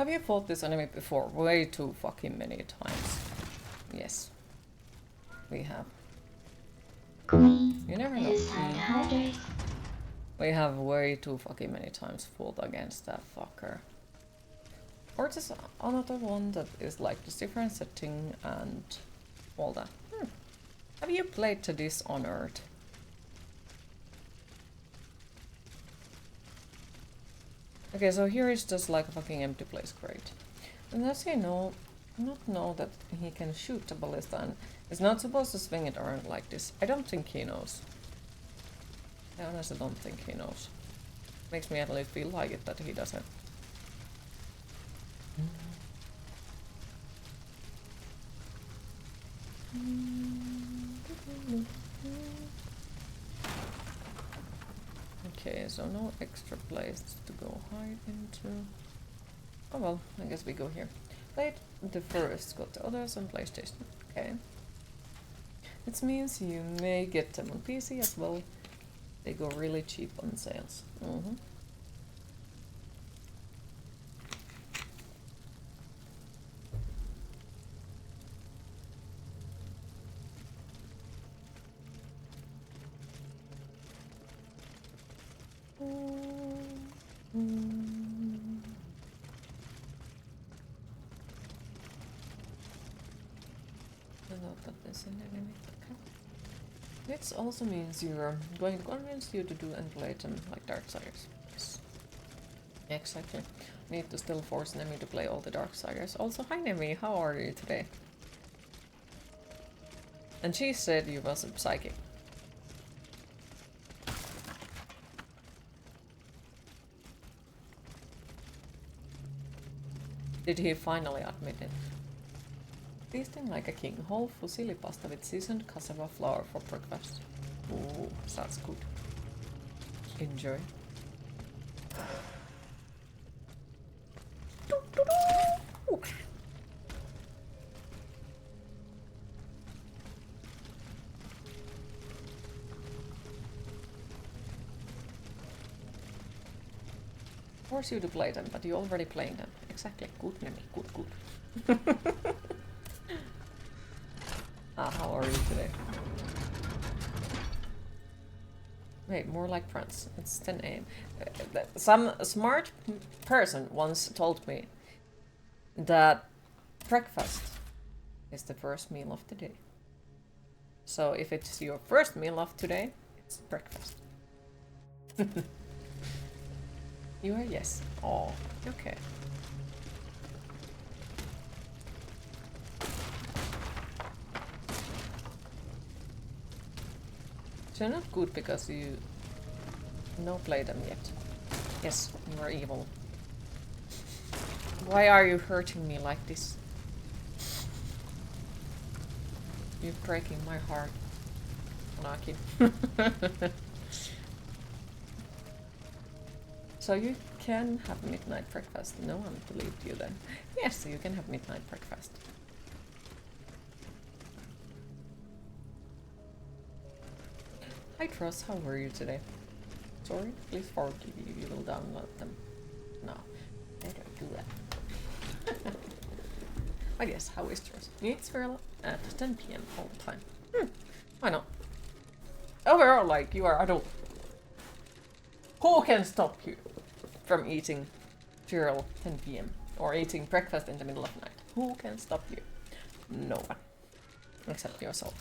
Have you fought this enemy before? Way too fucking many times. Yes. We have. Queen, You never it know. is time to hydrate. We have way too fucking many times fought against that fucker. Or just another one that is like this different setting and all that. Have you played to Dishonored? Okay, so here is just like a fucking empty place, great. And does he not know that he can shoot the ballista and is not supposed to swing it around like this? I don't think he knows. I honestly don't think he knows. Makes me at least feel like it that he doesn't. Okay, so no extra place to go hide into. Oh well, I guess we go here. Played the first, got the others on PlayStation. Okay. It means you may get them on PC as well. They go really cheap on sales. This also means you're going to convince you to do and play them like Darksiders. Yes. Exactly. Need to still force Nemi to play all the Darksiders. Also, hi Nemi, how are you today? And she said you was a psychic. Did he finally admit it? Feasting like a king. Whole fusilli pasta with seasoned cassava flour for breakfast. Ooh, sounds good. Enjoy. Force you to play them, but you're already playing them. Exactly. Good, Nemi. Good, good. How are you today? Wait, more like friends. It's 10 AM. Some smart person once told me that breakfast is the first meal of the day. So if it's your first meal of today, it's breakfast. You are yes. Oh, okay. So not good because you no play them yet. Yes, you are evil. Why are you hurting me like this? You're breaking my heart, Naki. So you can have midnight breakfast. No one believed you then. Yes, you can have midnight breakfast. Hi Tross, how were you today? Sorry, please forgive you. You will download them. No, better do that. But yes, how is Tross? It's real at 10 PM all the time. Why not? Overall, like, you are adult. Who can stop you from eating cereal 10 PM or eating breakfast in the middle of the night? Who can stop you? No one. Except yourself.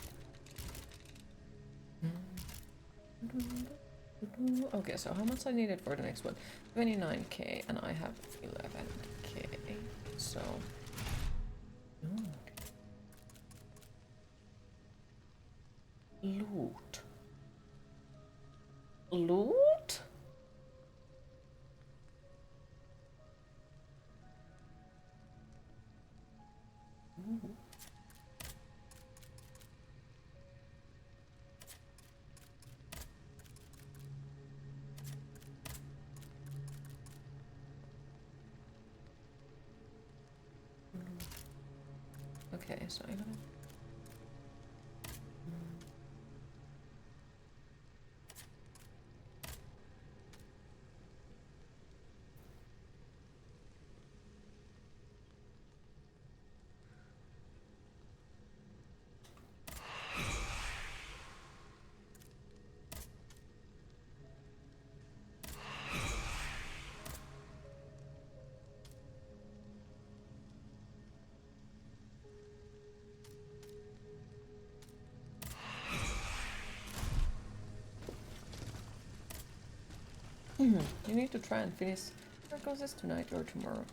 Okay, so how much I needed for the next one? 29k and I have 11k. So loot. Loot? Ooh. Okay, so I gotta... You need to try and finish Narcosis tonight or tomorrow.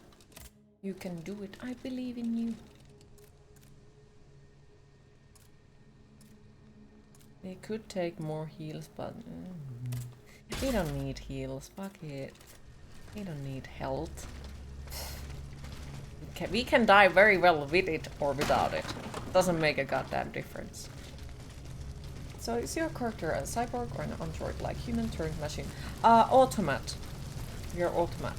You can do it. I believe in you. They could take more heals, but we don't need heals. Fuck it. We don't need health. We can die very well with it or without it. Doesn't make a goddamn difference. So is your character a cyborg or an android, like human turned machine? Automat. You're automat.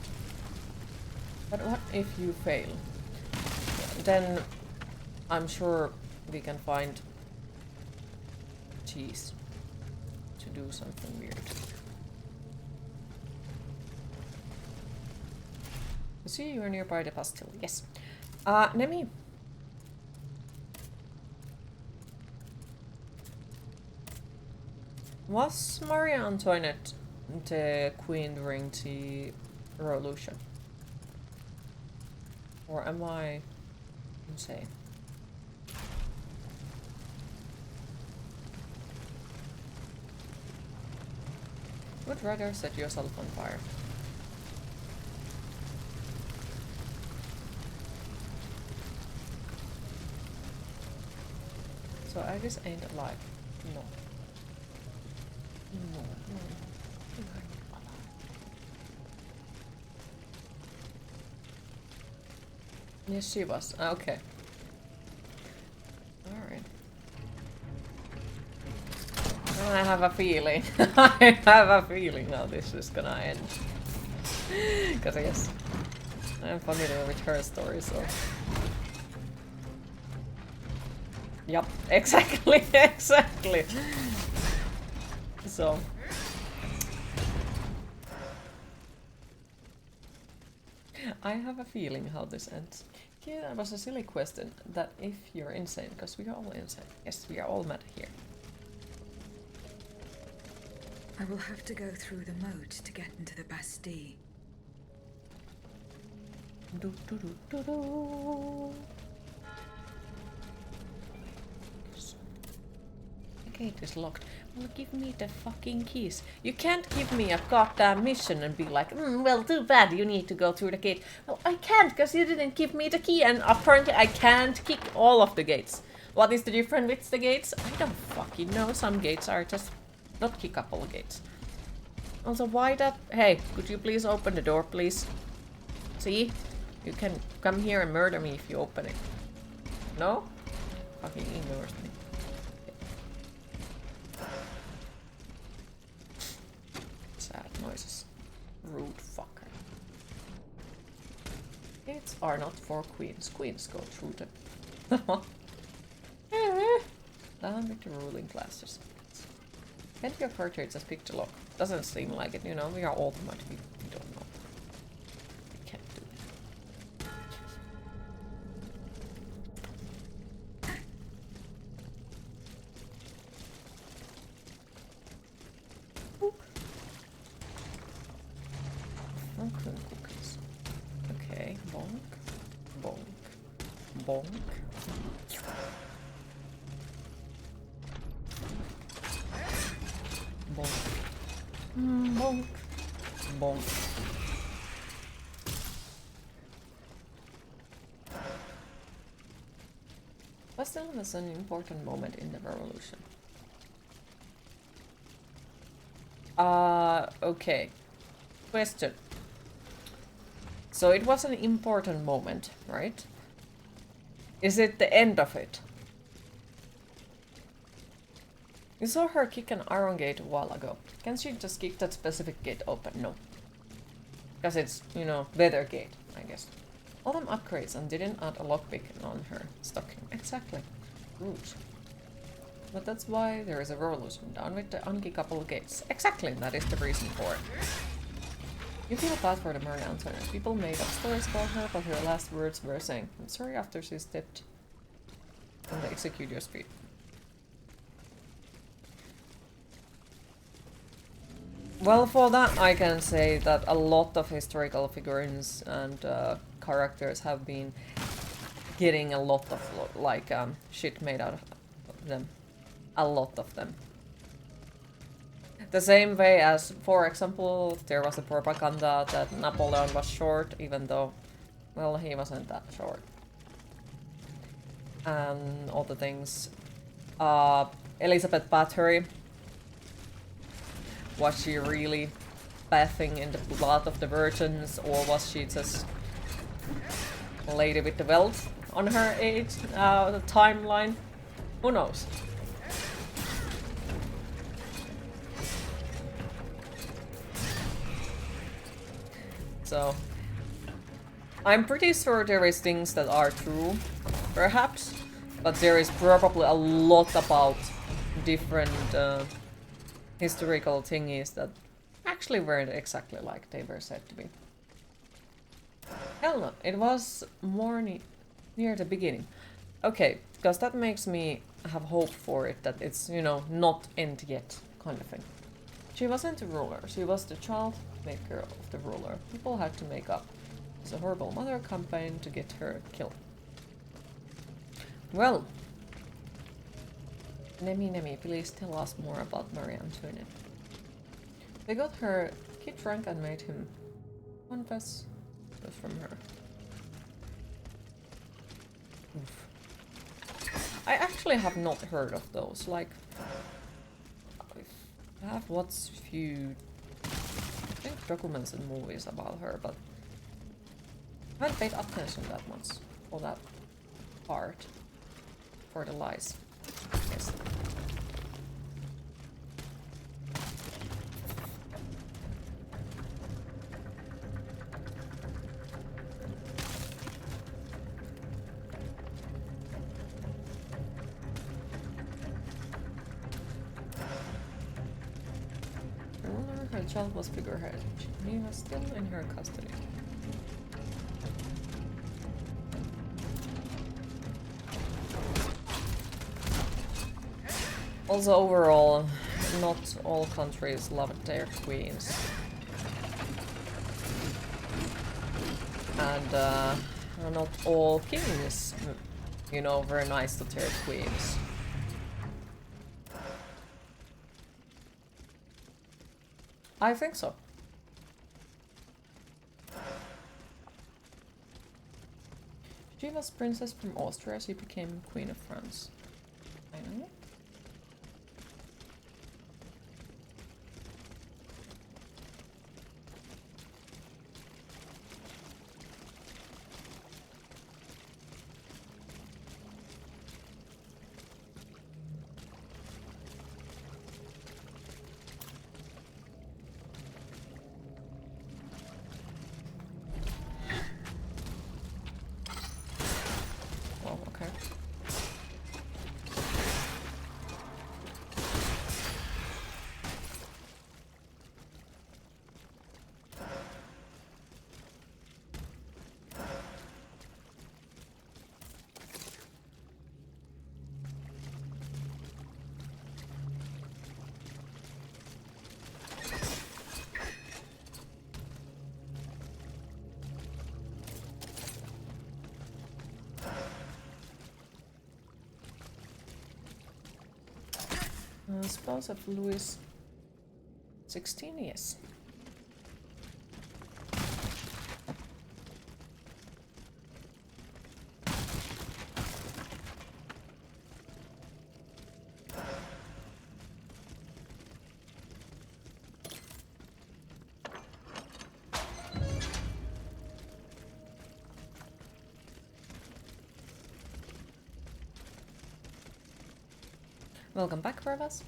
But what if you fail? Then I'm sure we can find cheese to do something weird. See, you're nearby the Bastille. Yes. Nemi. Was Maria Antoinette the queen during the revolution? Or am I insane? Would rather set yourself on fire. So Agus ain't alive. No. No. You are not alive. Yes, she was. Okay. Alright. I have a feeling. I have a feeling how this is gonna end. Because I guess I'm familiar with her story, so. Yep, exactly, exactly. So. I have a feeling how this ends. Yeah, that was a silly question. That if you're insane, because we are all insane. Yes, we are all mad here. I will have to go through the moat to get into the Bastille. Do, do, do, do, do. The gate is locked. Well, give me the fucking keys. You can't give me a goddamn mission and be like, well, too bad, you need to go through the gate. Well, I can't, because you didn't give me the key, and apparently I can't kick all of the gates. What is the difference with the gates? I don't fucking know. Some gates are just not kickable gates. Also, why that? Hey, could you please open the door, please? See? You can come here and murder me if you open it. No? Fucking ignores me. Sad noises. Rude fucker. Gates are not for queens. Queens go through them. Down with the ruling classes. Can't your character just pick the lock? Doesn't seem like it, you know, we are ultimate, we don't know. We can't do it. Franklin cookies. Okay, bonk, bonk, bonk. Bonk. Bonk. Bonk. Bastille was an important moment in the revolution. Okay. Question. So it was an important moment, right? Is it the end of it? You saw her kick an iron gate a while ago. Can she just kick that specific gate open? No. Because it's, you know, weather gate, I guess. All them upgrades and didn't add a lockpick on her stocking. Exactly. Rude. But that's why there is a revolution. Down with the unkickable gates. Exactly, that is the reason for it. You feel bad for the Maria Antoinette. People made up stories about her, but her last words were saying, I'm sorry after she stepped on the executor's feet. Well, for that I can say that a lot of historical figurines and characters have been getting a lot of shit made out of them. A lot of them. The same way as, for example, there was a propaganda that Napoleon was short, even though, well, he wasn't that short. And all the things. Elizabeth Bathory. Was she really bathing in the blood of the virgins, or was she just a lady with the wealth on her age, the timeline? Who knows? So, I'm pretty sure there is things that are true, perhaps, but there is probably a lot about different historical thingies that actually weren't exactly like they were said to be. Hell no, it was more near the beginning. Okay, because that makes me have hope for it, that it's, you know, not end yet, kind of thing. She wasn't the ruler, she was the child maker of the ruler. People had to make up. It's a horrible mother campaign to get her killed. Well, Nemi, please tell us more about Marie Antoinette. They got her kid drunk and made him confess it was from her. Oof. I actually have not heard of those. Like, I have watched few, I think, documents and movies about her, but I haven't paid attention that much for that part, for the lies. Yes. Her child was figurehead. He was still in her custody. Also, overall, not all countries loved their queens. And not all kings, you know, were nice to their queens. I think so. She was princess from Austria, she became Queen of France. I know. Spouse of Louis XVI, yes. Welcome back, Varvas.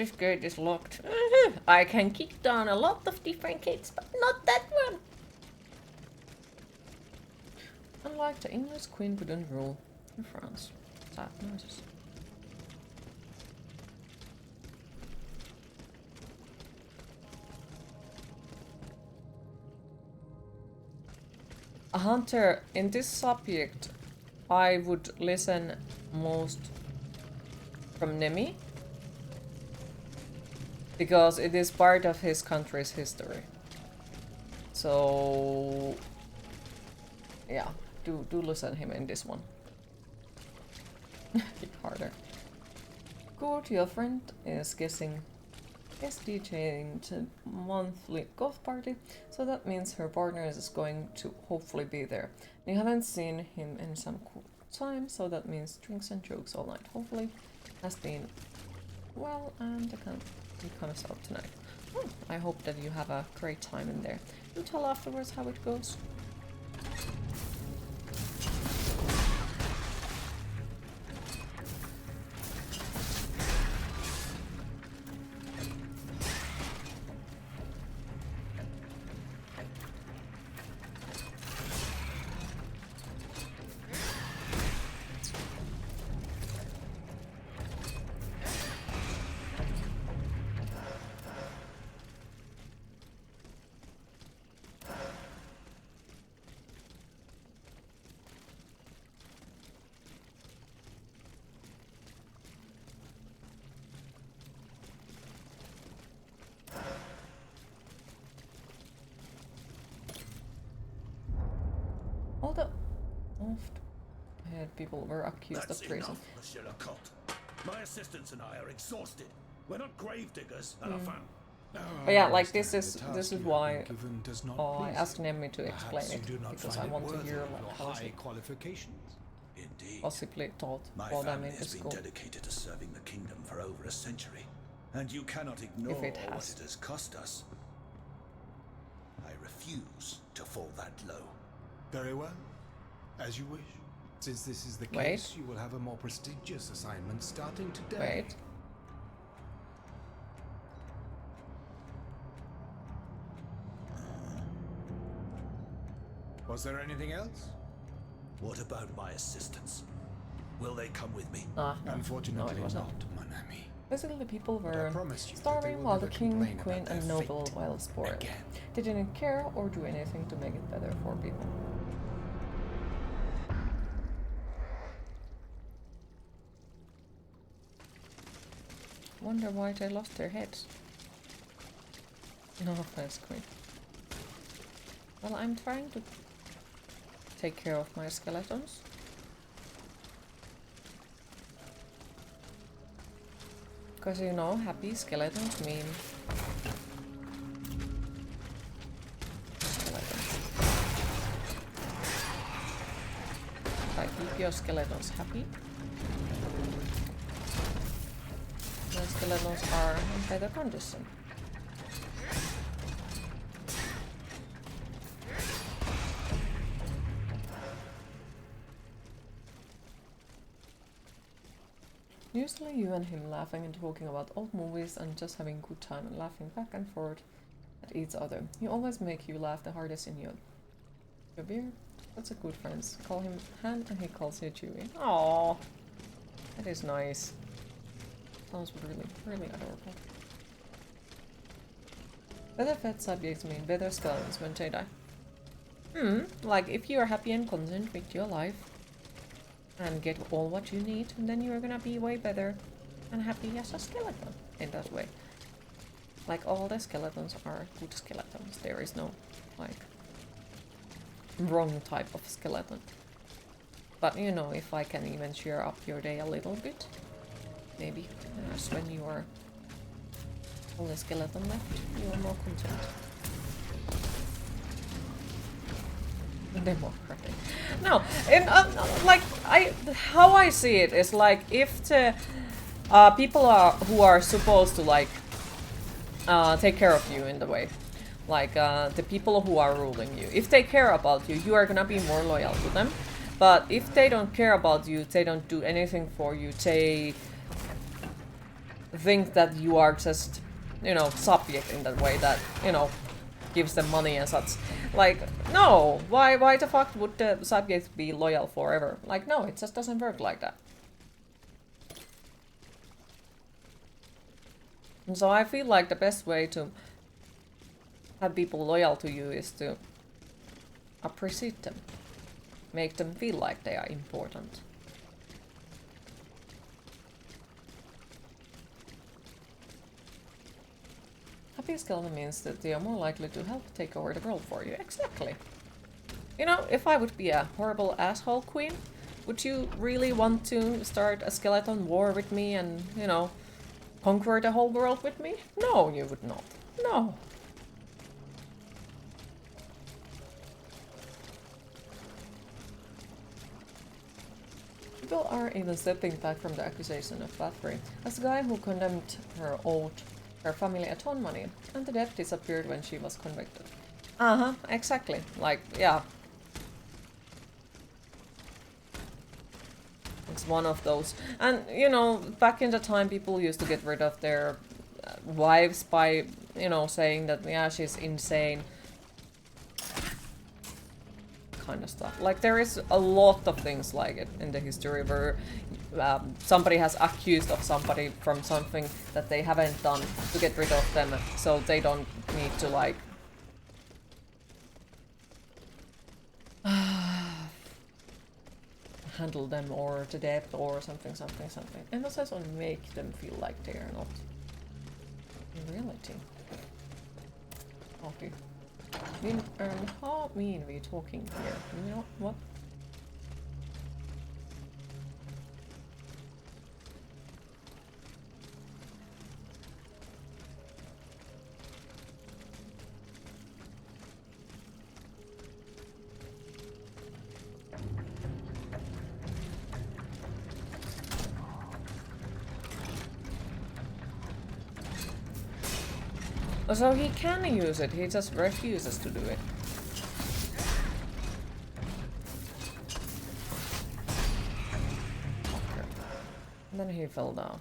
This gate is locked. I can kick down a lot of different gates, but not that one. Unlike the English queen wouldn't rule in France. Sad noises. A hunter, in this subject, I would listen most from Nemi, because it is part of his country's history. So, yeah, do listen him in this one. Hit harder. Good, your friend is DJing to monthly golf party, so that means her partner is going to hopefully be there. You haven't seen him in some time, so that means drinks and jokes all night. Hopefully has been well, and he comes out tonight. Oh, I hope that you have a great time in there. You tell afterwards how it goes. Although oft I heard people were accused of treason. Enough, Monsieur Lecointe. My assistants and I are exhausted. We're not grave diggers, and our fam. But yeah, like this is why I asked Nemi to explain it, because I want to hear like how he qualifications. Indeed. possibly taught My what I family mean has is been school. dedicated to serving the kingdom for over a century, and you cannot ignore If it what has. it has cost us. I refuse to fall that low. Very well. As you wish. Since this is the Wait. case, you will have a more prestigious assignment starting today. Wait. Was there anything else? What about my assistants? Will they come with me? No, Unfortunately it wasn't. not, mon ami. Basically, people But I were promise you that they starving will while the never king, complain queen, about and their noble fate while spoiled. again. They didn't care or do anything to make it better for people. Wonder why they lost their heads. No offense, queen. Well, I'm trying to take care of my skeletons. Because, you know, happy skeletons mean skeletons. If I keep your skeletons happy, the skeletons are in better condition. Usually you and him laughing and talking about old movies and just having a good time and laughing back and forth at each other. He always make you laugh the hardest in your beer. That's a good friends. Call him Han and he calls you Chewie. Aww, that is nice. Sounds really, really adorable. Better fed subjects mean better skeletons when they die. Like if you are happy and content with your life and get all what you need, then you're gonna be way better and happy as a skeleton in that way. Like all the skeletons are good skeletons. There is no like wrong type of skeleton. But you know, if I can even cheer up your day a little bit, maybe as when you are only skeleton left, you are more content. Democratic. No, and like how I see it is like if the people who are supposed to like take care of you in the way, like the people who are ruling you, if they care about you, you are gonna be more loyal to them. But if they don't care about you, they don't do anything for you, they think that you are just, you know, subject in that way that, you know, gives them money and such. Like, no, why the fuck would the subject be loyal forever? Like, no, it just doesn't work like that. And so I feel like the best way to have people loyal to you is to appreciate them. Make them feel like they are important. Happy skeleton means that they are more likely to help take over the world for you. Exactly. You know, if I would be a horrible asshole queen, would you really want to start a skeleton war with me and, you know, conquer the whole world with me? No, you would not. No. People are even stepping back from the accusation of battery, as the guy who condemned her owed her family a ton of money, and the debt disappeared when she was convicted. Uh-huh, exactly. Like, yeah. It's one of those. And, you know, back in the time, people used to get rid of their wives by, you know, saying that, yeah, she's insane. Kind of stuff. Like, there is a lot of things like it in the history where somebody has accused of somebody from something that they haven't done to get rid of them, so they don't need to, like, handle them or the debt or something. Emphasize on make them feel like they are not in reality. Okay. How mean are we talking here? You know what? So he can use it, he just refuses to do it. Okay. And then he fell down.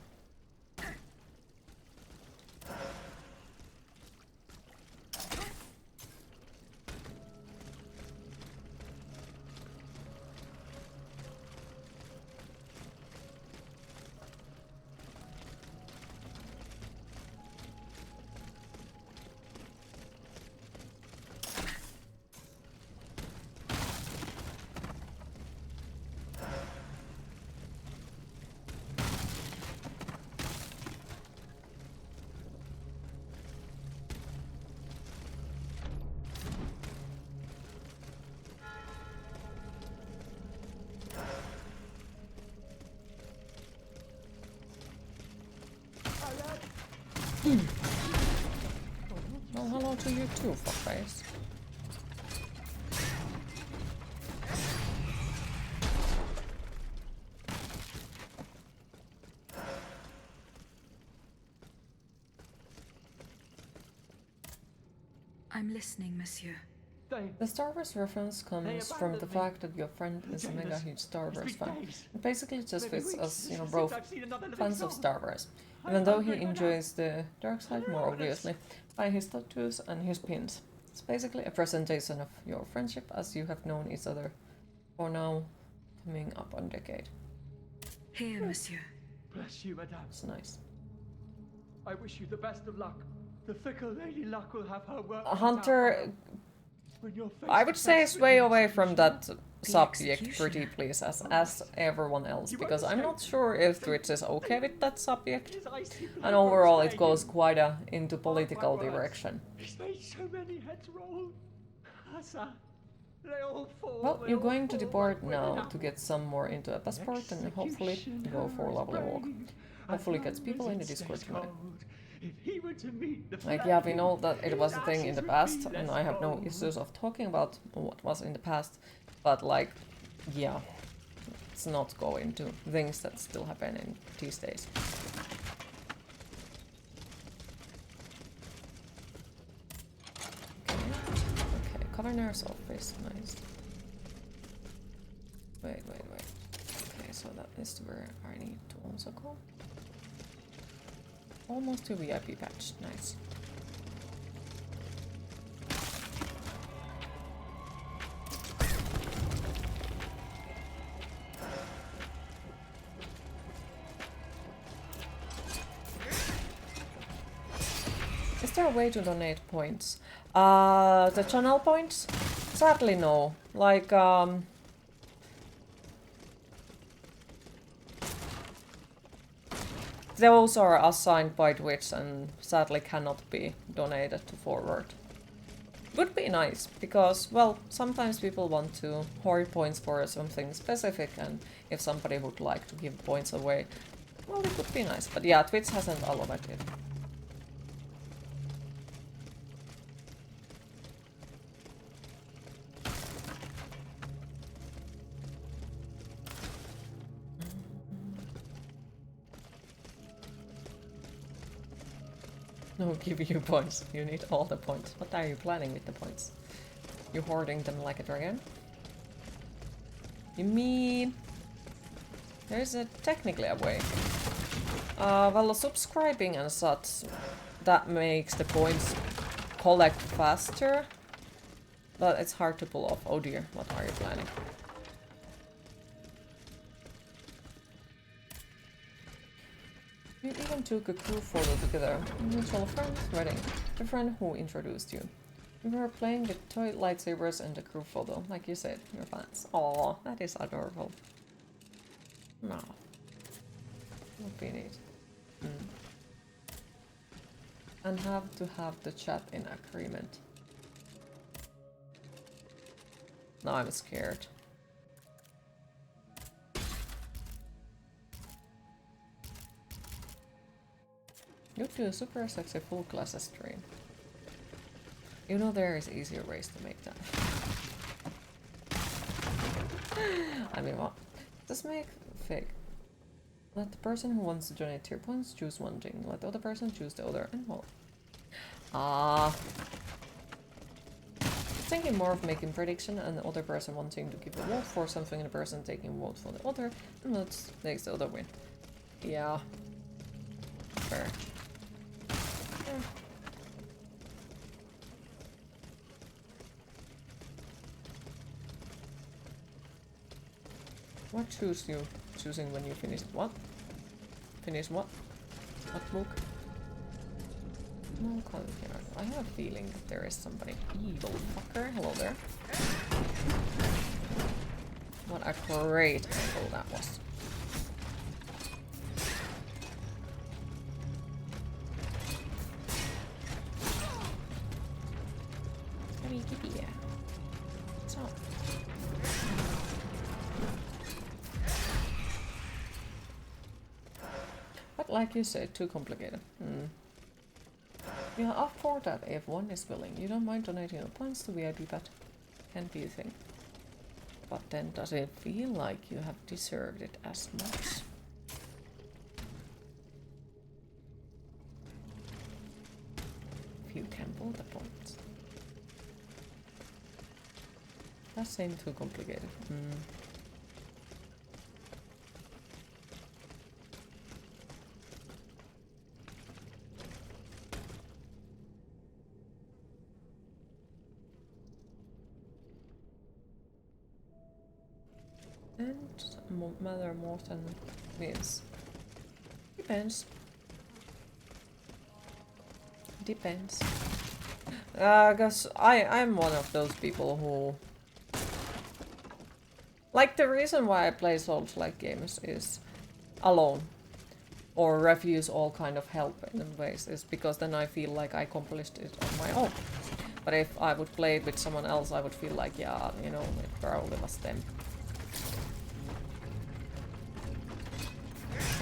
Well, hello to you too, fuckface. I'm listening, monsieur. The Star Wars reference comes from the fact that your friend is a mega huge Star Wars fan. It basically just fits us, you know, both fans of Star Wars. Even though he enjoys the dark side more obviously, by his tattoos and his pins. It's basically a presentation of your friendship as you have known each other for now coming up on a decade. Here, monsieur. Bless you, madame. It's nice. I wish you the best of luck. The fickle Lady Luck will have her work. Hunter, I would say sway away from that subject pretty please, as everyone else, because I'm not sure if Twitch is okay with that subject, and overall it goes quite into political direction. He's made so many heads roll. They all fall. Well, you're going to the board now to get some more into a passport and hopefully go for a lovely walk. Hopefully gets people in the Discord tonight. Like, yeah, we know that it was a thing in the past, and I have no issues of talking about what was in the past, but like, yeah, let's not go into things that still happen in these days. Okay, Governor's office, nice. Wait. Okay, so that is where I need to also go. Almost to VIP patch. Nice. Is there a way to donate points? The channel points? Sadly no. Like, those are assigned by Twitch and sadly cannot be donated to forward. Would be nice, because, well, sometimes people want to hoard points for something specific, and if somebody would like to give points away, well, it would be nice. But yeah, Twitch hasn't allowed it. No, give you points. You need all the points. What are you planning with the points? You hoarding them like a dragon? You mean... There's technically a way. Well, subscribing and such, that makes the points collect faster. But it's hard to pull off. Oh dear, what are you planning? You even took a crew photo together. Mutual friends, wedding. The friend who introduced you. You were playing with toy lightsabers and the crew photo, like you said, your fans. Aww, that is adorable. No. What we need. And have to have the chat in agreement. Now I'm scared. You do a super sexy full class stream. You know there is easier ways to make that. I mean, what? Just make fake. Let the person who wants to donate tier points choose one thing. Let the other person choose the other, and well. Thinking more of making prediction and the other person wanting to give a vote for something and the person taking a vote for the other, and that makes the other win. Yeah. Fair. Yeah. What choose you choosing when you finished what? Finish what? What book? No color here. I have a feeling that there is somebody evil fucker. Hello there. What a great angle that was. So. But like you said, too complicated. Yeah, up for that if one is willing. You don't mind donating your points to VIP, but can be a thing. But then does it feel like you have deserved it as much? If you can pull the points. That seemed too complicated. And matter more than means. Depends. Depends. Cause I'm one of those people who... Like, the reason why I play Souls-like games is alone. Or refuse all kind of help in ways, is because then I feel like I accomplished it on my own. But if I would play it with someone else, I would feel like, yeah, you know, it probably was them.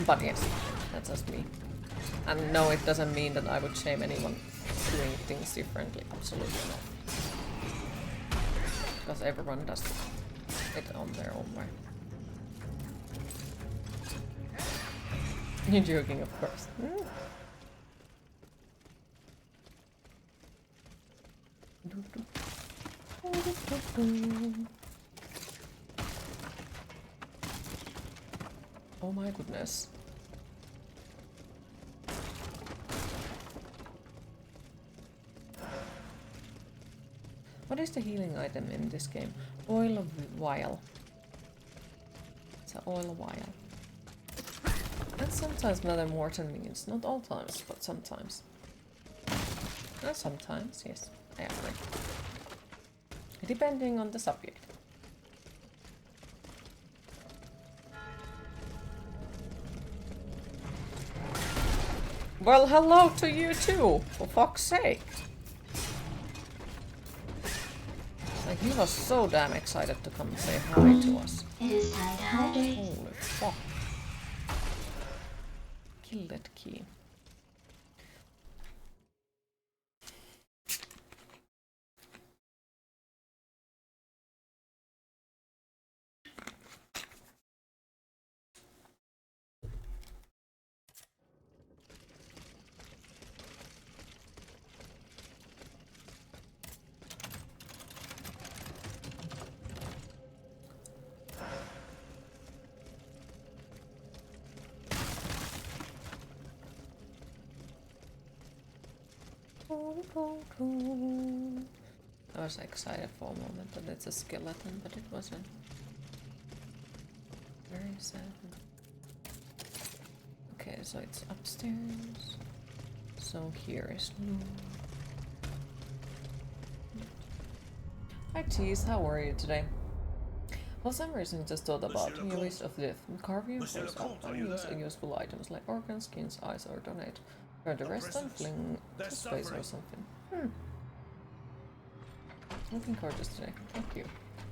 But yes, that's just me. And no, it doesn't mean that I would shame anyone doing things differently. Absolutely not. Because everyone does it on their own way. You're joking, of course. Oh my goodness. What is the healing item in this game? Oil of vial. It's an oil vial. And sometimes Mother Morton means, not all times, but sometimes. And sometimes, yes, I agree. Depending on the subject. Well, hello to you too, for fuck's sake. Like, he was so damn excited to come and say hi to us. It is time to hydrate. Holy fuck. Kill that key. I was excited for a moment that it's a skeleton, but it wasn't. Very sad. Okay, so it's upstairs. So here is no. Hi Tease, how are you today? For some reason, just thought about your list of death. Carve your voice up and use useful items like organs, skins, eyes, or donate. Or the rest and fling to space or something. Looking gorgeous today. Thank you.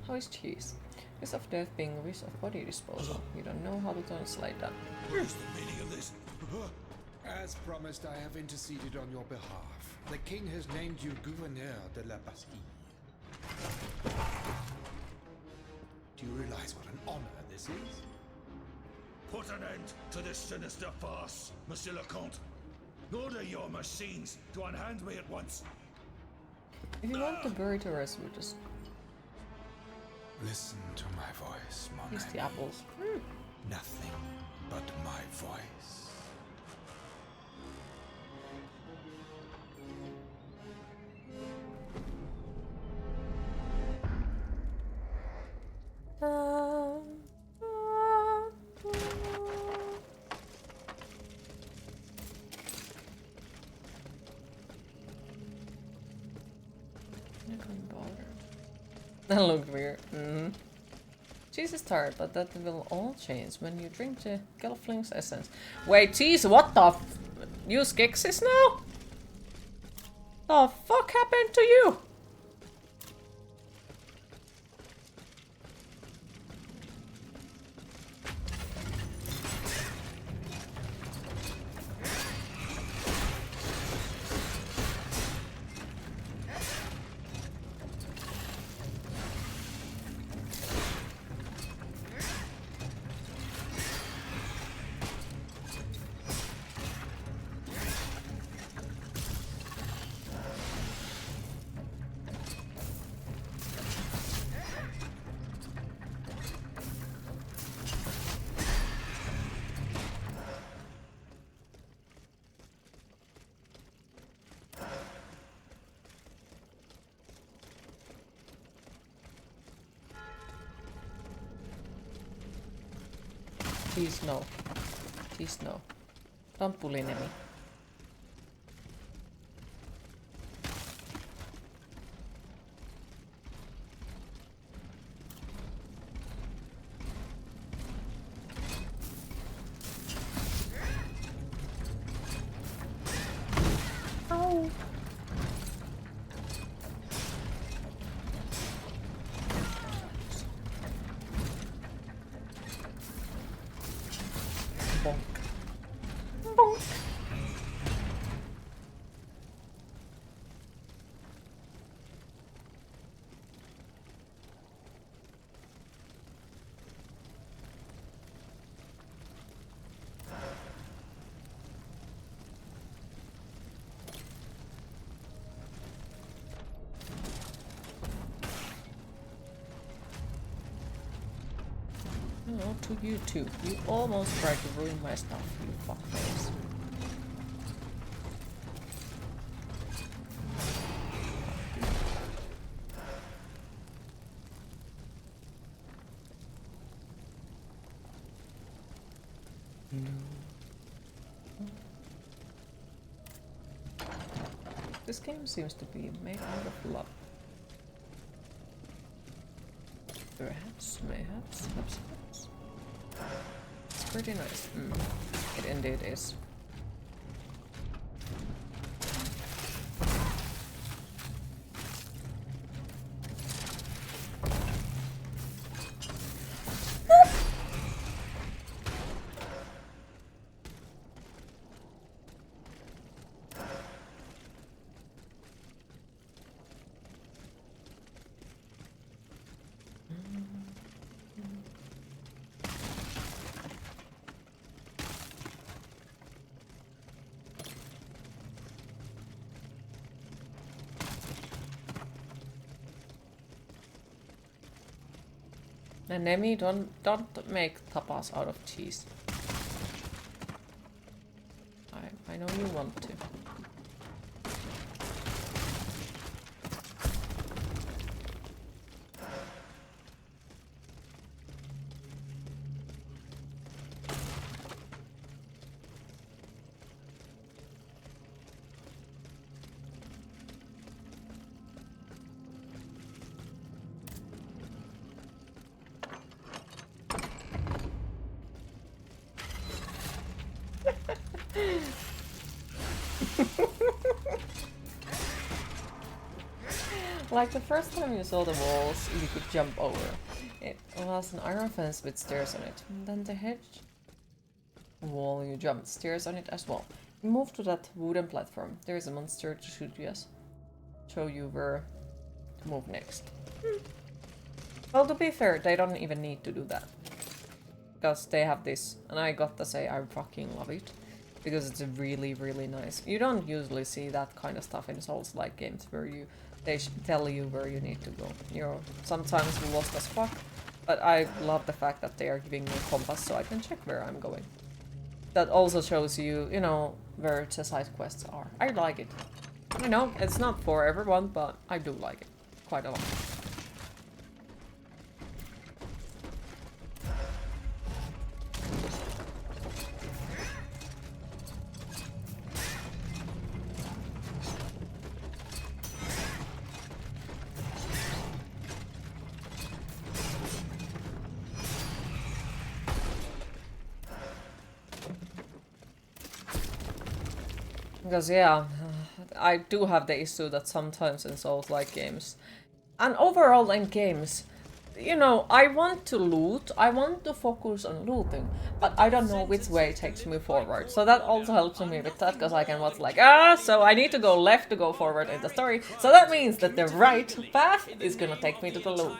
How is Cheese? Wish of death being wish of body disposal. You don't know how to translate that. What's the meaning of this? As promised, I have interceded on your behalf. The king has named you Gouverneur de la Bastille. Do you realize what an honor this is? Put an end to this sinister farce, Monsieur le Comte. Order your machines to unhand me at once. If you want the burrito rest, we just listen to my voice, mon use the apples. Nothing but my voice. That looked weird. Cheese is tired, but that will all change when you drink the Gelfling's essence. Wait, Cheese, what the f— use Skeksis now? The fuck happened to you? Please no. Please no. Don't bully me. Oh. No, to you too. You almost tried to ruin my stuff, you fuckface. This game seems to be made out of love. Perhaps, mayhaps, perhaps. It's pretty nice. It indeed is. And Nemi, don't make tapas out of cheese. I know you want to. Like the first time you saw the walls, you could jump over. It was an iron fence with stairs on it. And then the hedge wall, you jumped stairs on it as well. You move to that wooden platform. There is a monster to shoot you as. Show you where to move next. Well, to be fair, they don't even need to do that. Because they have this, and I gotta say I fucking love it. Because it's really, really nice. You don't usually see that kind of stuff in Souls-like games where they tell you where you need to go. You're sometimes lost as fuck, but I love the fact that they are giving me a compass so I can check where I'm going. That also shows you, you know, where the side quests are. I like it. I know, it's not for everyone, but I do like it quite a lot. Because yeah, I do have the issue that sometimes in Souls-like games, and overall in games, you know, I want to loot, I want to focus on looting, but I don't know which way takes me forward. So that also helps me with that, because I can watch like, so I need to go left to go forward in the story. So that means that the right path is gonna take me to the loot.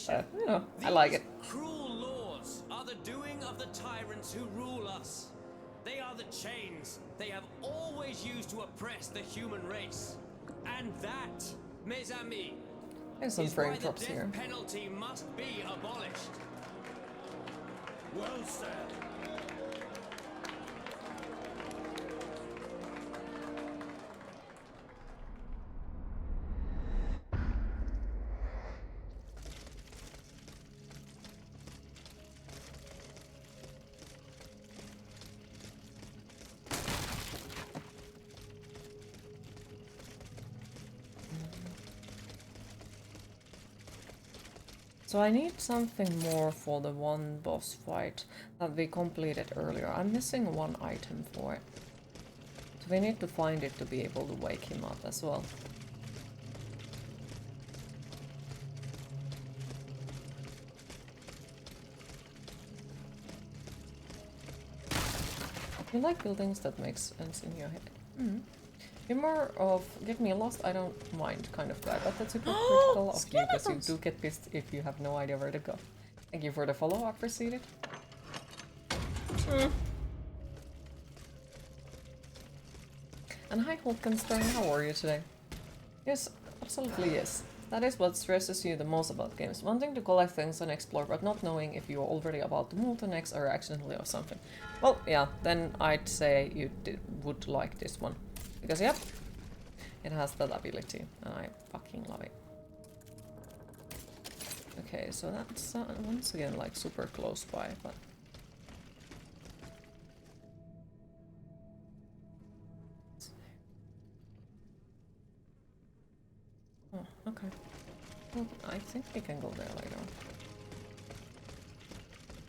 You know, I like it. Cruel laws are the doing of the tyrants who rule us. They are the chains they have always used to oppress the human race. And that, mes amis, There's some is frame why the drops death here. penalty must be abolished. Well said. So I need something more for the one boss fight that we completed earlier. I'm missing one item for it. So we need to find it to be able to wake him up as well. You like buildings that make sense in your head. You're more of get me lost, I don't mind kind of guy, but that's super critical of you because you do get pissed if you have no idea where to go. Thank you for the follow, I appreciate it. And hi Hulkenstern, how are you today? Yes, absolutely yes. That is what stresses you the most about games. Wanting to collect things and explore, but not knowing if you're already about to move to next or accidentally or something. Well, yeah, then I'd say you would like this one. Because, yep, it has that ability, and I fucking love it. Okay, so that's once again like super close by, but... I think we can go there later.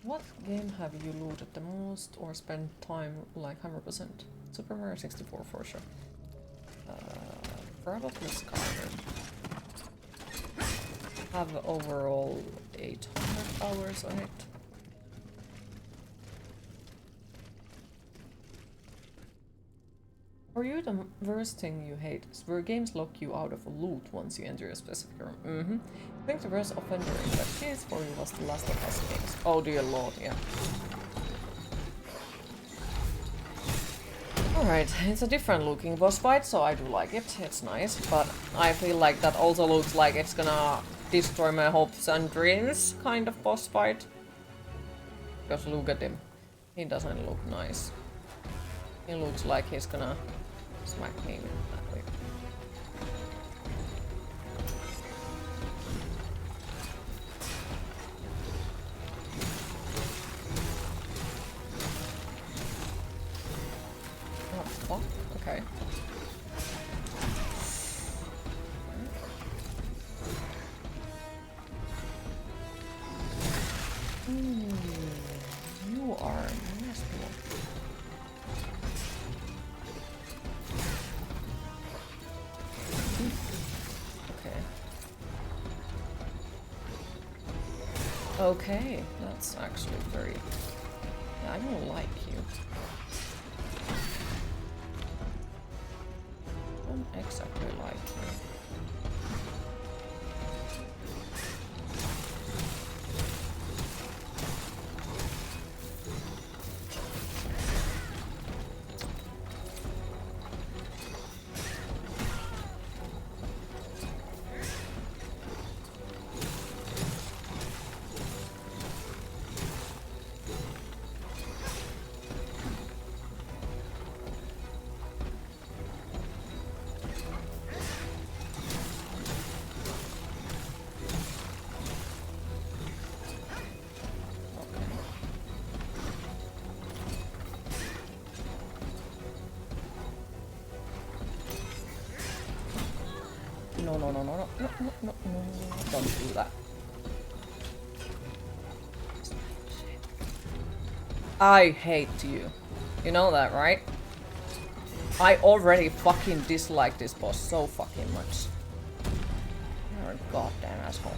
What game have you looted the most or spent time like 100%? Super Mario 64 for sure. Probably Skyrim. Have overall 800 hours on it. For you, the worst thing you hate is where games lock you out of a loot once you enter a specific room. I think the worst offender in that case for you was the Last of Us games. Oh dear lord, yeah. Alright, it's a different looking boss fight, so I do like it. It's nice, but I feel like that also looks like it's gonna destroy my hopes and dreams kind of boss fight. Because look at him. He doesn't look nice. He looks like he's gonna smack me with that way. Oh, fuck. Okay. You are a nasty one. Okay, that's actually very... Yeah, I don't like you. I don't exactly like you. No, don't do that. I hate you. You know that, right? I already fucking dislike this boss so fucking much. You're a goddamn asshole.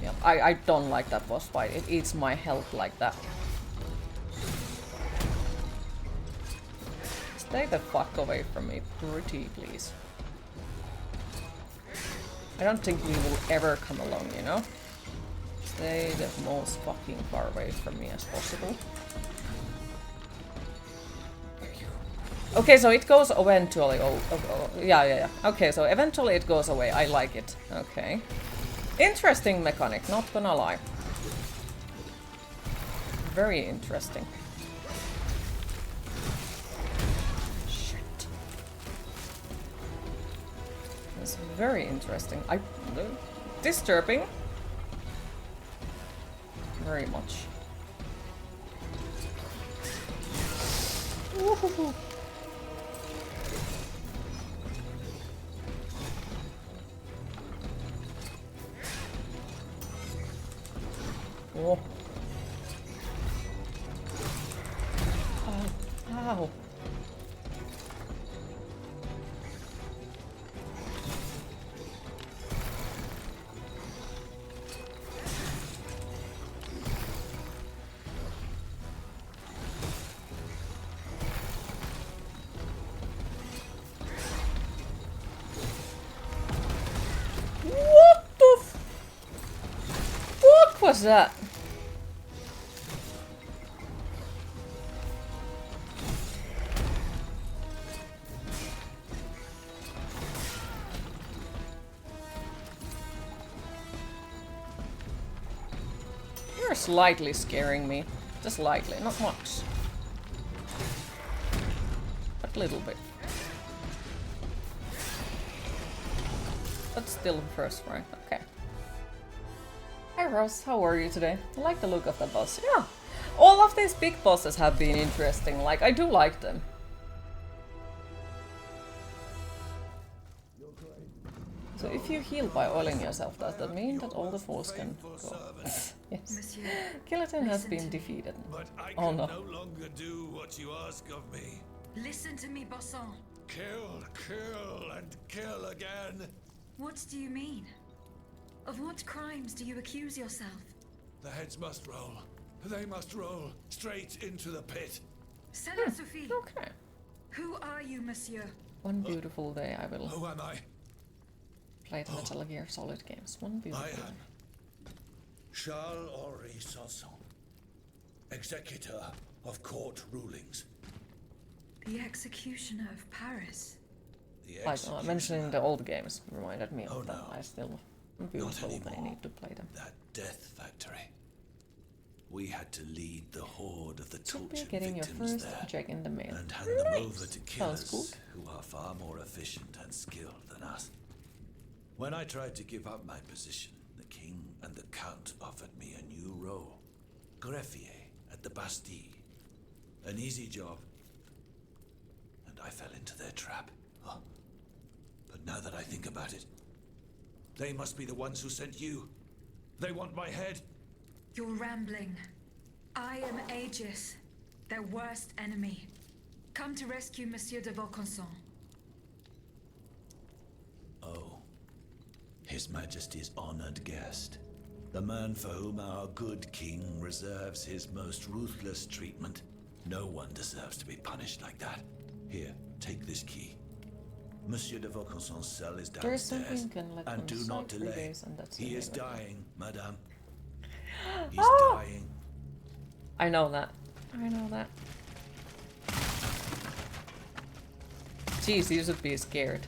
Yeah, I don't like that boss fight. It eats my health like that. Stay the fuck away from me, pretty please. I don't think we will ever come along, you know? Stay the most fucking far away from me as possible. Okay, so it goes eventually. Yeah. Okay, so eventually it goes away. I like it. Okay. Interesting mechanic, not gonna lie. Very interesting. Very interesting. Disturbing. Very much. Woohoo. Oh. Ow. What's that? You're slightly scaring me. Just slightly, not much. But a little bit. But still first, right? Okay. Hi Ross, how are you today? I like the look of the boss. Yeah, all of these big bosses have been interesting. Like, I do like them. So if you heal by oiling yourself, does that mean that all the force can go? Yes. Monsieur, Killatin has listen been to me. defeated. But I Oh can no. no longer do what you ask of me. Listen to me, Bossan. Kill, kill, and kill again. What do you mean? Of what crimes do you accuse yourself? The heads must roll. They must roll straight into the pit. Saint Sophie, Okay. who are you, monsieur? One beautiful day I will Who am I? play the Metal Gear Solid games. One I beautiful day. am Charles-Henri Sanson, executor of court rulings. The executioner of Paris. The Like mentioning the old games reminded me of that. no. I still beautiful they anymore. need to play them. That death factory. We had to lead the horde of the Should be tortured getting your victims first there check in the mail. and hand them Nice. over to Sounds killers good. who are far more efficient and skilled than us. When I tried to give up my position, the king and the count offered me a new role. Greffier at the Bastille. An easy job. And I fell into their trap. Oh. But now that I think about it, they must be the ones who sent you. They want my head. You're rambling. I am Aegis, their worst enemy. Come to rescue Monsieur de Vaucanson. Oh. His Majesty's honored guest. The man for whom our good king reserves his most ruthless treatment. No one deserves to be punished like that. Here, take this key. Monsieur de Vaucanson's cell is There is something downstairs. you can let And on do the not side 3 delay. days and that's He the is name of it. dying, madame. He's Ah! dying. I know that. I know that. Jeez, you should be scared.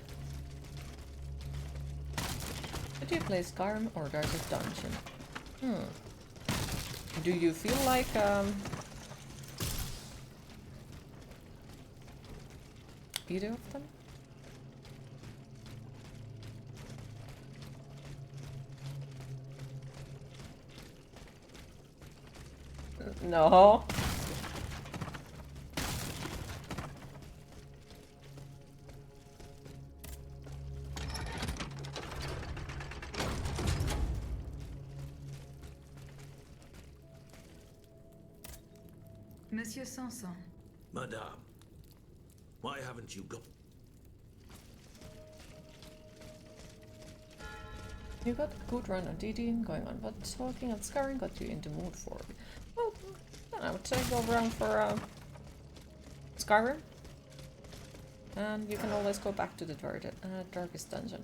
Should you play Skyrim or Darkest Dungeon? Do you feel like either of them? No. Monsieur Sanson, Madame, why haven't you got... You got a good run on DD going on, but talking at Skyrim got you into mood for it. Well, then I would say go around for Skyrim. And you can always go back to the Darkest Dungeon.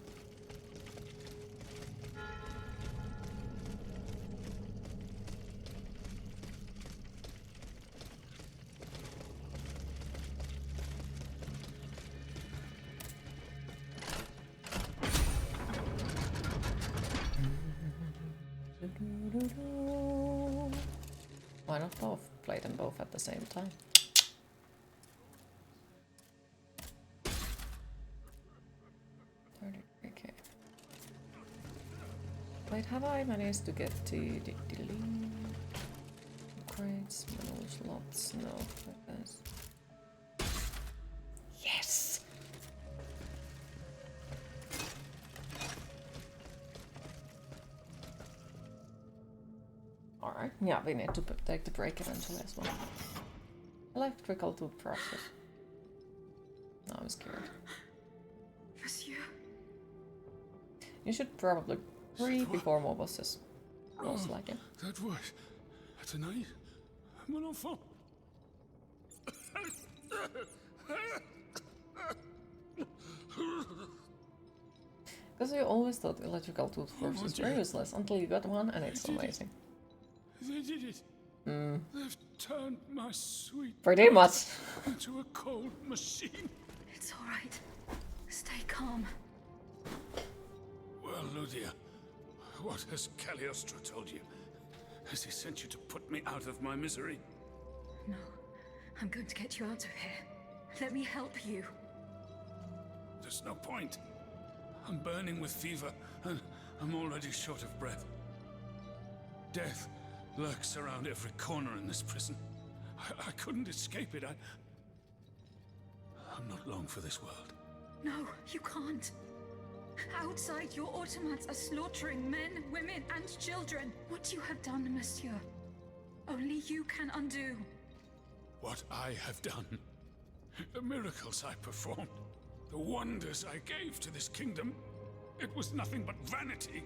Why not both? Play them both at the same time. Okay. Wait, have I managed to get the crates, mineral slots? No, I guess. Yes! Alright, yeah, we need to take the break eventually as well. Electrical toothbrushes. No, I'm scared. Monsieur. You should probably breathe before more bosses. Most likely. That was... tonight, mon enfant. Because I always thought electrical toothbrush was very useless until you got one and it's amazing. They did it. They've turned my sweet... Pretty much. into a cold machine. It's all right. Stay calm. Well, Ludia, what has Cagliostro told you? Has he sent you to put me out of my misery? No, I'm going to get you out of here. Let me help you. There's no point. I'm burning with fever, and I'm already short of breath. Death lurks around every corner in this prison. I couldn't escape it. I'm not long for this world. No, you can't. Outside, your automats are slaughtering men, women, and children. What you have done, monsieur, only you can undo. What I have done, the miracles I performed, the wonders I gave to this kingdom, it was nothing but vanity.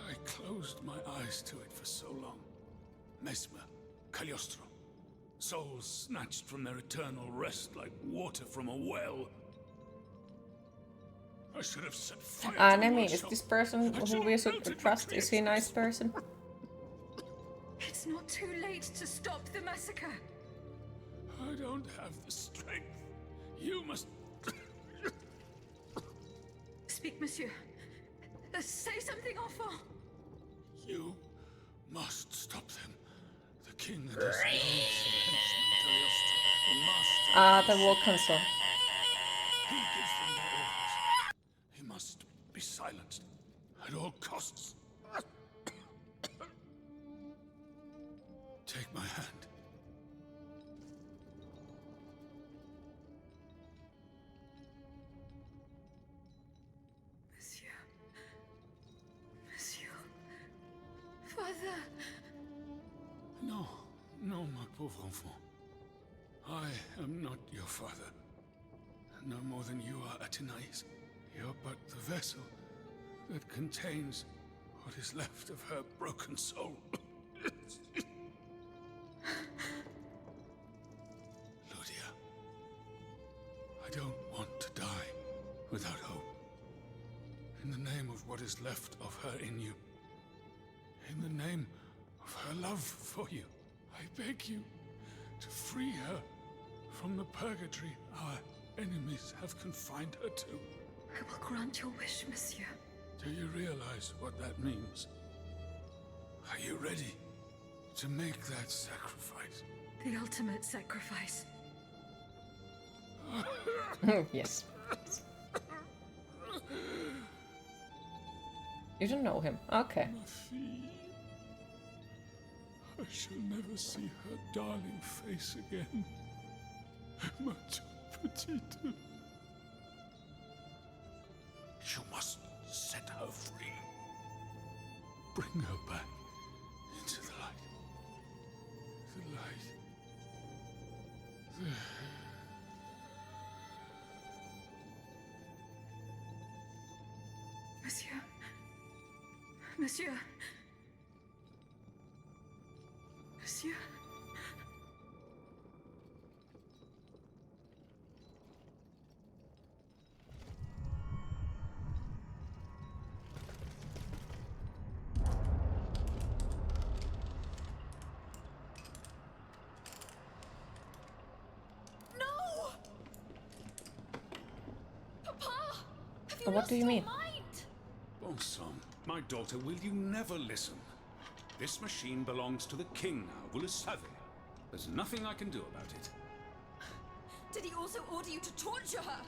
I closed my eyes to it for so long. Mesmer, Cagliostro, souls snatched from their eternal rest like water from a well. I should have set fire to Nemi, is workshop. this person who we should trust? Is he a nice person? It's not too late to stop the massacre. I don't have the strength. You must... Speak, monsieur. Say something, enfant. You must stop them. The king and his loathsome henchman, Cagliostro, the master... the war council. He gives them their orders. He must be silenced at all costs. Take my hand. Monsieur, father. No, no, my pauvre enfant. I am not your father. No more than you are Athenais. You're but the vessel that contains what is left of her broken soul. Ludia, I don't want to die without hope. In the name of what is left of her in you, in the name of her love for you, I beg you to free her from the purgatory our enemies have confined her to. I will grant your wish, monsieur. Do you realize what that means? Are you ready to make that sacrifice? The ultimate sacrifice. Yes. You don't know him. Okay. Ma fille. I shall never see her darling face again. Ma toute petite. You must set her free. Bring her back into the light. The light. Monsieur. Monsieur. Monsieur. What do you mean? Bon sang, my daughter, will you never listen? This machine belongs to the king now, vous le savez. There's nothing I can do about it. Did he also order you to torture her?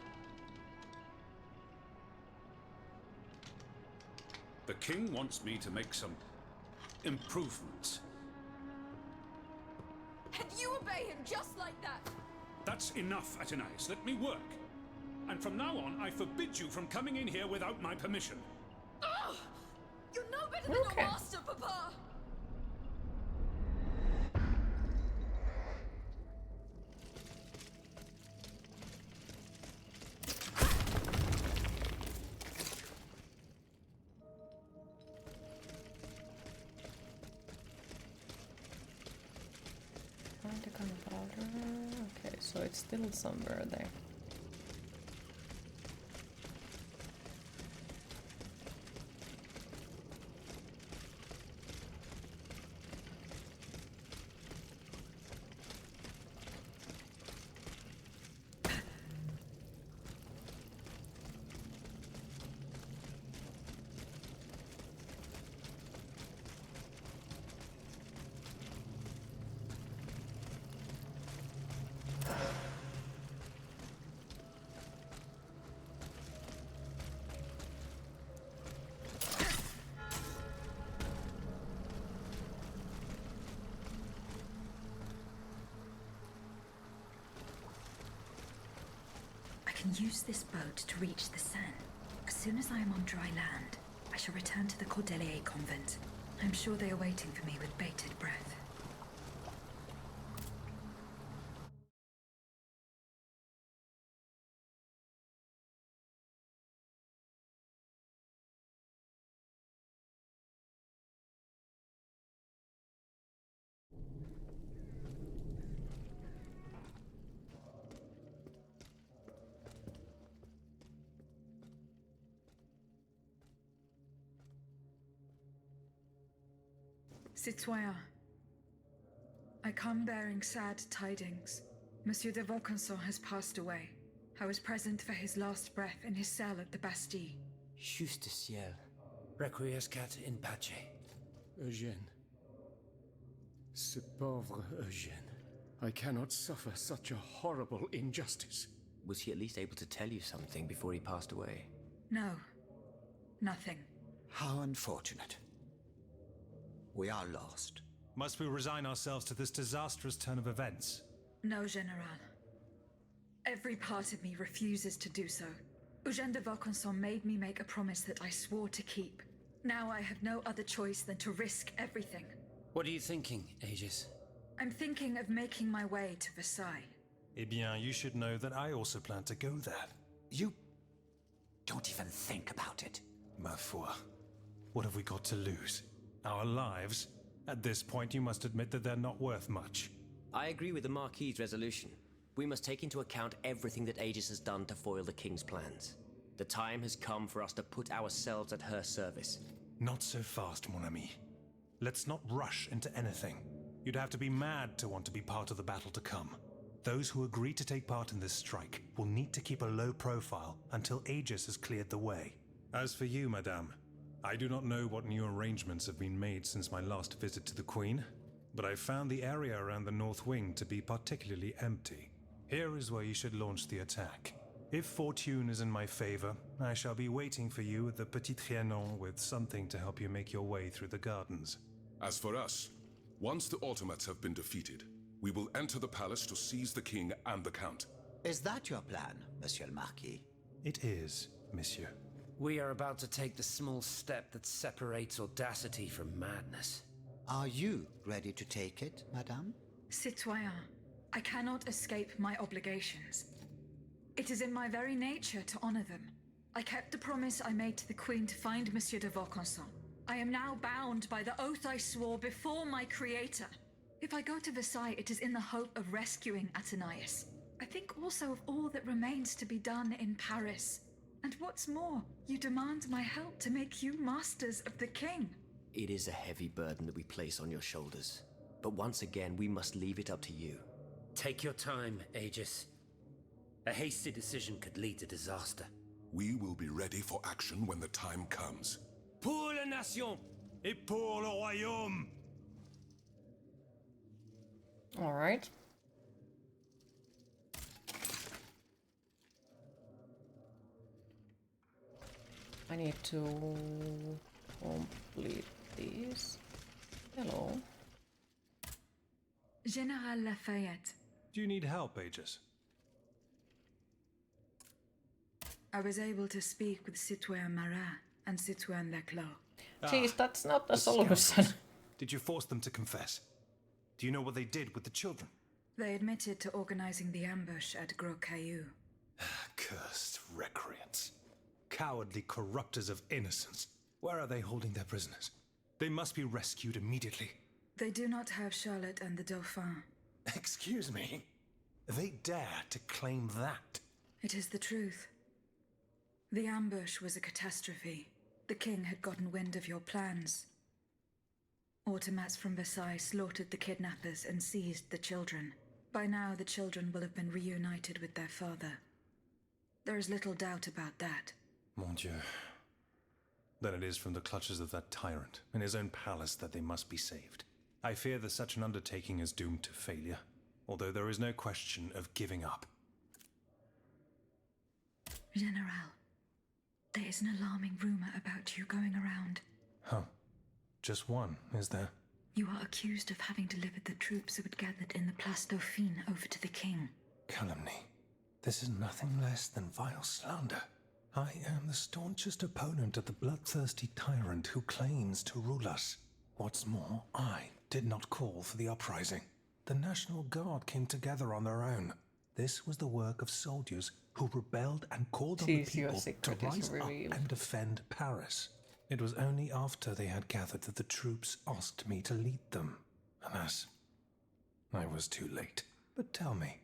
The king wants me to make some improvements. And you obey him just like that? That's enough, Athenais. Let me work. And from now on, I forbid you from coming in here without my permission. Ugh! You're no better than your master, Papa! Okay, so it's still somewhere there. Use this boat to reach the Seine. As soon as I am on dry land, I shall return to the Cordelier convent. I'm sure they are waiting for me with bated breath. Citoyen, I come bearing sad tidings. Monsieur de Vaucanson has passed away. I was present for his last breath in his cell at the Bastille. Juste ciel. Requiescat in pace. Eugène. Ce pauvre Eugène. I cannot suffer such a horrible injustice. Was he at least able to tell you something before he passed away? No. Nothing. How unfortunate. We are lost. Must we resign ourselves to this disastrous turn of events? No, General. Every part of me refuses to do so. Eugène de Vaucanson made me make a promise that I swore to keep. Now I have no other choice than to risk everything. What are you thinking, Aegis? I'm thinking of making my way to Versailles. Eh bien, you should know that I also plan to go there. You don't even think about it. Ma foi. What have we got to lose? Our lives? At this point, you must admit that they're not worth much. I agree with the Marquis's resolution. We must take into account everything that Aegis has done to foil the King's plans. The time has come for us to put ourselves at her service. Not so fast, mon ami. Let's not rush into anything. You'd have to be mad to want to be part of the battle to come. Those who agree to take part in this strike will need to keep a low profile until Aegis has cleared the way. As for you, madame, I do not know what new arrangements have been made since my last visit to the Queen, but I found the area around the North Wing to be particularly empty. Here is where you should launch the attack. If fortune is in my favor, I shall be waiting for you at the Petit Trianon with something to help you make your way through the gardens. As for us, once the Automats have been defeated, we will enter the palace to seize the king and the count. Is that your plan, Monsieur le Marquis? It is, monsieur. We are about to take the small step that separates audacity from madness. Are you ready to take it, madame? Citoyen, I cannot escape my obligations. It is in my very nature to honor them. I kept the promise I made to the Queen to find Monsieur de Vaucanson. I am now bound by the oath I swore before my creator. If I go to Versailles, it is in the hope of rescuing Athenais. I think also of all that remains to be done in Paris. And what's more, you demand my help to make you masters of the king. It is a heavy burden that we place on your shoulders. But once again, we must leave it up to you. Take your time, Aegis. A hasty decision could lead to disaster. We will be ready for action when the time comes. Pour la nation! Et pour le royaume! Alright. I need to complete these. Hello. General Lafayette. Do you need help, Aegis? I was able to speak with Citoyen Marat and Citoyen Leclos. Jeez, that's not a The solution. scoundrels. Did you force them to confess? Do you know what they did with the children? They admitted to organizing the ambush at Gros Caillou. Cursed recreants. Cowardly corrupters of innocence. Where are they holding their prisoners? They must be rescued immediately. They do not have Charlotte and the Dauphin. Excuse me? They dare to claim that? It is the truth. The ambush was a catastrophe. The king had gotten wind of your plans. Automats from Versailles slaughtered the kidnappers and seized the children. By now, the children will have been reunited with their father. There is little doubt about that. Mon Dieu. Then it is from the clutches of that tyrant in his own palace that they must be saved. I fear that such an undertaking is doomed to failure, although there is no question of giving up. General, there is an alarming rumor about you going around. Huh. Just one, is there? You are accused of having delivered the troops who had gathered in the Place Dauphine over to the king. Calumny. This is nothing less than vile slander. I am the staunchest opponent of the bloodthirsty tyrant who claims to rule us. What's more, I did not call for the uprising. The National Guard came together on their own. This was the work of soldiers who rebelled and called on the people to rise up and defend Paris. It was only after they had gathered that the troops asked me to lead them. Alas, I was too late. But tell me,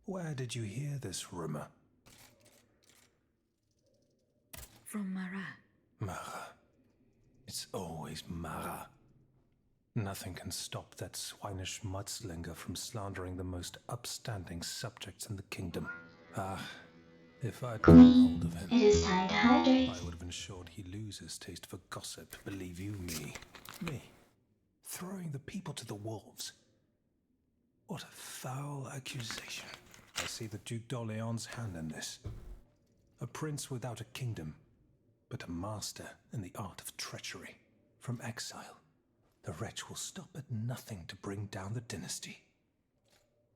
where did you hear this rumor? From Marat. Marat. It's always Marat. Nothing can stop that swinish mudslinger from slandering the most upstanding subjects in the kingdom. Ah, if I'd gotten hold of him, it is time to hydrate. I would have ensured he loses taste for gossip, believe you me. Me, throwing the people to the wolves. What a foul accusation. I see the Duc d'Orléans' hand in this. A prince without a kingdom, but a master in the art of treachery. From exile, the wretch will stop at nothing to bring down the dynasty.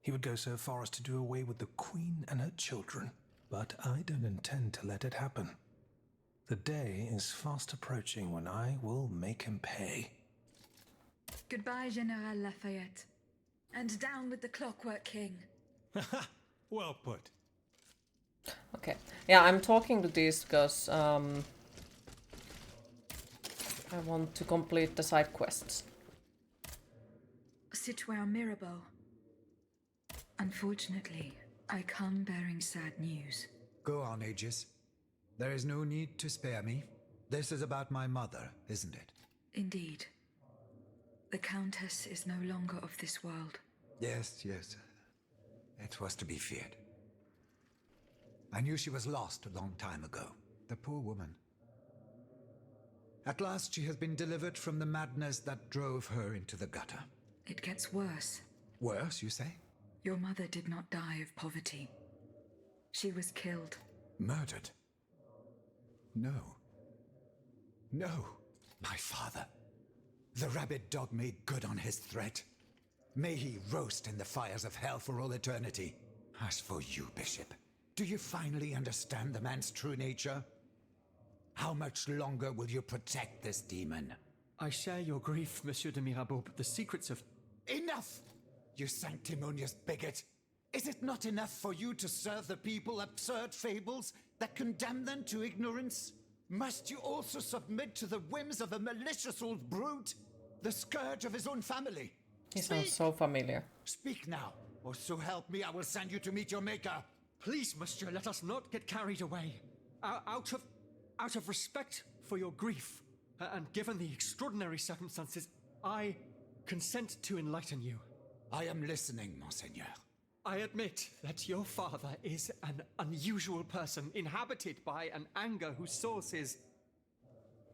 He would go so far as to do away with the queen and her children, but I don't intend to let it happen. The day is fast approaching when I will make him pay. Goodbye, General Lafayette. And down with the Clockwork King. Well put. Okay. Yeah, I'm talking to these because I want to complete the side quests. Citoyen Mirabeau. Unfortunately, I come bearing sad news. Go on, Aegis. There is no need to spare me. This is about my mother, isn't it? Indeed. The Countess is no longer of this world. Yes. It was to be feared. I knew she was lost a long time ago. The poor woman. At last she has been delivered from the madness that drove her into the gutter. It gets worse. Worse, you say? Your mother did not die of poverty. She was killed. Murdered? No. No. My father. The rabid dog made good on his threat. May he roast in the fires of hell for all eternity. As for you, Bishop, do you finally understand the man's true nature? How much longer will you protect this demon? I share your grief, Monsieur de Mirabeau, but the secrets of... Enough! You sanctimonious bigot! Is it not enough for you to serve the people absurd fables that condemn them to ignorance? Must you also submit to the whims of a malicious old brute? The scourge of his own family? He sounds so familiar. Speak now, or so help me, I will send you to meet your maker. Please, monsieur, let us not get carried away. Out of respect for your grief, and given the extraordinary circumstances, I consent to enlighten you. I am listening, Monseigneur. I admit that your father is an unusual person, inhabited by an anger whose source is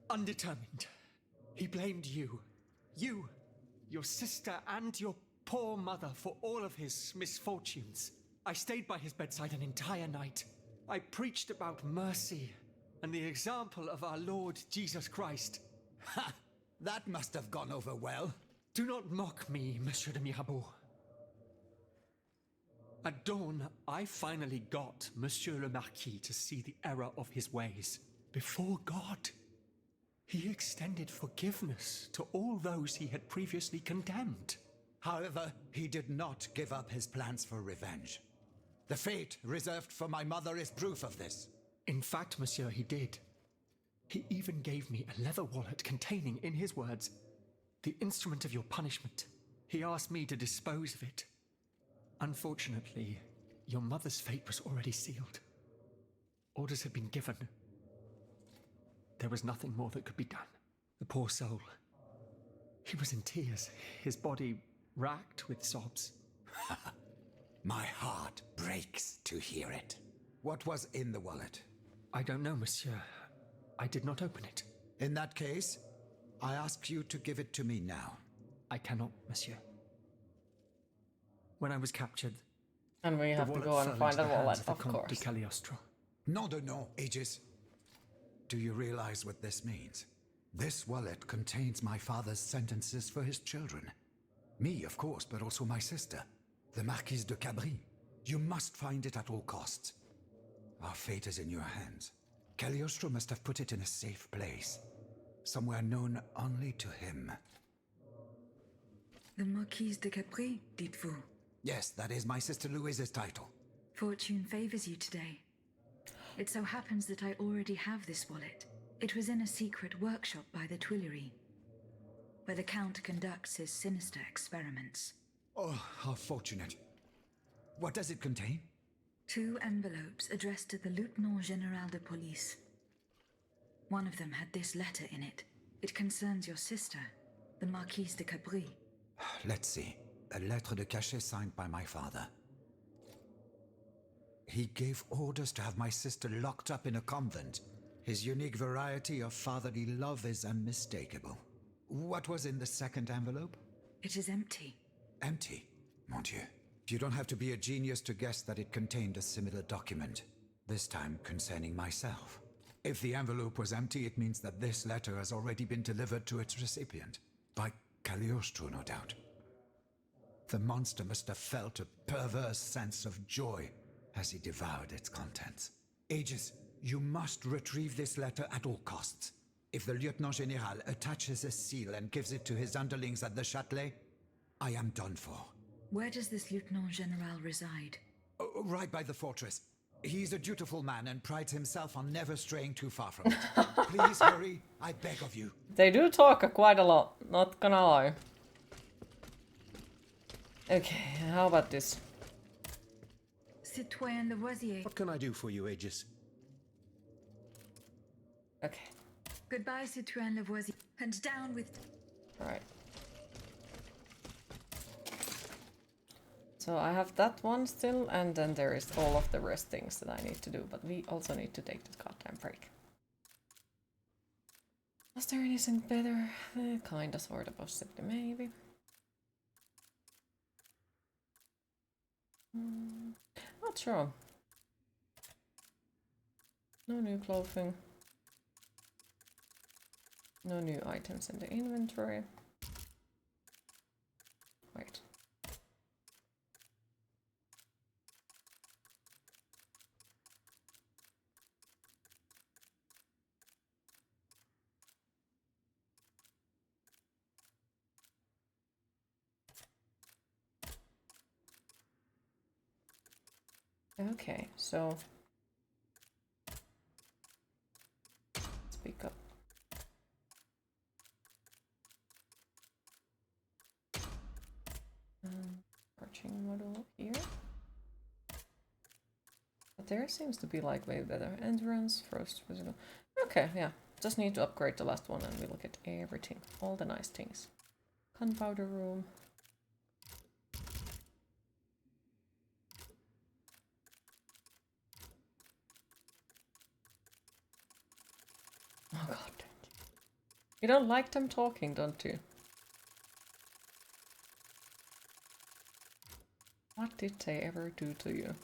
undetermined. He blamed you, your sister, and your poor mother for all of his misfortunes. I stayed by his bedside an entire night. I preached about mercy and the example of our Lord Jesus Christ. Ha! That must have gone over well. Do not mock me, Monsieur de Mirabeau. At dawn, I finally got Monsieur le Marquis to see the error of his ways. Before God, he extended forgiveness to all those he had previously condemned. However, he did not give up his plans for revenge. The fate reserved for my mother is proof of this. In fact, monsieur, he did. He even gave me a leather wallet containing, in his words, the instrument of your punishment. He asked me to dispose of it. Unfortunately, your mother's fate was already sealed. Orders had been given. There was nothing more that could be done. The poor soul. He was in tears, his body racked with sobs. My heart breaks to hear it. What was in the wallet? I don't know, monsieur. I did not open it. In that case, I ask you to give it to me now. I cannot, monsieur. When I was captured... And we have to go and find the wallet, of course. De Cagliostro. No, Aegis. Do you realize what this means? This wallet contains my father's sentences for his children. Me, of course, but also my sister, the Marquise de Cabri. You must find it at all costs. Our fate is in your hands. Cagliostro must have put it in a safe place. Somewhere known only to him. The Marquise de Capri, dites-vous? Yes, that is my sister Louise's title. Fortune favors you today. It so happens that I already have this wallet. It was in a secret workshop by the Tuileries, where the Count conducts his sinister experiments. Oh, how fortunate. What does it contain? 2 envelopes addressed to the Lieutenant General de Police. One of them had this letter in it. It concerns your sister, the Marquise de Capri. Let's see. A lettre de cachet signed by my father. He gave orders to have my sister locked up in a convent. His unique variety of fatherly love is unmistakable. What was in the second envelope? It is empty. Empty? Mon Dieu. You don't have to be a genius to guess that it contained a similar document, this time concerning myself. If the envelope was empty, it means that this letter has already been delivered to its recipient. By Cagliostro, no doubt. The monster must have felt a perverse sense of joy as he devoured its contents. Aegis, you must retrieve this letter at all costs. If the Lieutenant General attaches a seal and gives it to his underlings at the Châtelet, I am done for. Where does this Lieutenant General reside? Right by the fortress. He's a dutiful man and prides himself on never straying too far from it. Please hurry, I beg of you. They do talk quite a lot, not gonna lie. Okay, how about this? Citoyen Lavoisier. What can I do for you, Aegis? Okay. Goodbye, Citoyen Lavoisier. And down with... Right. So I have that one still, and then there is all of the rest things that I need to do, but we also need to take the goddamn break. Was there anything better? Kinda, sorta, possibly, maybe. Not sure. No new clothing. No new items in the inventory. Wait. Okay, so speak up. Arching model here. But there seems to be like way better endurance, frost, physical. Okay, yeah. Just need to upgrade the last one and we look at everything. All the nice things. Gunpowder room. Oh god. You don't like them talking, don't you? What did they ever do to you?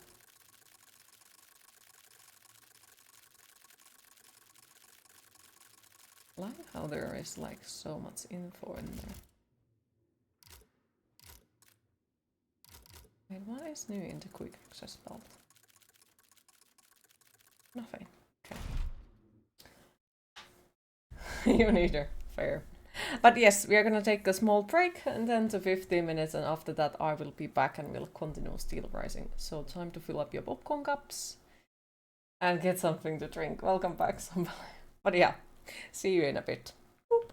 I like how there is like so much info in there. Wait, what is new in the quick access belt? Nothing. Okay. You neither. Fair. But yes, we are gonna take a small break and then to 15 minutes, and after that I will be back and we'll continue Steel Rising. So time to fill up your popcorn cups and get something to drink. Welcome back, somebody. But yeah, see you in a bit. Boop.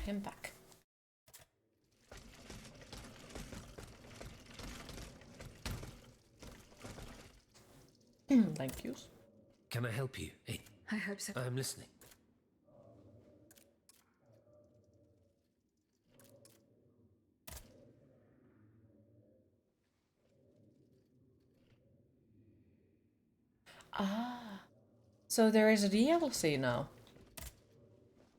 him back. Thank you. Can I help you? Hey, I hope so. I'm listening. Ah, so there is a DLC now.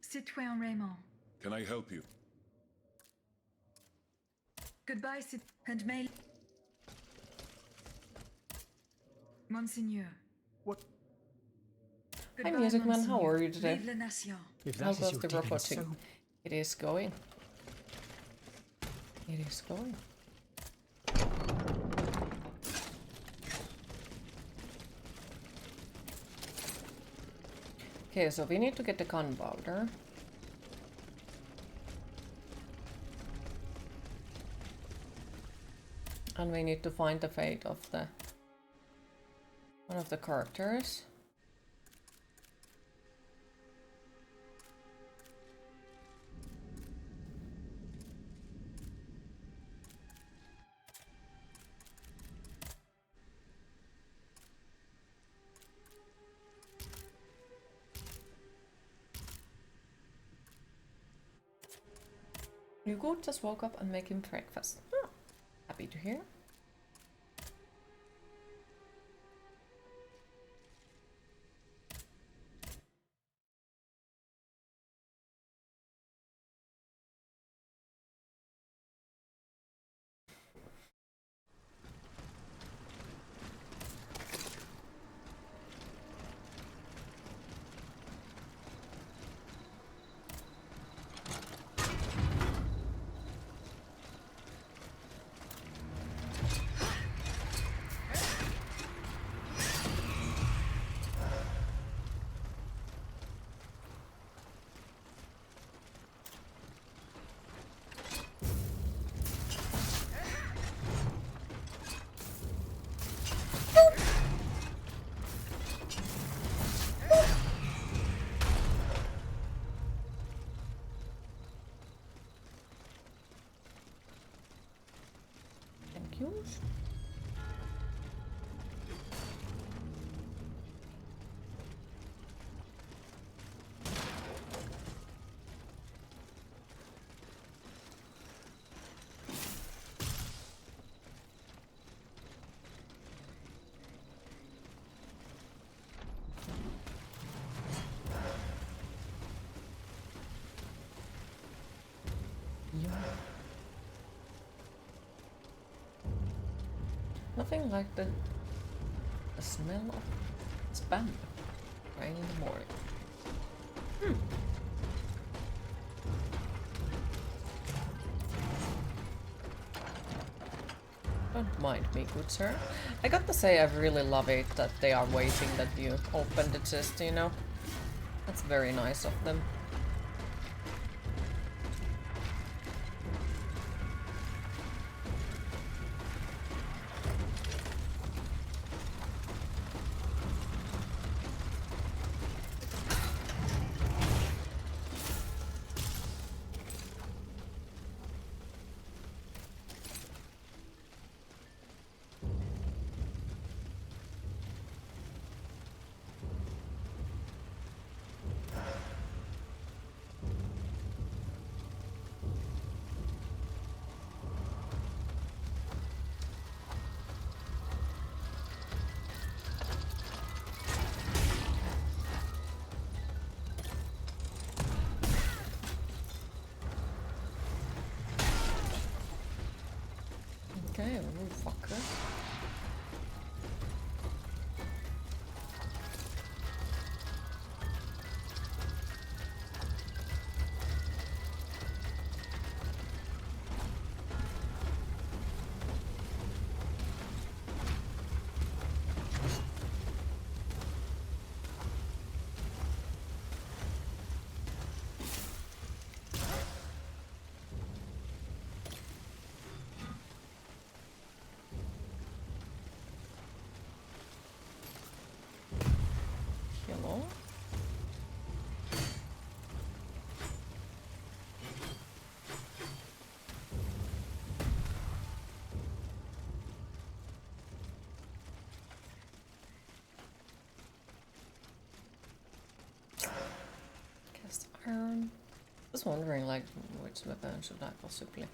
Citoyen Raymond. Can I help you? Goodbye, and may... Monseigneur. What? Hi, Music Man. How are you today? Vive la nation. If How that is goes your the dealing, roboting? so It is going. It is going. Okay, so we need to get the gunpowder. And we need to find the fate of the one of the characters. You go just woke up and make him breakfast. Oh, happy to hear. Thank you. Nothing like the smell of spam right in the morning. Don't mind me, good sir. I got to say I really love it that they are waiting that you open the chest, you know. That's very nice of them. Okay, little fucker. Just wondering, like, which weapon should I possibly...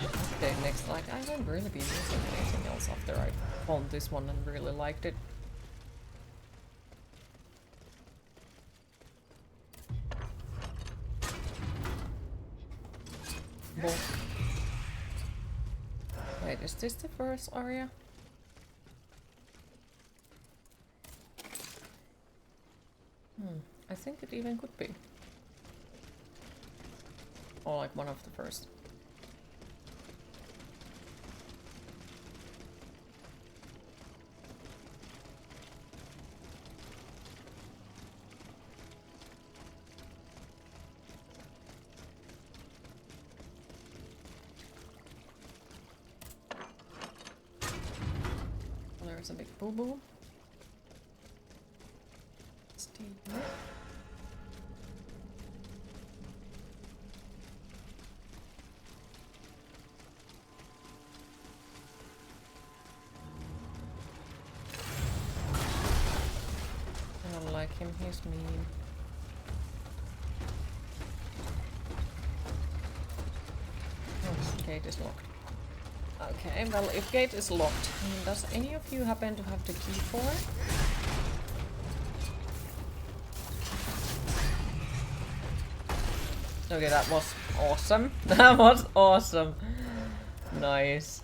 Okay, next, like, I won't really be using anything else after I found this one and really liked it. Boom. Wait, is this the first area? I think it even could be. Or like one of the first. There's a big boo-boo. Stay here. I don't like him, he's mean. Oh, gate is locked. Okay, well, if gate is locked, does any of you happen to have the key for it? Okay, that was awesome. That was awesome. Nice.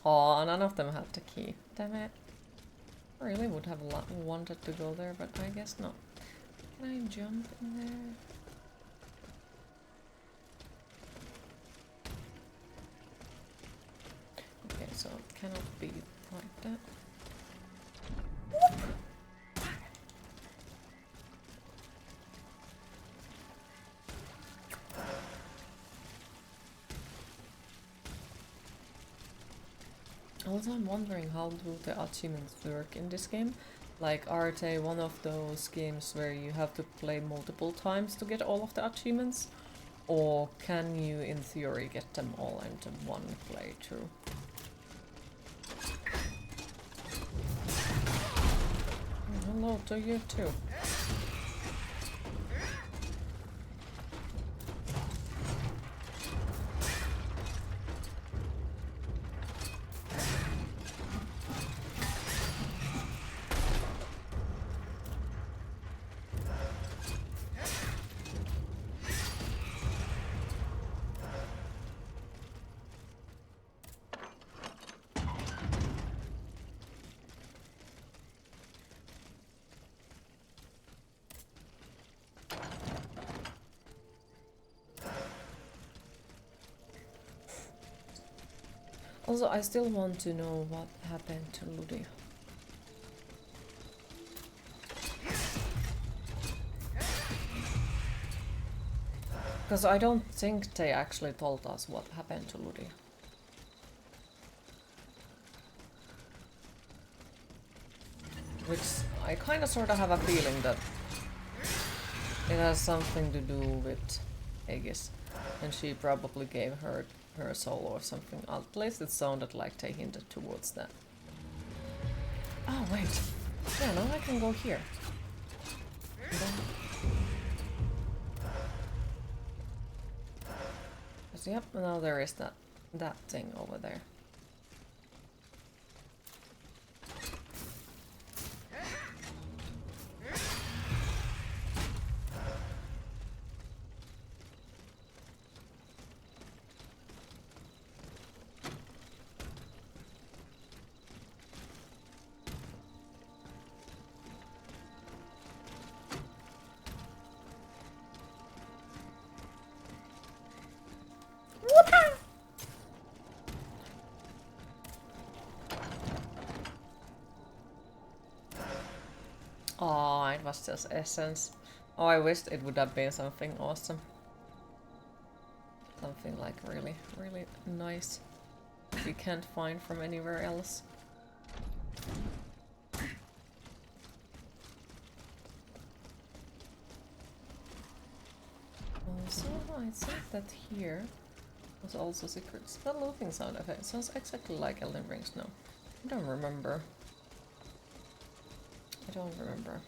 Oh, none of them had the key. Damn it. I really would have wanted to go there, but I guess not. Can I jump in there? Okay, so it cannot be like that. Whoop! Also, I'm wondering how do the achievements work in this game? Like, are they one of those games where you have to play multiple times to get all of the achievements? Or can you, in theory, get them all into one playthrough? Hello to you too. Also, I still want to know what happened to Ludi. Because I don't think they actually told us what happened to Ludi. Which I kind of sort of have a feeling that it has something to do with Aegis. And she probably gave her soul or something. At least it sounded like they hinted towards that. Oh wait, yeah, now I can go here. Yep, now there is that thing over there. Oh, it was just essence. Oh, I wished it would have been something awesome. Something like really, really nice. We can't find from anywhere else. Also, I think that here Was also secrets. The looting sound effect sounds exactly like Elden Rings now. I don't remember. I don't remember.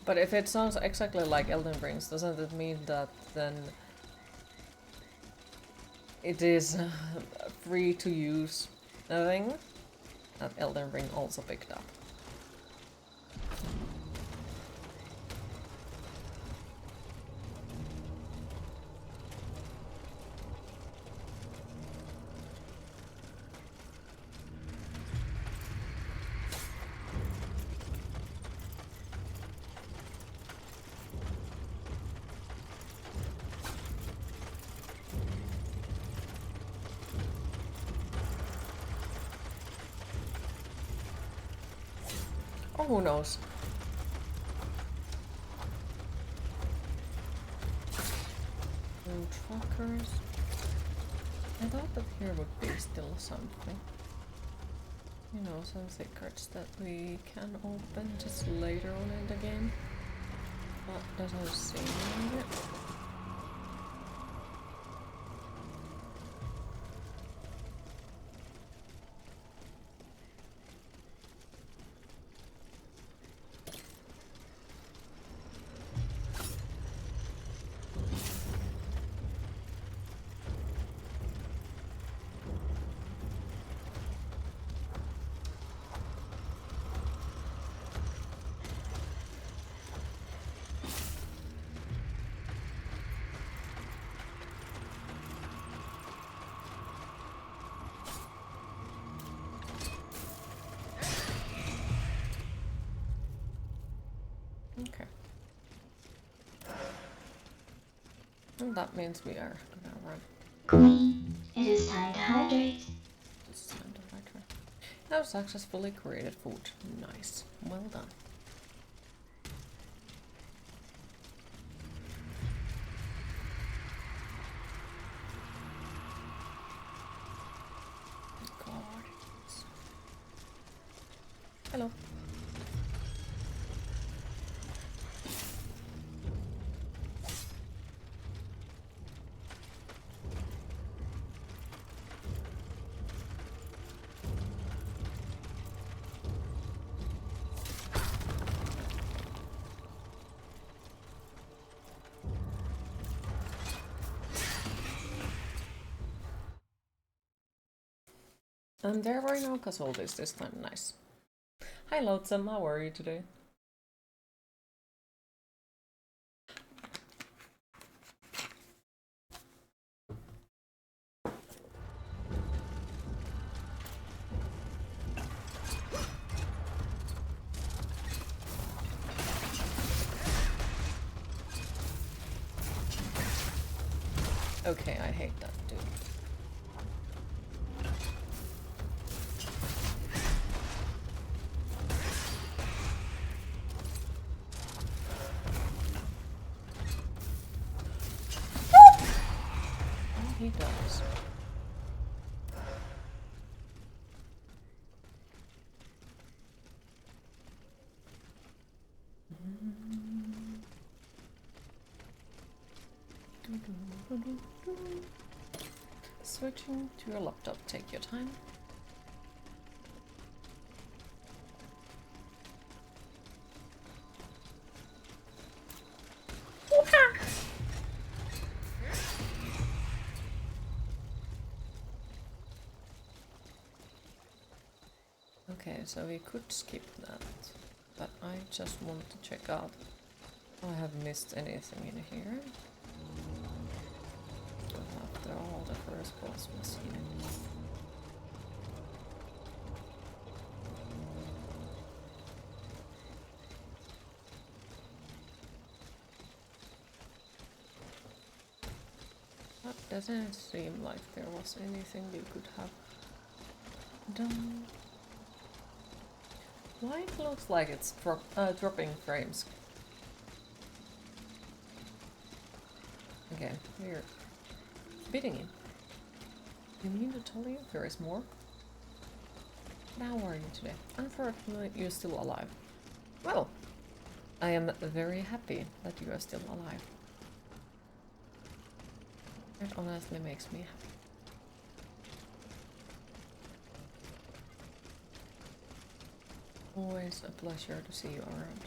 But if it sounds exactly like Elden Rings, doesn't it mean that then it is free to use a thing that Elden Ring also picked up? Or who knows? No truckers. I thought that here would be still something. You know, some secrets that we can open just later on in the game. But doesn't seem like it. Okay. And that means we are gonna run. Queen, it is time to hydrate. It's time to hydrate. Now successfully created food. Nice. Well done. Guardians. Hello. And there were no casualties this time, nice. Hi Loathsome, how are you today? Okay, I hate that dude. He does. Switching to your laptop, take your time. Okay, so we could skip that, but I just want to check out if I have missed anything in here. After all, the first boss was here. But doesn't seem like there was anything we could have done. Why it looks like it's dropping frames? Okay, we're bidding him. You mean to tell you there is more? How are you today? Unfortunately, you're still alive. Well, I am very happy that you are still alive. That honestly makes me happy. Always a pleasure to see you around.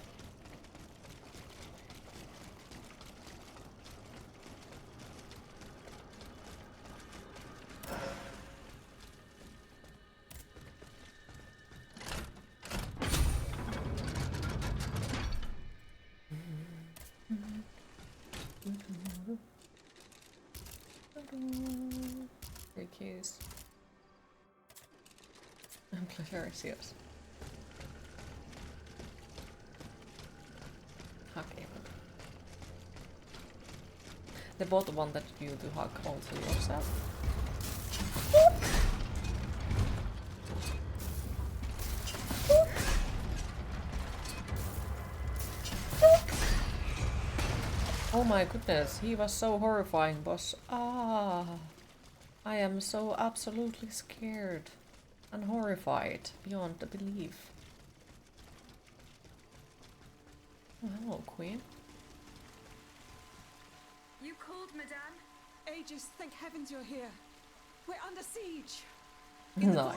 Three keys. And pleasure is yours. Okay. They both wanted you to hug also yourself. Oh my goodness, he was so horrifying, boss. Ah, I am so absolutely scared and horrified beyond the belief. Oh, hello, Queen. You called, Madame? Aegis, thank heavens you're here. We're under siege. No,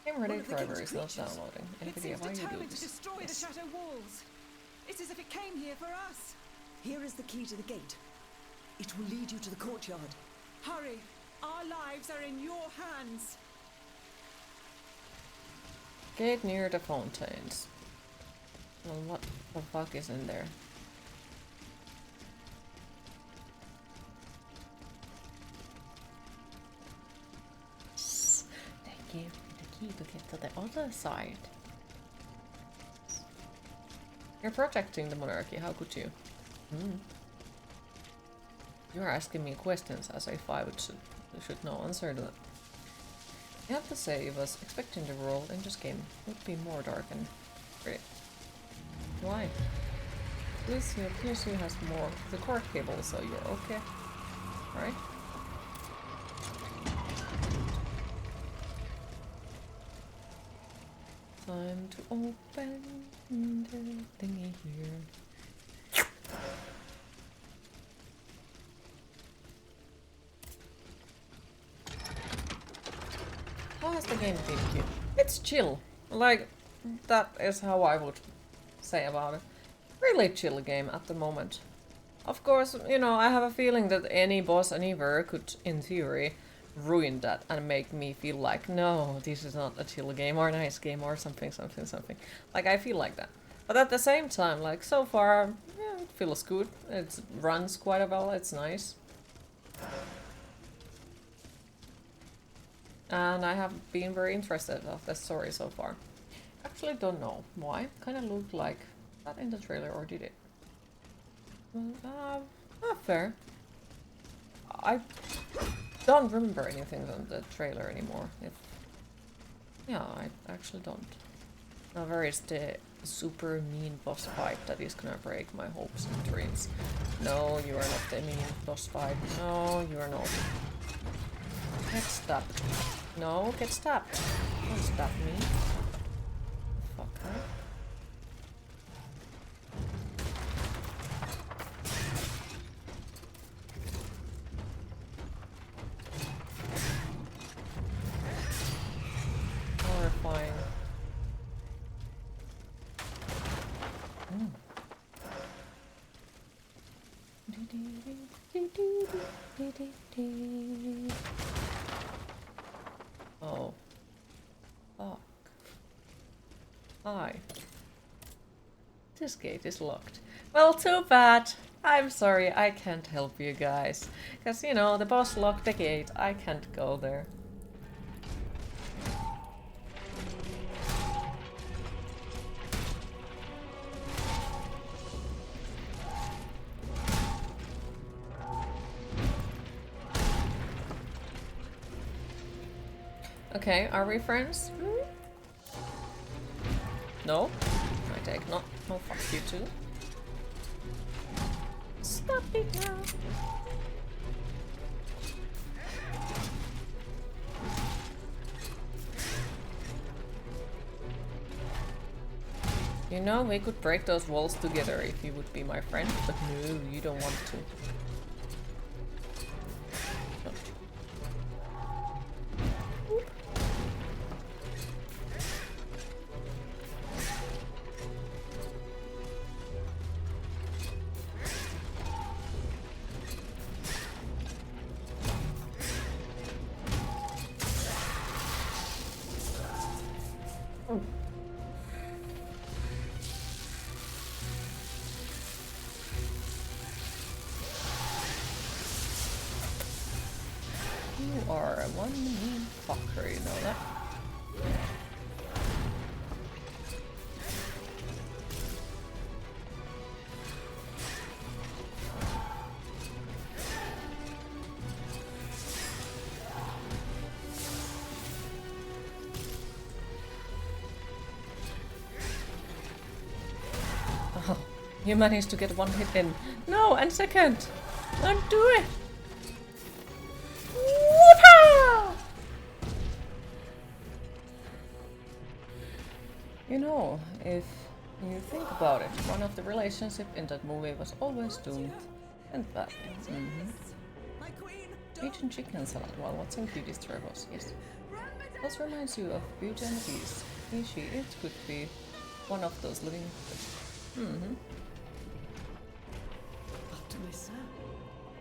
I'm ready forever is not downloading. NVIDIA, why you do determined this? to destroy the shadow walls. It's as if it came here for us. Here is the key to the gate. It will lead you to the courtyard. Hurry! Our lives are in your hands. Gate near the fountains. Well, what the fuck is in there? They gave me the key to get to the other side. You're protecting the monarchy, how could you? You're asking me questions as if I should know answer to them. I have to say, I was expecting the world in this game would be more dark and gritty. Why? PSU has more of the cord cable, so you're okay, right? Time to open the thingy here. How has the game been to you? It's chill. Like, that is how I would say about it. Really chill game at the moment. Of course, you know, I have a feeling that any boss anywhere could, in theory, ruin that and make me feel like, no, this is not a chill game or a nice game or something. Like, I feel like that. But at the same time, like, so far, yeah, it feels good. It runs quite well, it's nice. And I have been very interested of the story so far. Actually don't know why. Kind of looked like that in the trailer, or did it? Not fair. I don't remember anything from the trailer anymore. Yeah, I actually don't. Now where is the super mean boss fight that is gonna break my hopes and dreams? No, you are not the mean boss fight. No, you are not. Get stabbed. No, get stabbed. Don't stab me. Fucker. Horrifying. Oh. Fuck. Hi. This gate is locked. Well, too bad. I'm sorry, I can't help you guys. Because, you know, the boss locked the gate. I can't go there. Okay, are we friends? No? I take not. No, fuck you too. Stop it now. You know, we could break those walls together if you would be my friend, but no, you don't want to. You are a one mean fucker, you know that? Oh, you managed to get one hit in. No, and second! Don't do it! You know, if you think about it, one of the relationships in that movie was always doomed. And that. Eating chicken salad while watching Beauty Struggles, yes. This reminds you of Beauty and the Beast. It could be one of those living. Optimissa,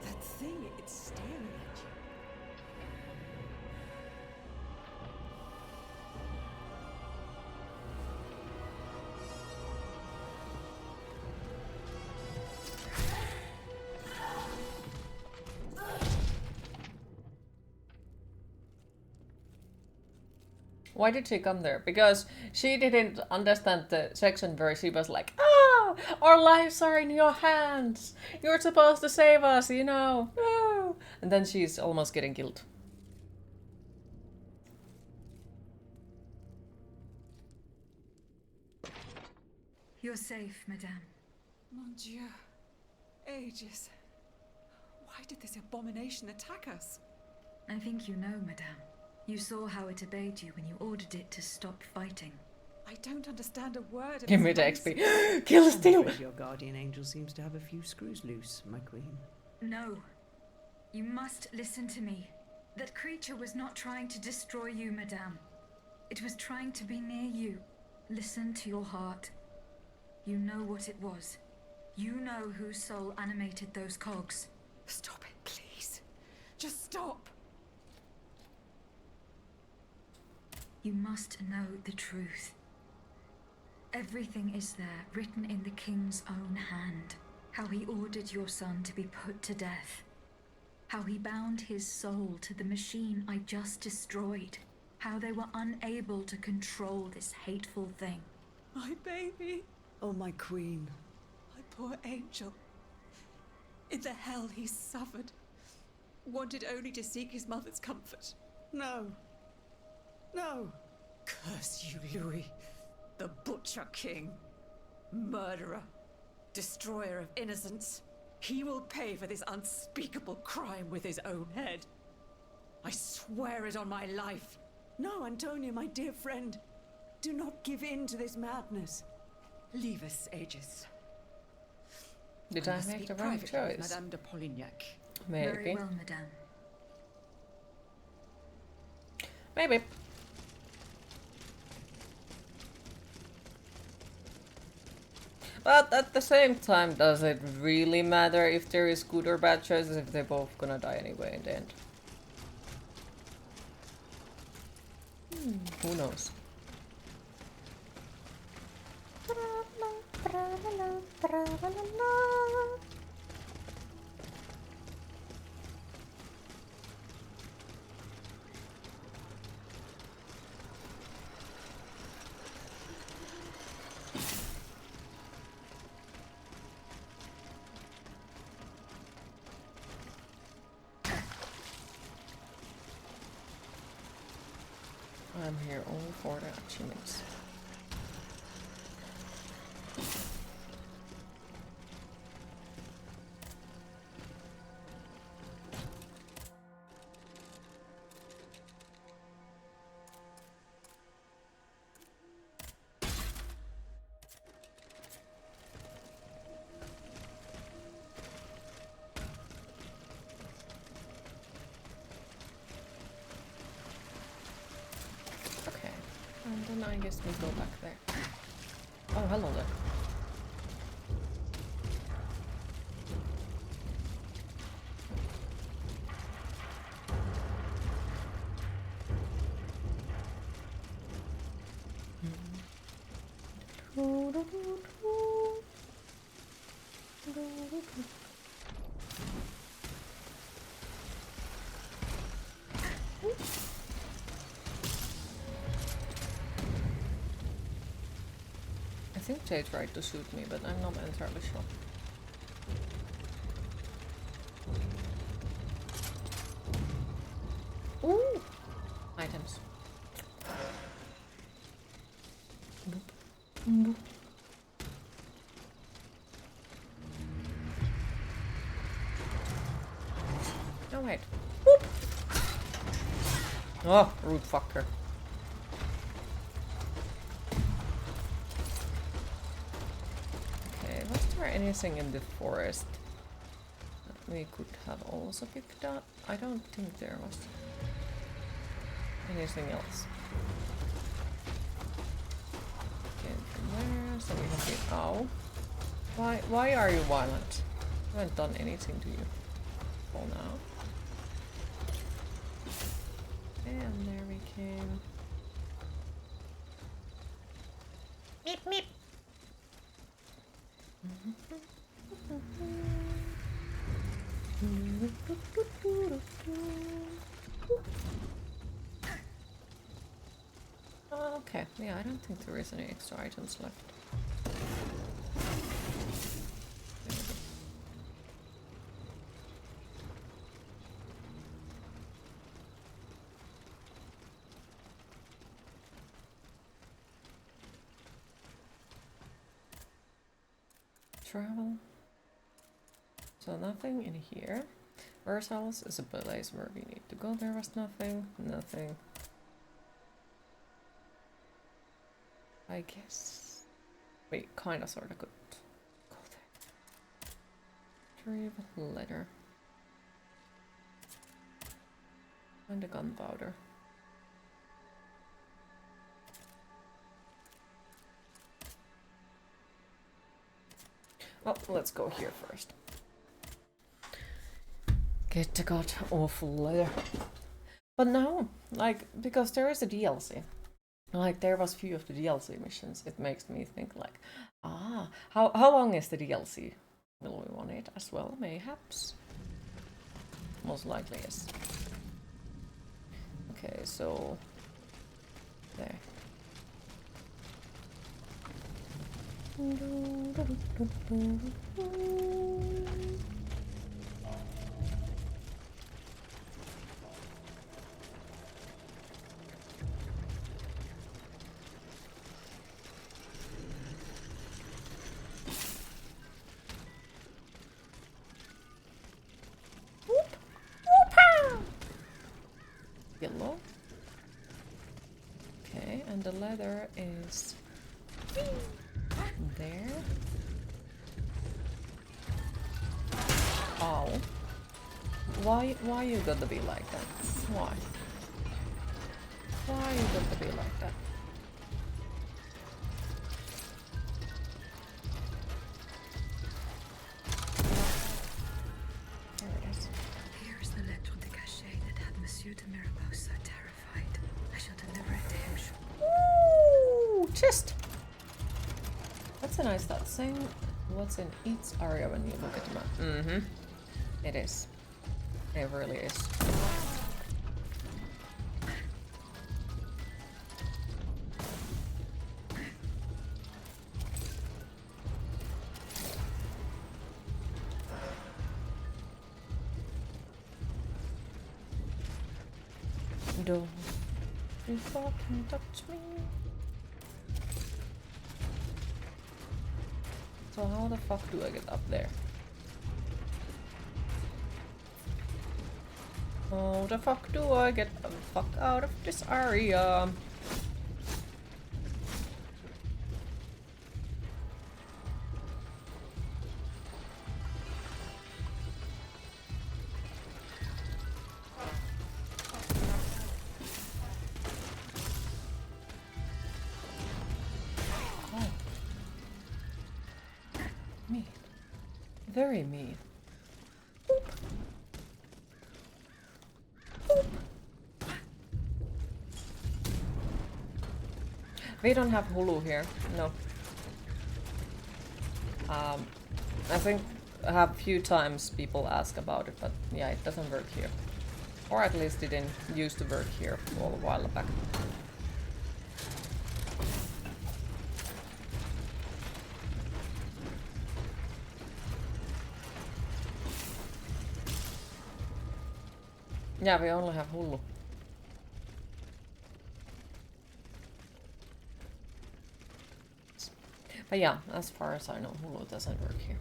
that thing, it's staring at you. Why did she come there? Because she didn't understand the section where she was like, ah, our lives are in your hands. You're supposed to save us, you know. No. And then she's almost getting killed. You're safe, Madame. Mon Dieu. Aegis. Why did this abomination attack us? I think you know, Madame. You saw how it obeyed you when you ordered it to stop fighting. I don't understand a word of Give me the its XP. Kill steal. Your guardian angel seems to have a few screws loose, my queen. No. You must listen to me. That creature was not trying to destroy you, Madame. It was trying to be near you. Listen to your heart. You know what it was. You know whose soul animated those cogs. Stop it, please. Just stop. You must know the truth. Everything is there, written in the king's own hand. How he ordered your son to be put to death. How he bound his soul to the machine I just destroyed. How they were unable to control this hateful thing. My baby. Oh, my queen. My poor angel. In the hell he suffered. Wanted only to seek his mother's comfort. No. No. Curse you, Louis. The Butcher King. Murderer. Destroyer of innocence. He will pay for this unspeakable crime with his own head. I swear it on my life. No, Antonia, my dear friend. Do not give in to this madness. Leave us, Aegis. Did I make the right choice? Madame de Polignac. Maybe. Very well, Madame. Maybe. But at the same time, does it really matter if there is good or bad choices if they're both gonna die anyway in the end? Who knows? I'm here only for the achievements. then I guess we go back there. Oh, hello there. I think Jay tried to shoot me, but I'm not entirely sure. Ooh! Items. Boop. Boop. Oh wait. Boop. Oh, rude fucker. Okay, was there anything in the forest that we could have also picked up? I don't think there was anything else. Okay, from there, so we have been. Ow. Why are you violent? I haven't done anything to you. Oh now. And there we came. Meep meep. Okay, yeah, I don't think there is any extra items left. Travel. So nothing in here. Versailles is a place where we need to go. There was nothing. Nothing. I guess we kinda sorta could go there. Retrieve letter. And the gunpowder. Well, let's go here first. Get the god awful leather. But no, like, because there is a DLC. Like, there was few of the DLC missions. It makes me think like, how long is the DLC? Will we want it as well? Mayhaps. Most likely, yes. Okay, so there. Yellow. Okay, and the leather is there. Oh. Why you gotta be like that? Why? Why you gotta be like that? There it is. Here is the lettre de cachet that had Monsieur de Mirabeau so terrified. I shall deliver it to him shortly. Ooh, chest! That's a nice thought. Saying what's in each area when you look at the map. Mm-hmm. It is. It really is. Don't you fucking touch me. So how the fuck do I get up there? How the fuck do I get the fuck out of this area? Very mean. Boop. Boop. We don't have Hulu here, no. I think I have few times people ask about it, but yeah, it doesn't work here. Or at least it didn't used to work here a while back. Yeah, we only have Hulu. But yeah, as far as I know, Hulu doesn't work here.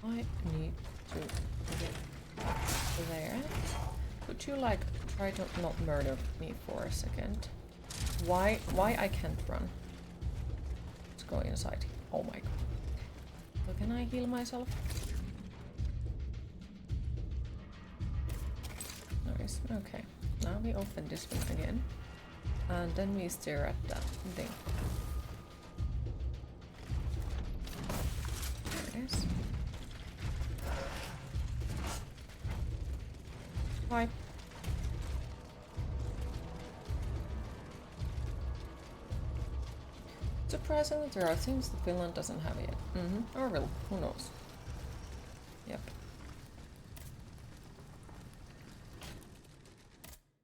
I need to get there. Could you like try to not murder me for a second? Why I can't run? Let's go inside. Oh my god. So can I heal myself? Nice. Okay. Now we open this one again. And then we stare at that thing. There it is. Hi. Surprisingly, there are things that Finland doesn't have yet. Or will, who knows? Yep.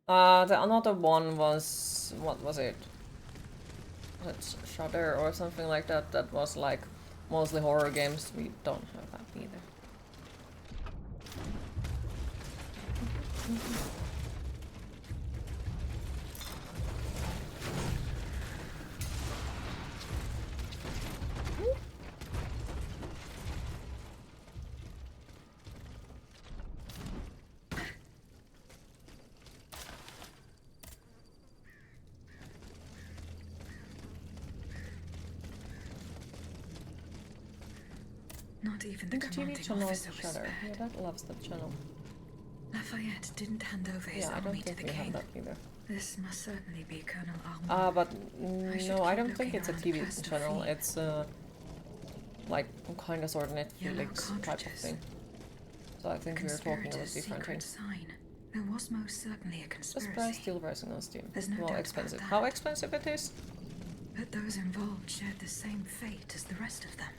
The another one was, what was it? Was it Shudder or something like that? That was like mostly horror games. We don't have that either. Not even the commanding channel officer was Shudder. spared. Yeah, that loves the channel. Lafayette didn't hand over his Yeah, I don't army to think the we have king. that either. This must certainly be Colonel Armand. But no, I keep don't think it's a looking TV around for channel. Fee. It's like kind of sort of Netflix type of thing. So I think we were talking about Conspirators' different secret things. sign. There was most certainly a This conspiracy. price still rising on Steam. There's no Well, doubt expensive. about How that. expensive it is? But those involved shared the same fate as the rest of them.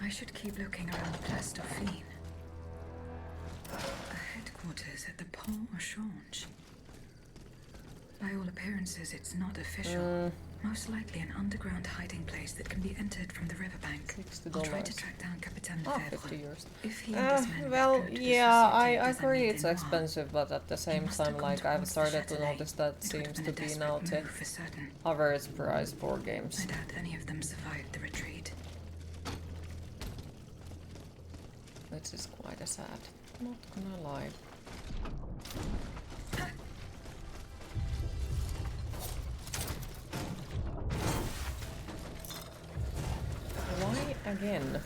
I should keep looking around Place Dauphine. A headquarters at the Pont au Change. By all appearances, it's not official. Most likely an underground hiding place that can be entered from the riverbank. I'll try to track down Capitaine Lefebvre. 50 euros. If he and his men Well, recruit the yeah, I Société des agree Amis it's des Noirs, expensive, but at the same must have time, gone like I've towards the started to Châtelet. notice that It would seems have been to a be desperate now the move for certain. average price for games. I doubt any of them survived the retreat. Which is quite a sad. Not gonna lie. Why again? Okay,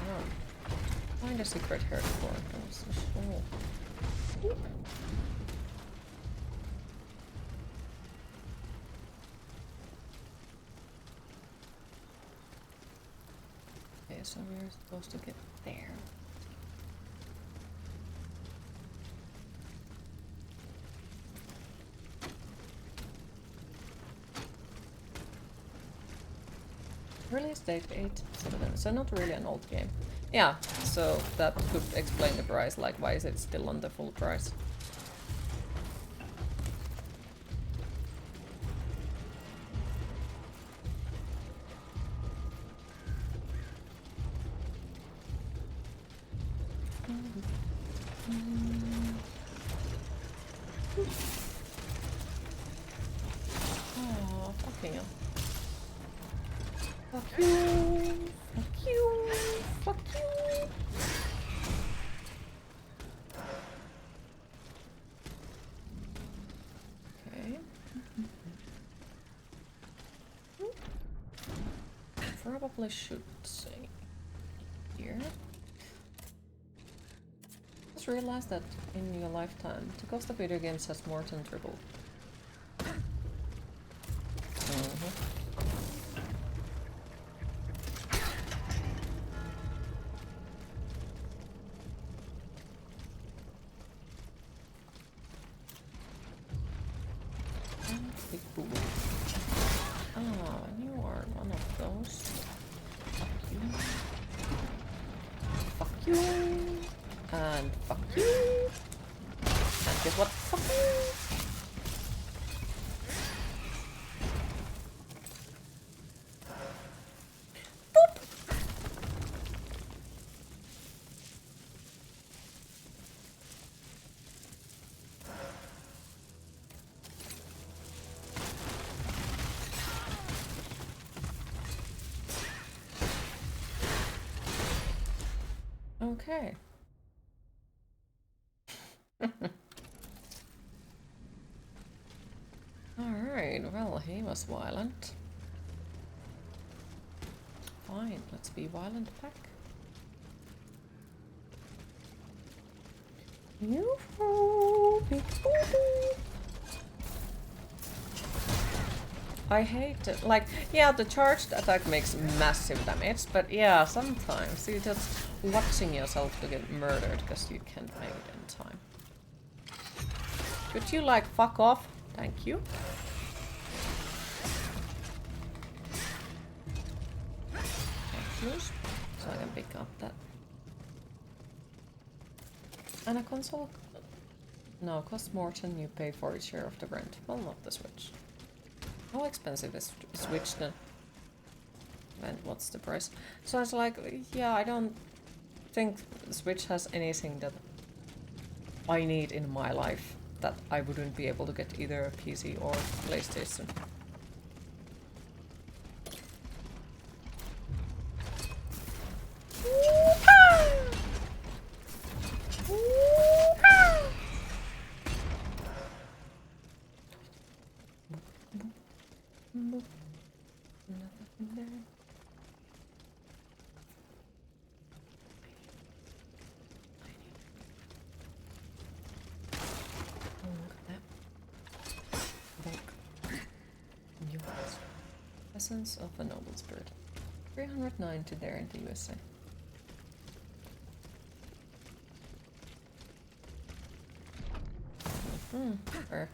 run. Find a secret headquarters. Oh. Okay, so we're supposed to get there. Release date 8/7, so not really an old game. Yeah, so that could explain the price, like why is it still on the full price. Oh, fucking hell. Fuck you! Fuck you! Fuck you! Okay. Probably should say. here. Just realized that in your lifetime, the cost of video games has more than tripled. Big boo. Ah, you are one of those. Fuck you. Fuck you. And fuck you. And guess what? Fuck you. Okay. Alright, well, he was violent. Fine, let's be violent back. You big boo-boo. I hate it. Like, yeah, the charged attack makes massive damage, but yeah, sometimes you're just watching yourself to get murdered because you can't make it in time. Could you, like, fuck off? Thank you. Thank you. So I can pick up that. And a console? No, costs more than you pay for each share of the rent. Well, not the Switch. How expensive is Switch then? And what's the price? So it's like, yeah, I don't think Switch has anything that I need in my life that I wouldn't be able to get either a PC or PlayStation. Essence of a noble spirit. 390 there in the USA. Fair.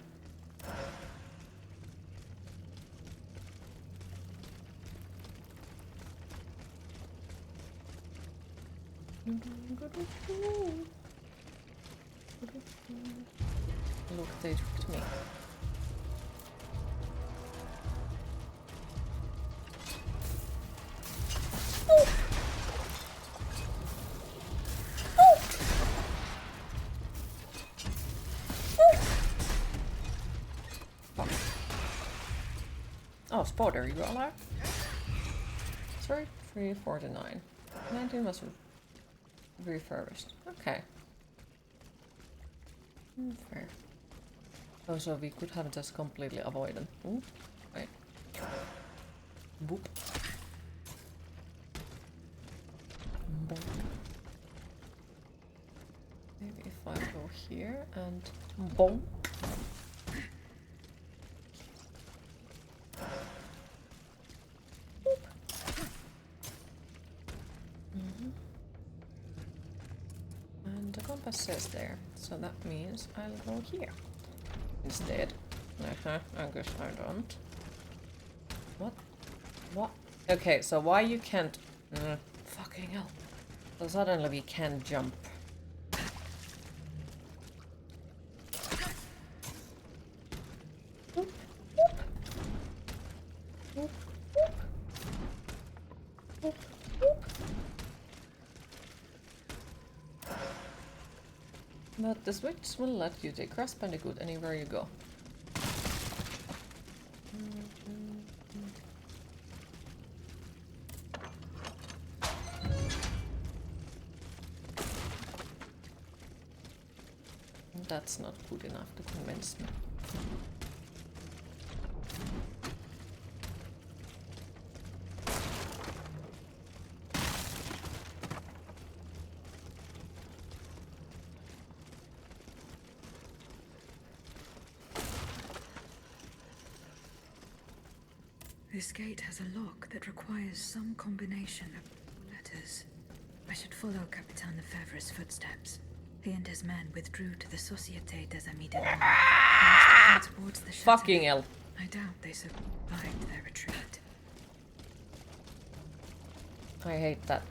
Look, they tricked me. Oh, Spotter, you alive? Sorry, 349. 19 was refurbished. Okay. Fair. Oh, so we could have just completely avoided. Ooh, wait. Boop. Boop. Maybe if I go here and boom. And the compass says there, so that means I'll go here instead. I guess I don't. What? What? Okay, so why you can't... fucking hell. So suddenly we can jump. But the Switch will let you take Crash Bandicoot anywhere you go. That's not good enough to convince me. This gate has a lock that requires some combination of letters. I should follow Capitan Lefebvre's footsteps. He and his men withdrew to the Société des Amis de l'Homme. Towards the chateau. Fucking hell. I doubt they survived their retreat. I hate that.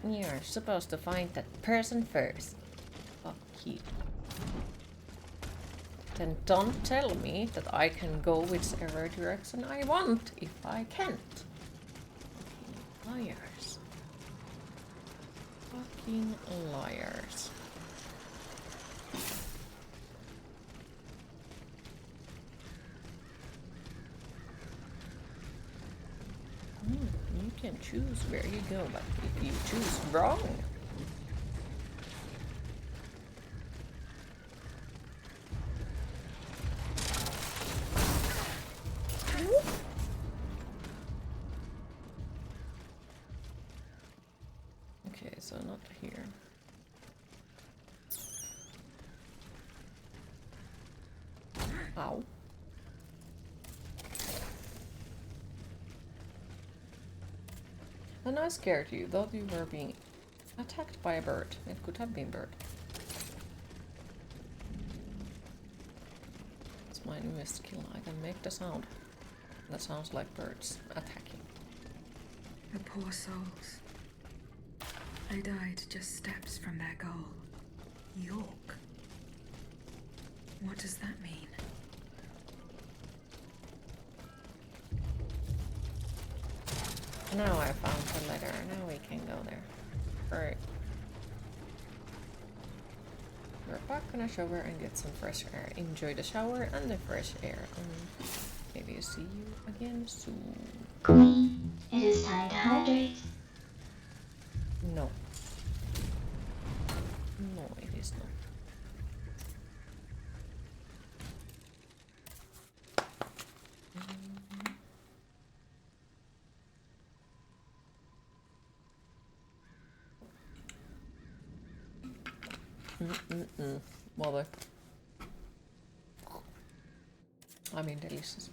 You're supposed to find that person first. Fuck you. Then don't tell me that I can go whichever direction I want if I can't. Fucking liars. Fucking liars. You can choose where you go, but if you choose wrong... Okay, so not here. Ow. And I scared you, thought you were being attacked by a bird. It could have been bird. It's my newest skill. I can make the sound. That sounds like birds attacking. The poor souls. They died just steps from their goal. York. What does that mean? Now I found the letter. Now we can go there. Alright. We're back in a shower and get some fresh air. Enjoy the shower and the fresh air. And maybe see you again soon. Queen, it is time to hydrate. No. No, it is not. Mother. I mean, delicious.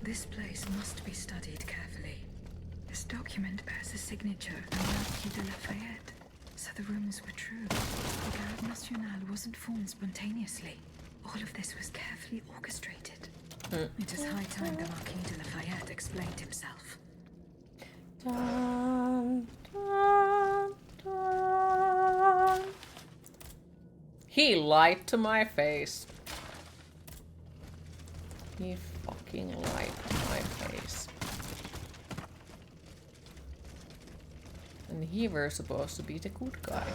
This place must be studied carefully. This document bears a signature and Marquis de Lafayette. So the rumors were true. The Garde Nationale wasn't formed spontaneously. All of this was carefully orchestrated. It is high time the Marquis de Lafayette explained himself. Dun, dun, dun. He lied to my face. He fucking lied to my face. And he were supposed to be the good guy.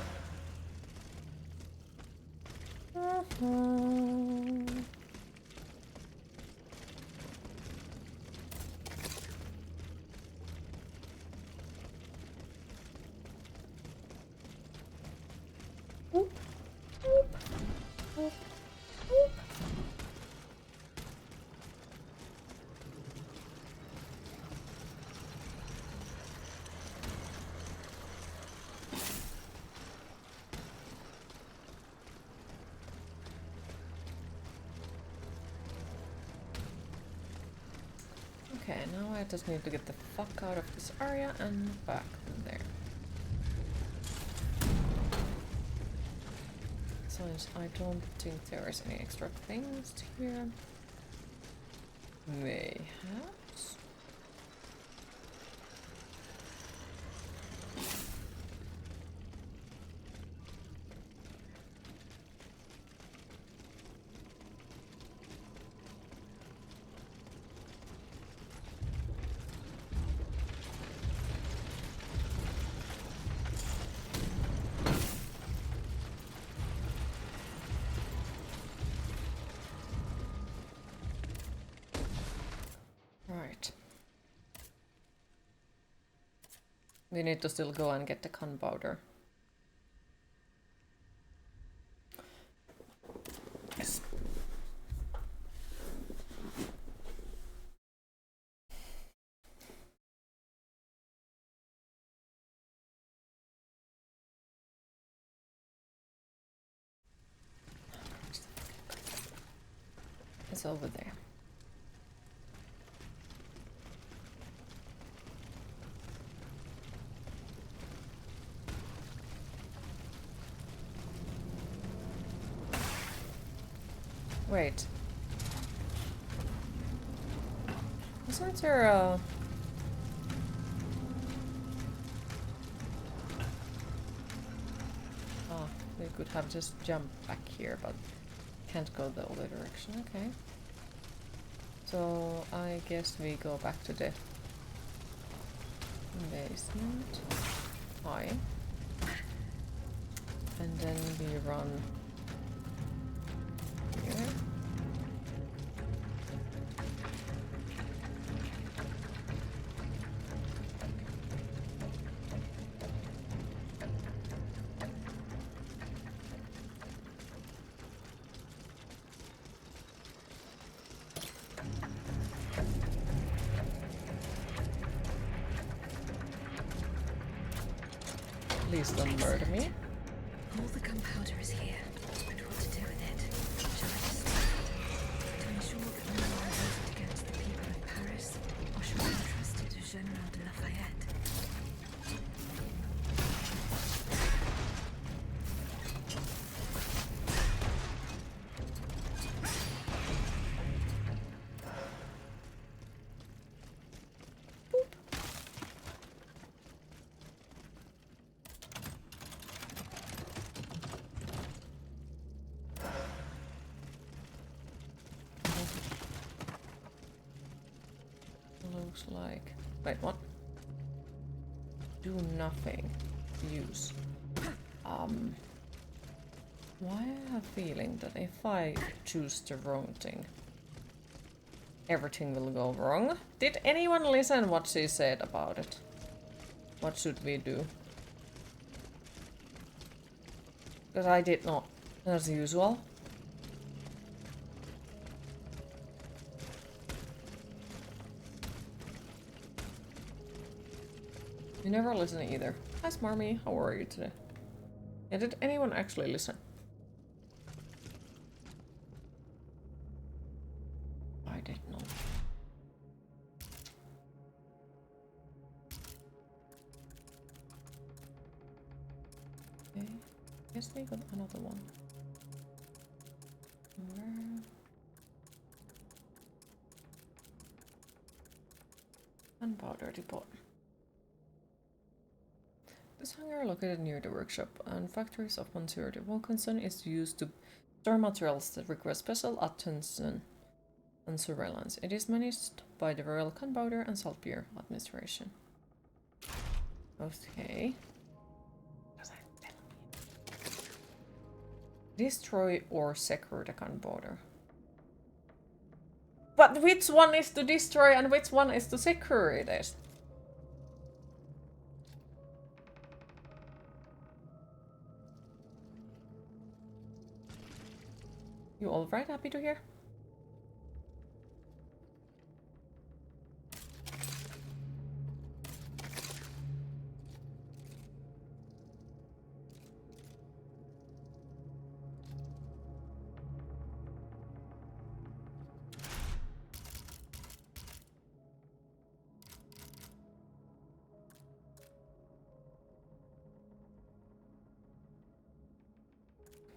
Okay, now I just need to get the fuck out of this area and back there. Since I don't think there is any extra things here. Mayhaps. We need to still go and get the gunpowder. Yes. It's over there. Wait. Wasn't there a... Oh, we could have just jumped back here, but can't go the other direction. Okay. So I guess we go back to the basement. Hi. And then we run here. Please don't murder me. All the gunpowder is here. And what to do with it? Shall I just to ensure that no one uses it against the people of Paris? Or shall I entrust it to General de Lafayette? Looks like... Wait, what? Do nothing. Use. Why I have a feeling that if I choose the wrong thing, everything will go wrong. Did anyone listen what she said about it? What should we do? Because I did not, as usual. You never listen either. Hi Smarmy, how are you today? Yeah, did anyone actually listen? I did not. Okay, guess we got another one. Where? Gunpowder depot. This hangar located near the workshop and factories of Monsieur de Wilkinson is used to store materials that require special attention and surveillance. It is managed by the Royal Gunpowder and Saltpeter Administration. Okay. Destroy or secure the gunpowder. But which one is to destroy and which one is to secure it is? You all right? Happy to hear?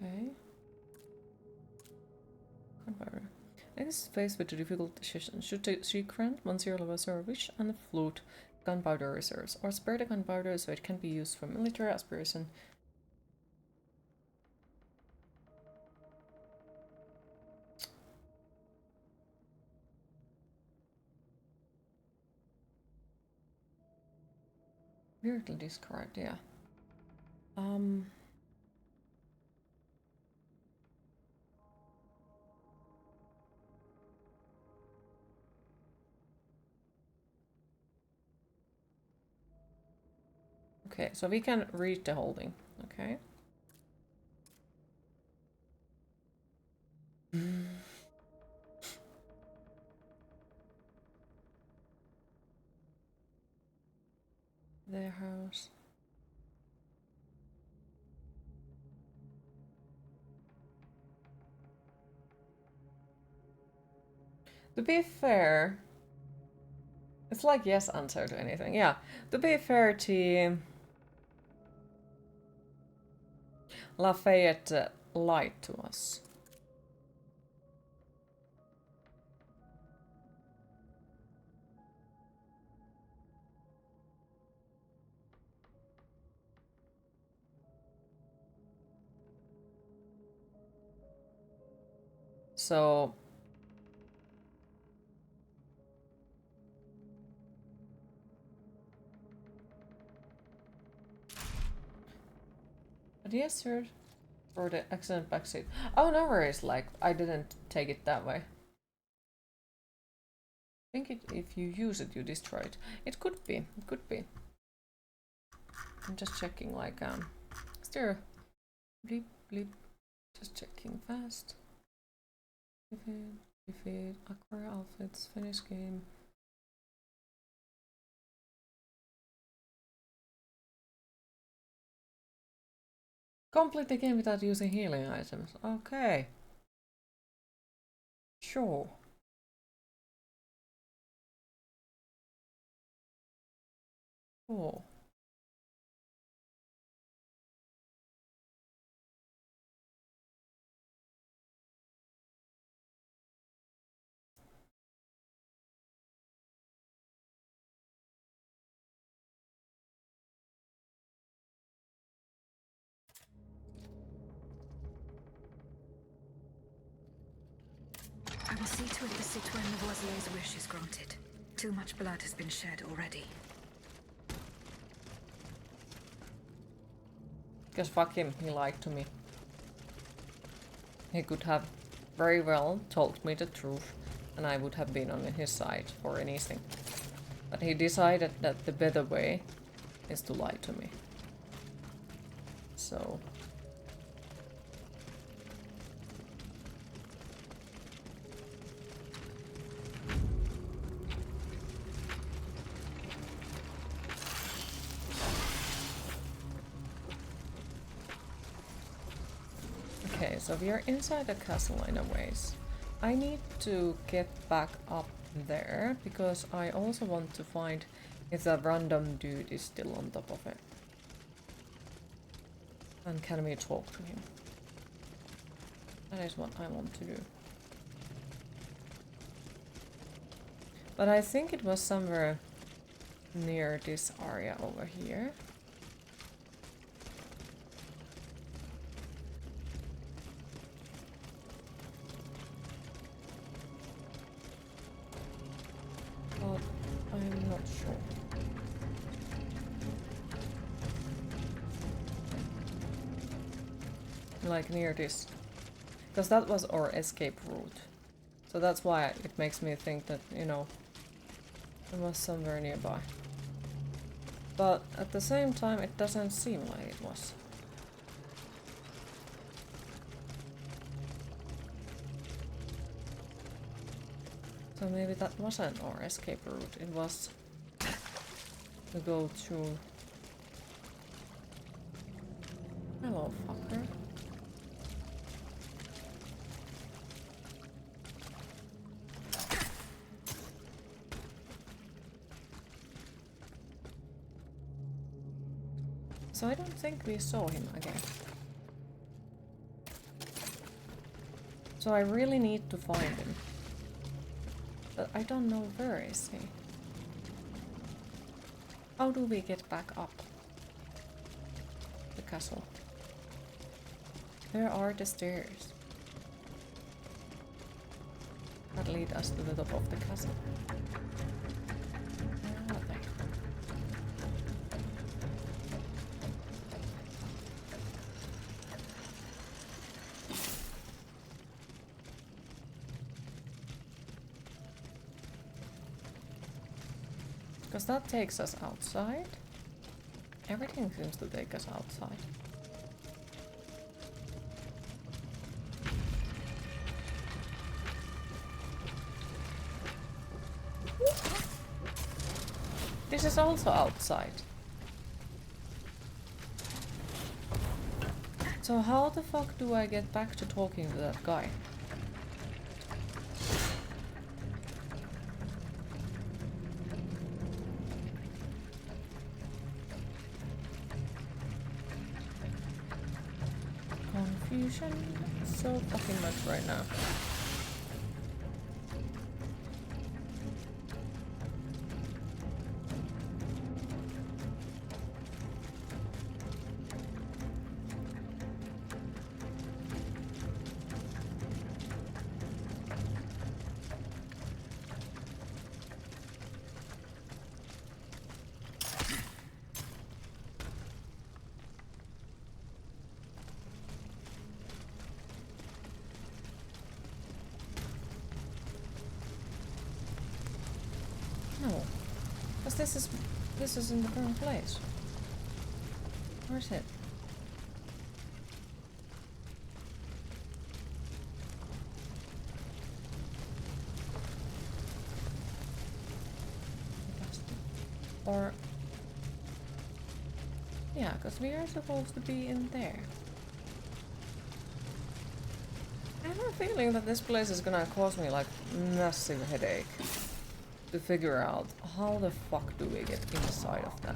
Okay. Gunpowder. Next, faced with a difficult decision, should she grant Monsieur Levasseur a wish and float gunpowder reserves, or spare the gunpowder so it can be used for military aspiration? Weirdly described, yeah. Okay, so we can read the holding. Okay. Their house. To be fair, it's like yes answer to anything. Yeah, to be fair to Lafayette lied to us. So but yes, sir. For the accident backseat. Oh, no worries. Like, I didn't take it that way. I think if you use it, you destroy it. It could be. It could be. I'm just checking, like, is there a bleep, bleep? Just checking fast. Defeat, Aqua outfits, finish game. Complete the game without using healing items. Okay. Sure. Cool. I will see to it the Citoyen Lavoisier's wish is granted. Too much blood has been shed already. Because fuck him, he lied to me. He could have very well told me the truth, and I would have been on his side for anything. But he decided that the better way is to lie to me. So... Okay, so we are inside the castle in a ways. I need to get back up there, because I also want to find if that random dude is still on top of it. And can we talk to him? That is what I want to do. But I think it was somewhere near this area over here. But I'm not sure. Like near this. Because that was our escape route. So that's why it makes me think that, you know, it was somewhere nearby. But at the same time, it doesn't seem like it was. So maybe that wasn't our escape route. It was to go through... Hello, fucker. So I don't think we saw him again. So I really need to find him. But I don't know where is he. How do we get back up the castle? Where are the stairs that lead us to the top of the castle? Where are they? Because that takes us outside. Everything seems to take us outside. This is also outside. So how the fuck do I get back to talking to that guy? Confusion so fucking much right now. No, because this is in the wrong place. Where's it? Or yeah, because we are supposed to be in there. I have a feeling that this place is gonna cause me like massive headache to figure out how the fuck do we get inside of that.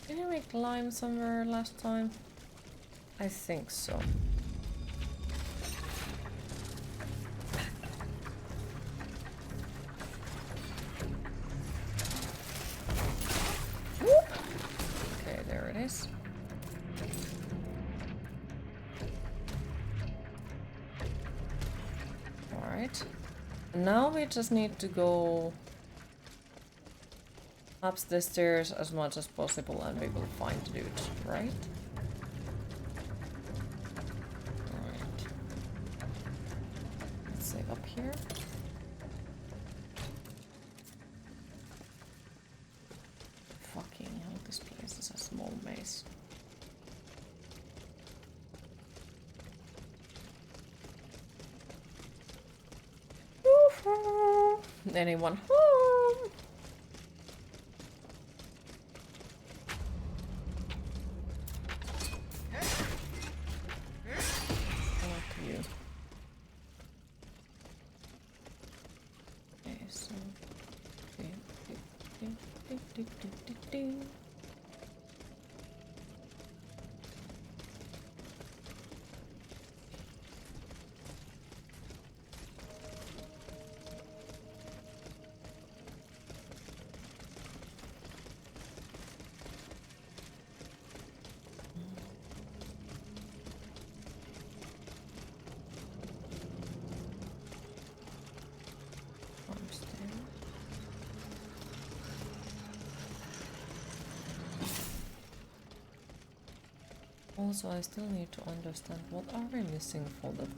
Didn't we climb somewhere last time? I think so. Okay, there it is. Alright. Now we just need to go up the stairs as much as possible and we will find the dude, right? Alright. Let's say up here. Fucking hell, this place is a small maze. Anyone home? Fuck you. Okay, so also, I still need to understand what are we missing for the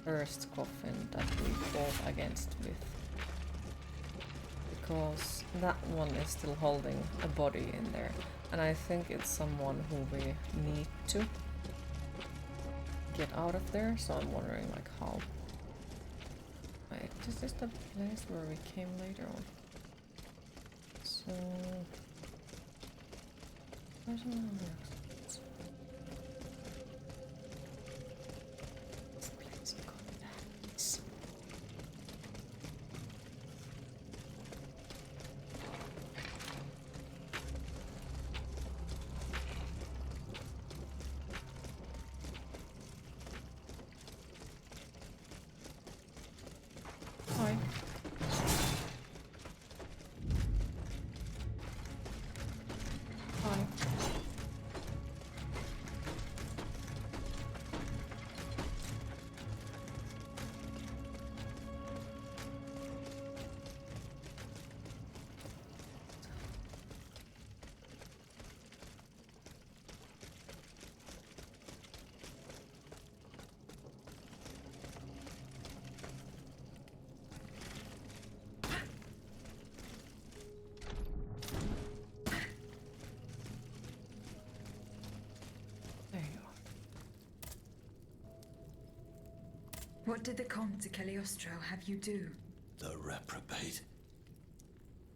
first coffin that we fought against with. Because that one is still holding a body in there. And I think it's someone who we need to get out of there, so I'm wondering like how. Wait, is this the place where we came later on? So where's another exit? What did the Comte de Cagliostro have you do? The reprobate.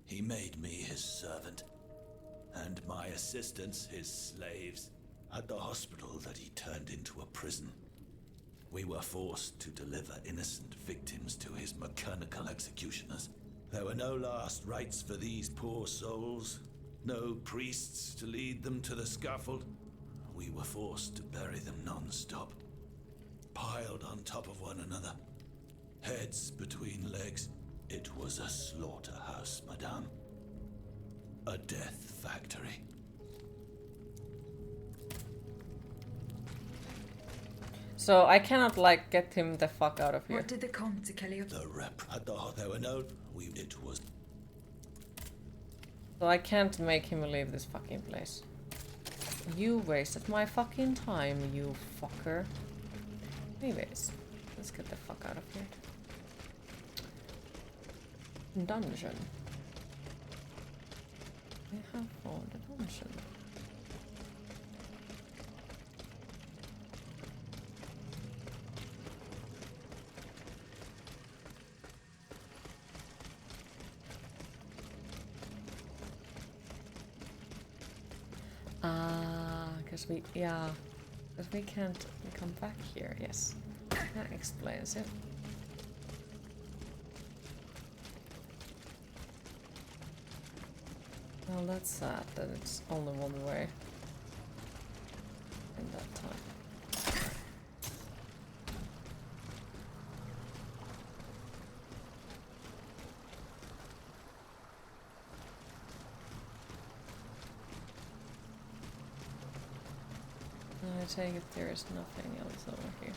He made me his servant, and my assistants his slaves. At the hospital that he turned into a prison, we were forced to deliver innocent victims to his mechanical executioners. There were no last rites for these poor souls, no priests to lead them to the scaffold. We were forced to bury them non-stop, piled on top of one another, heads between legs. It was a slaughterhouse, madame. A death factory. So I cannot, like, get him the fuck out of here. What did the Comte de Cagliostro... The rep at the there were no... it was... So I can't make him leave this fucking place. You wasted my fucking time, you fucker. Anyways, let's get the fuck out of here. Dungeon. We have found a dungeon. Because we can't come back here, yes. That explains it. Well, that's sad that it's only one way in that time. I take it there is nothing else over here.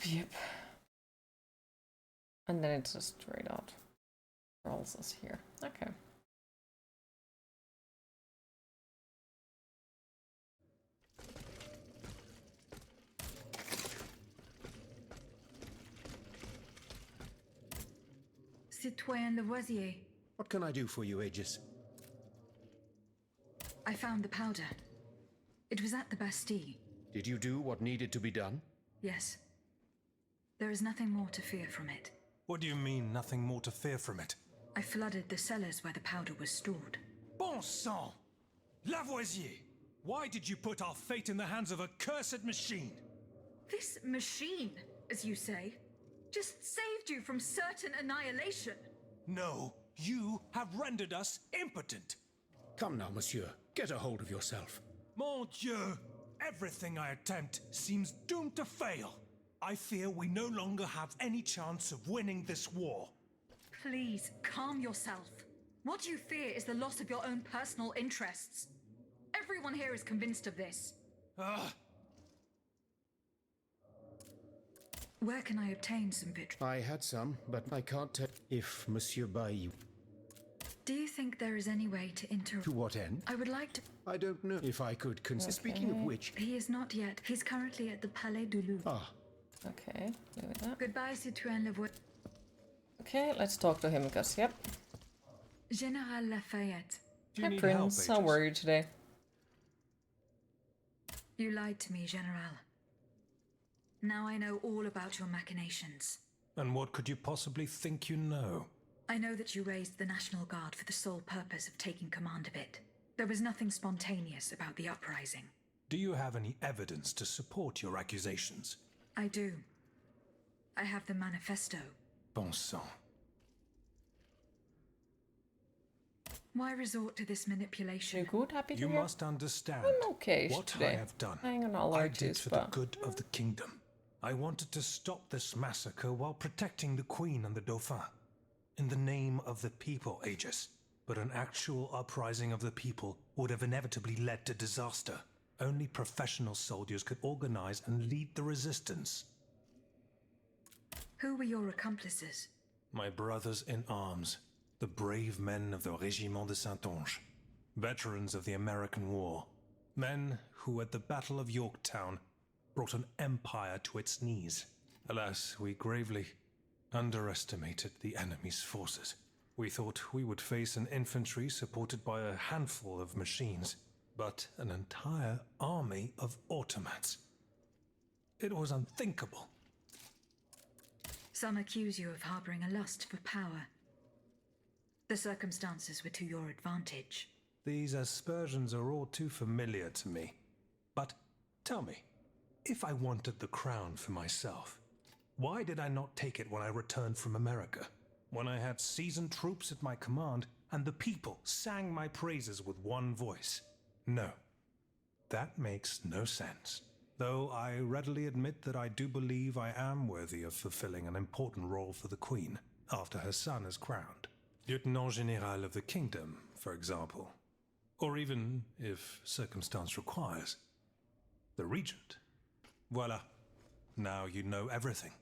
Yep. And then it's just straight out. Rolls us here. Okay. Citoyen Lavoisier. What can I do for you, Aegis? I found the powder. It was at the Bastille. Did you do what needed to be done? Yes. There is nothing more to fear from it. What do you mean, nothing more to fear from it? I flooded the cellars where the powder was stored. Bon sang! Lavoisier! Why did you put our fate in the hands of a cursed machine? This machine, as you say, just saved you from certain annihilation. No, you have rendered us impotent. Come now, monsieur. Get a hold of yourself. Mon Dieu! Everything I attempt seems doomed to fail. I fear we no longer have any chance of winning this war. Please, calm yourself. What you fear is the loss of your own personal interests. Everyone here is convinced of this. Where can I obtain some vitriol? I had some, but I can't tell if Monsieur Bailly... Do you think there is any way to To what end? I would like to... I don't know if I could consider... Speaking of which... He is not yet. He's currently at the Palais du Louvre. Ah. Okay, do that. Goodbye, Citoyen Lavoisier. Okay, let's talk to him, because, yep. General Lafayette. Hi, Prince. How were you today? You lied to me, General. Now I know all about your machinations. And what could you possibly think you know? I know that you raised the National Guard for the sole purpose of taking command of it. There was nothing spontaneous about the uprising. Do you have any evidence to support your accusations? I do. I have the manifesto. Bon sang. Why resort to this manipulation? You good? Happy to You hear? must understand I'm okay what today. I have done. Hang on, I'll I argue did for but... the good of the kingdom. I wanted to stop this massacre while protecting the Queen and the Dauphin. In the name of the people, Aegis. But an actual uprising of the people would have inevitably led to disaster. Only professional soldiers could organize and lead the resistance. Who were your accomplices? My brothers in arms, the brave men of the Régiment de Saintonge, veterans of the American War, men who at the Battle of Yorktown brought an empire to its knees. Alas, we gravely underestimated the enemy's forces. We thought we would face an infantry supported by a handful of machines. but an entire army of automats. It was unthinkable. Some accuse you of harboring a lust for power. The circumstances were to your advantage. These aspersions are all too familiar to me. But tell me, if I wanted the crown for myself, why did I not take it when I returned from America? When I had seasoned troops at my command, and the people sang my praises with one voice? No, that makes no sense. Though I readily admit that I do believe I am worthy of fulfilling an important role for the Queen, after her son is crowned. Lieutenant General of the Kingdom, for example. Or even, if circumstance requires, the Regent. Voila. Now you know everything.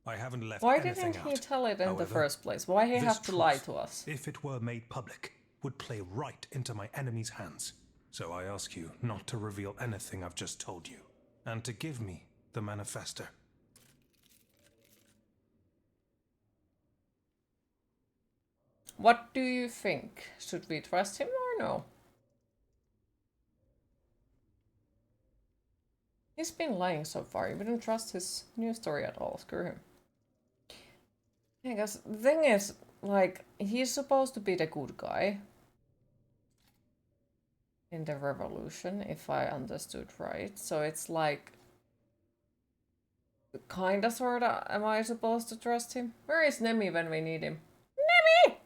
I haven't left Why anything didn't he out. tell it in However, the first place? Why he this have to truth, lie to us? if it were made public, would play right into my enemy's hands. So I ask you not to reveal anything I've just told you, and to give me the manifesto. What do you think? Should we trust him or no? He's been lying so far. You wouldn't trust his new story at all. Screw him. Yeah, because the thing is, like, he's supposed to be the good guy in the revolution, if I understood right. So it's like, kinda, sorta, am I supposed to trust him? Where is Nemi when we need him? Nemi!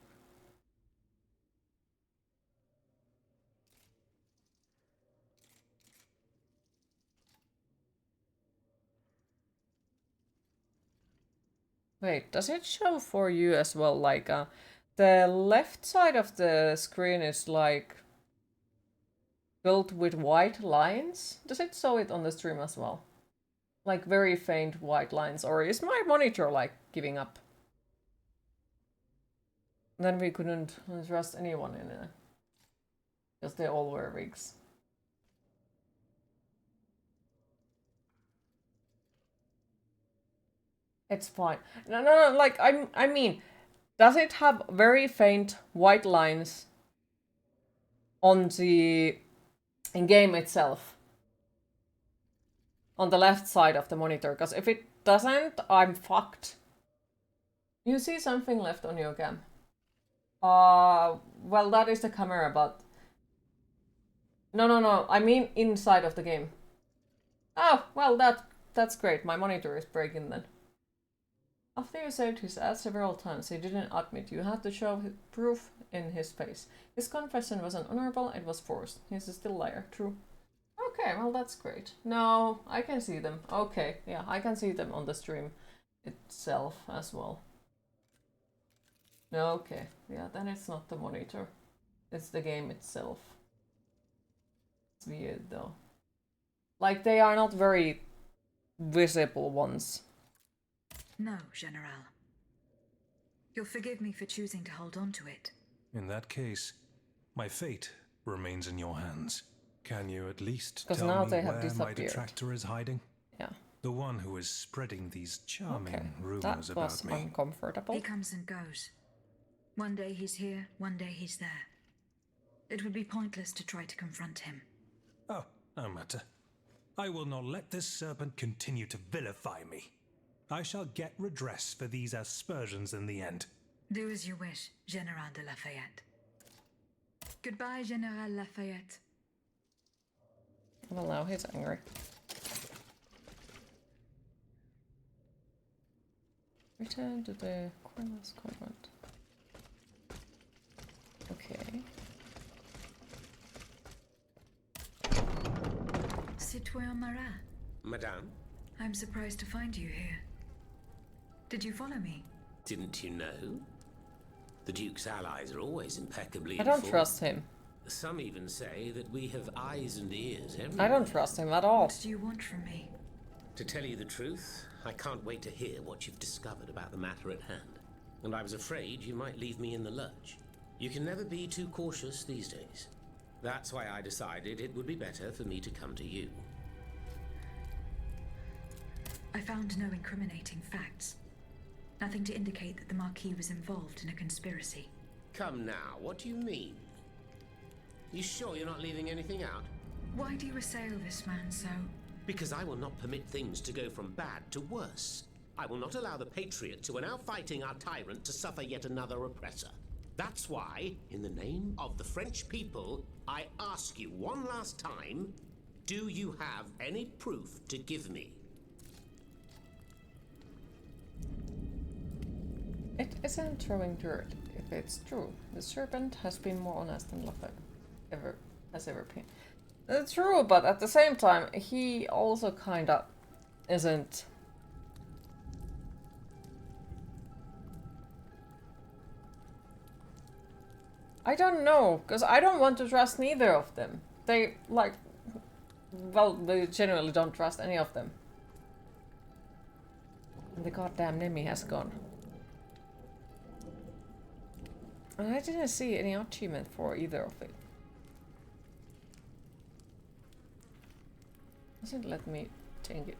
Wait, does it show for you as well, like, the left side of the screen is like filled with white lines? Does it show it on the stream as well? Like very faint white lines, or is my monitor like giving up? Then we couldn't trust anyone in it. Because they all wear wigs. It's fine. No, like, I mean, does it have very faint white lines on the game itself? On the left side of the monitor? Because if it doesn't, I'm fucked. You see something left on your cam? Well, that is the camera, but... No, I mean inside of the game. Oh, well, that's great. My monitor is breaking then. After you saved his ass several times, he didn't admit. You had to show proof in his face. His confession wasn't honorable, it was forced. He's a still liar. True. Okay, well that's great. No, I can see them. Okay, yeah, I can see them on the stream itself as well. Okay, yeah, then it's not the monitor. It's the game itself. It's weird though. Like, they are not very visible ones. No, General. You'll forgive me for choosing to hold on to it. In that case, my fate remains in your hands. Can you at least Because tell now me they have where my disappeared. detractor is hiding? Yeah. The one who is spreading these charming Okay, rumors that was about me. uncomfortable. He comes and goes. One day he's here, one day he's there. It would be pointless to try to confront him. Oh, no matter. I will not let this serpent continue to vilify me. I shall get redress for these aspersions in the end. Do as you wish, General de Lafayette. Goodbye, General Lafayette. Well, now he's angry. Return to the Cornwall's convent. Okay. Citoyen Marat. Madame? I'm surprised to find you here. Did you follow me? Didn't you know? The Duke's allies are always impeccably I don't informed. trust him. Some even say that we have eyes and ears everywhere. I don't trust him at all. What do you want from me? To tell you the truth, I can't wait to hear what you've discovered about the matter at hand. And I was afraid you might leave me in the lurch. You can never be too cautious these days. That's why I decided it would be better for me to come to you. I found no incriminating facts. Nothing to indicate that the Marquis was involved in a conspiracy. Come now, what do you mean? You sure you're not leaving anything out? Why do you assail this man so? Because I will not permit things to go from bad to worse. I will not allow the Patriots who are now fighting our tyrant to suffer yet another oppressor. That's why, in the name of the French people, I ask you one last time, do you have any proof to give me? It isn't throwing dirt, if it's true. The serpent has been more honest than Lafayette has ever been. It's true, but at the same time, he also kinda isn't. I don't know, because I don't want to trust neither of them. They, like, well, they generally don't trust any of them. And the goddamn Nemi has gone. And I didn't see any achievement for either of it. Doesn't let me take it.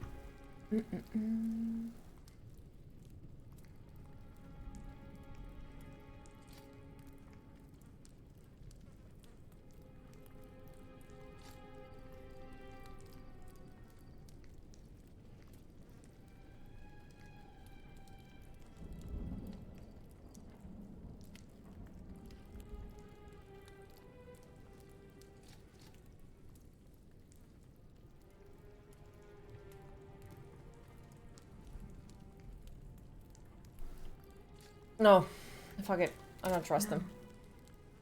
No, fuck it. I don't trust them.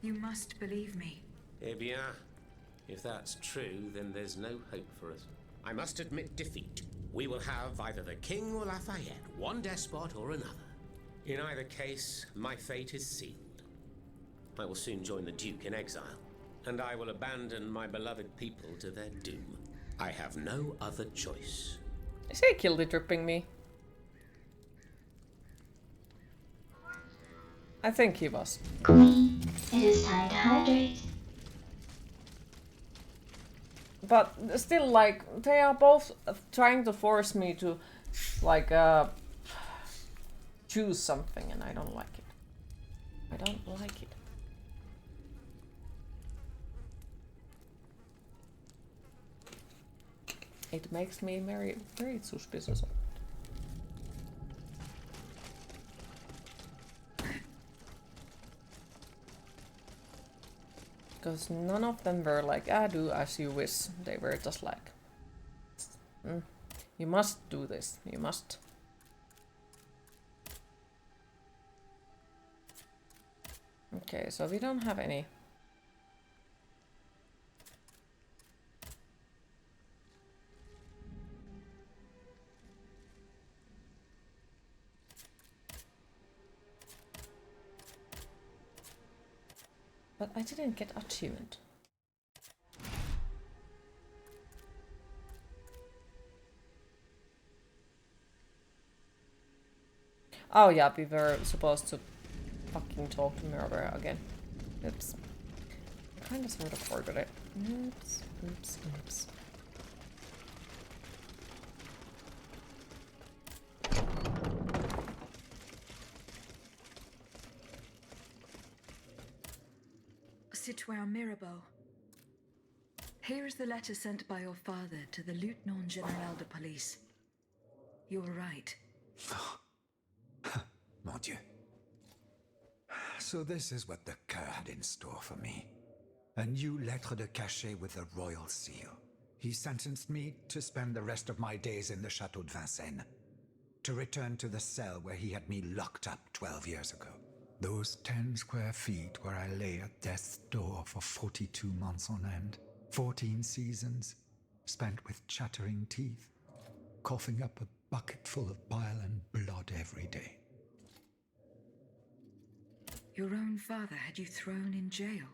You must believe me. Eh bien, if that's true, then there's no hope for us. I must admit defeat. We will have either the King or Lafayette, one despot or another. In either case, my fate is sealed. I will soon join the Duke in exile, and I will abandon my beloved people to their doom. I have no other choice. Is he guilty tripping me? I think he was. Queen, it is time to hydrate. But still, like, they are both trying to force me to, like, choose something, and I don't like it. I don't like it. It makes me very, very suspicious of it. Because none of them were like, do as you wish. They were just like, you must do this. You must. Okay, so we don't have any. But I didn't get achievement. Oh yeah, we were supposed to fucking talk to Murder again. Oops. I kinda sort of forgot it. Oops, oops, oops. Citoyen Mirabeau. Here is the letter sent by your father to the Lieutenant General de Police. You were right. Mon Dieu. So this is what the Coeur had in store for me. A new lettre de cachet with a royal seal. He sentenced me to spend the rest of my days in the Chateau de Vincennes. To return to the cell where he had me locked up 12 years ago. Those 10 square feet where I lay at death's door for 42 months on end. 14 seasons, spent with chattering teeth, coughing up a bucket full of bile and blood every day. Your own father had you thrown in jail.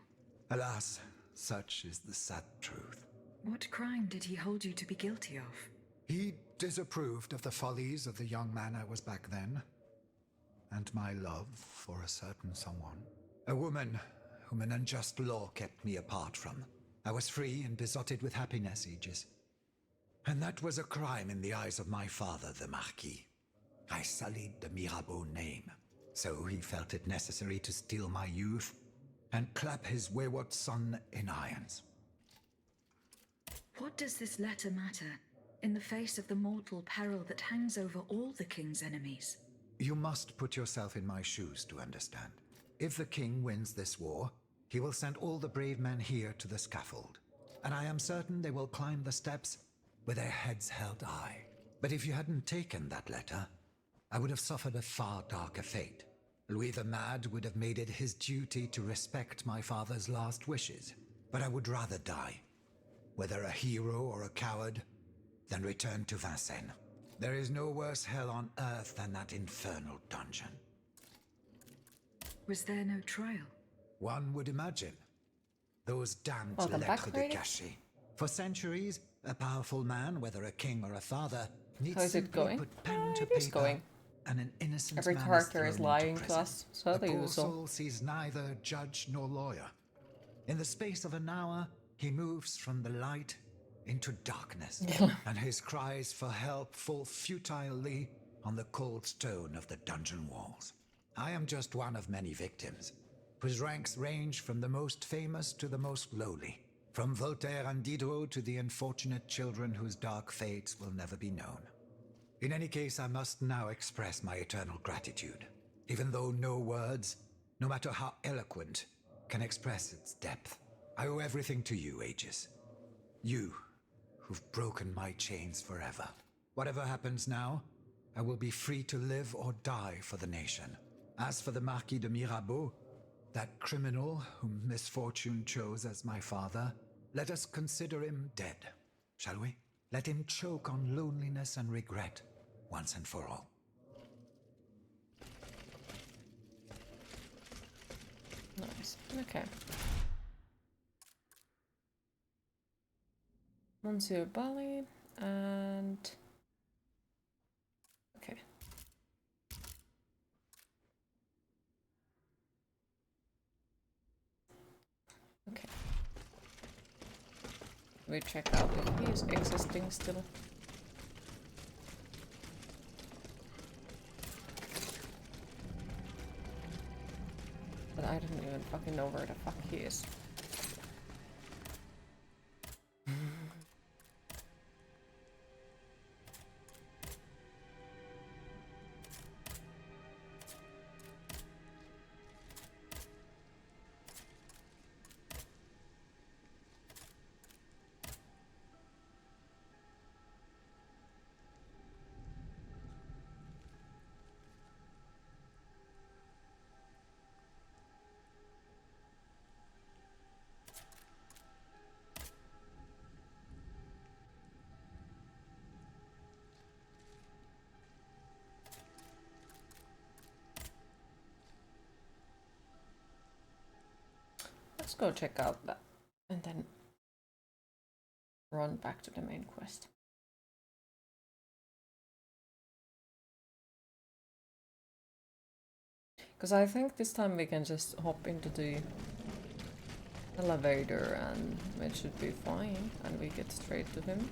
Alas, such is the sad truth. What crime did he hold you to be guilty of? He disapproved of the follies of the young man I was back then, and my love for a certain someone. A woman whom an unjust law kept me apart from. I was free and besotted with happiness, Aegis. And that was a crime in the eyes of my father, the Marquis. I sullied the Mirabeau name, so he felt it necessary to steal my youth and clap his wayward son in irons. What does this letter matter in the face of the mortal peril that hangs over all the king's enemies? You must put yourself in my shoes to understand. If the king wins this war, he will send all the brave men here to the scaffold, and I am certain they will climb the steps with their heads held high. But if you hadn't taken that letter, I would have suffered a far darker fate. Louis the Mad would have made it his duty to respect my father's last wishes, but I would rather die, whether a hero or a coward, than return to Vincennes. There is no worse hell on earth than that infernal dungeon. Was there no trial? One would imagine. Those damned Welcome back, lettres de Brady. cachet. For centuries, a powerful man, whether a king or a father, needs How is it simply going? put pen to It is paper, going. and an innocent Every man character is thrown into lying to prison. us, so The the poor usual. soul sees neither judge nor lawyer. In the space of an hour, he moves from the light into darkness, and his cries for help fall futilely on the cold stone of the dungeon walls. I am just one of many victims, whose ranks range from the most famous to the most lowly, from Voltaire and Diderot to the unfortunate children whose dark fates will never be known. In any case, I must now express my eternal gratitude, even though no words, no matter how eloquent, can express its depth. I owe everything to you, Aegis. You, who've broken my chains forever. Whatever happens now, I will be free to live or die for the nation. As for the Marquis de Mirabeau, that criminal whom misfortune chose as my father, let us consider him dead, shall we? Let him choke on loneliness and regret, once and for all. Nice. Okay. Monsieur Bali and okay. Okay. We check out if he is existing still. But I don't even fucking know where the fuck he is. Let's go check out that and then run back to the main quest. Because I think this time we can just hop into the elevator and it should be fine and we get straight to him.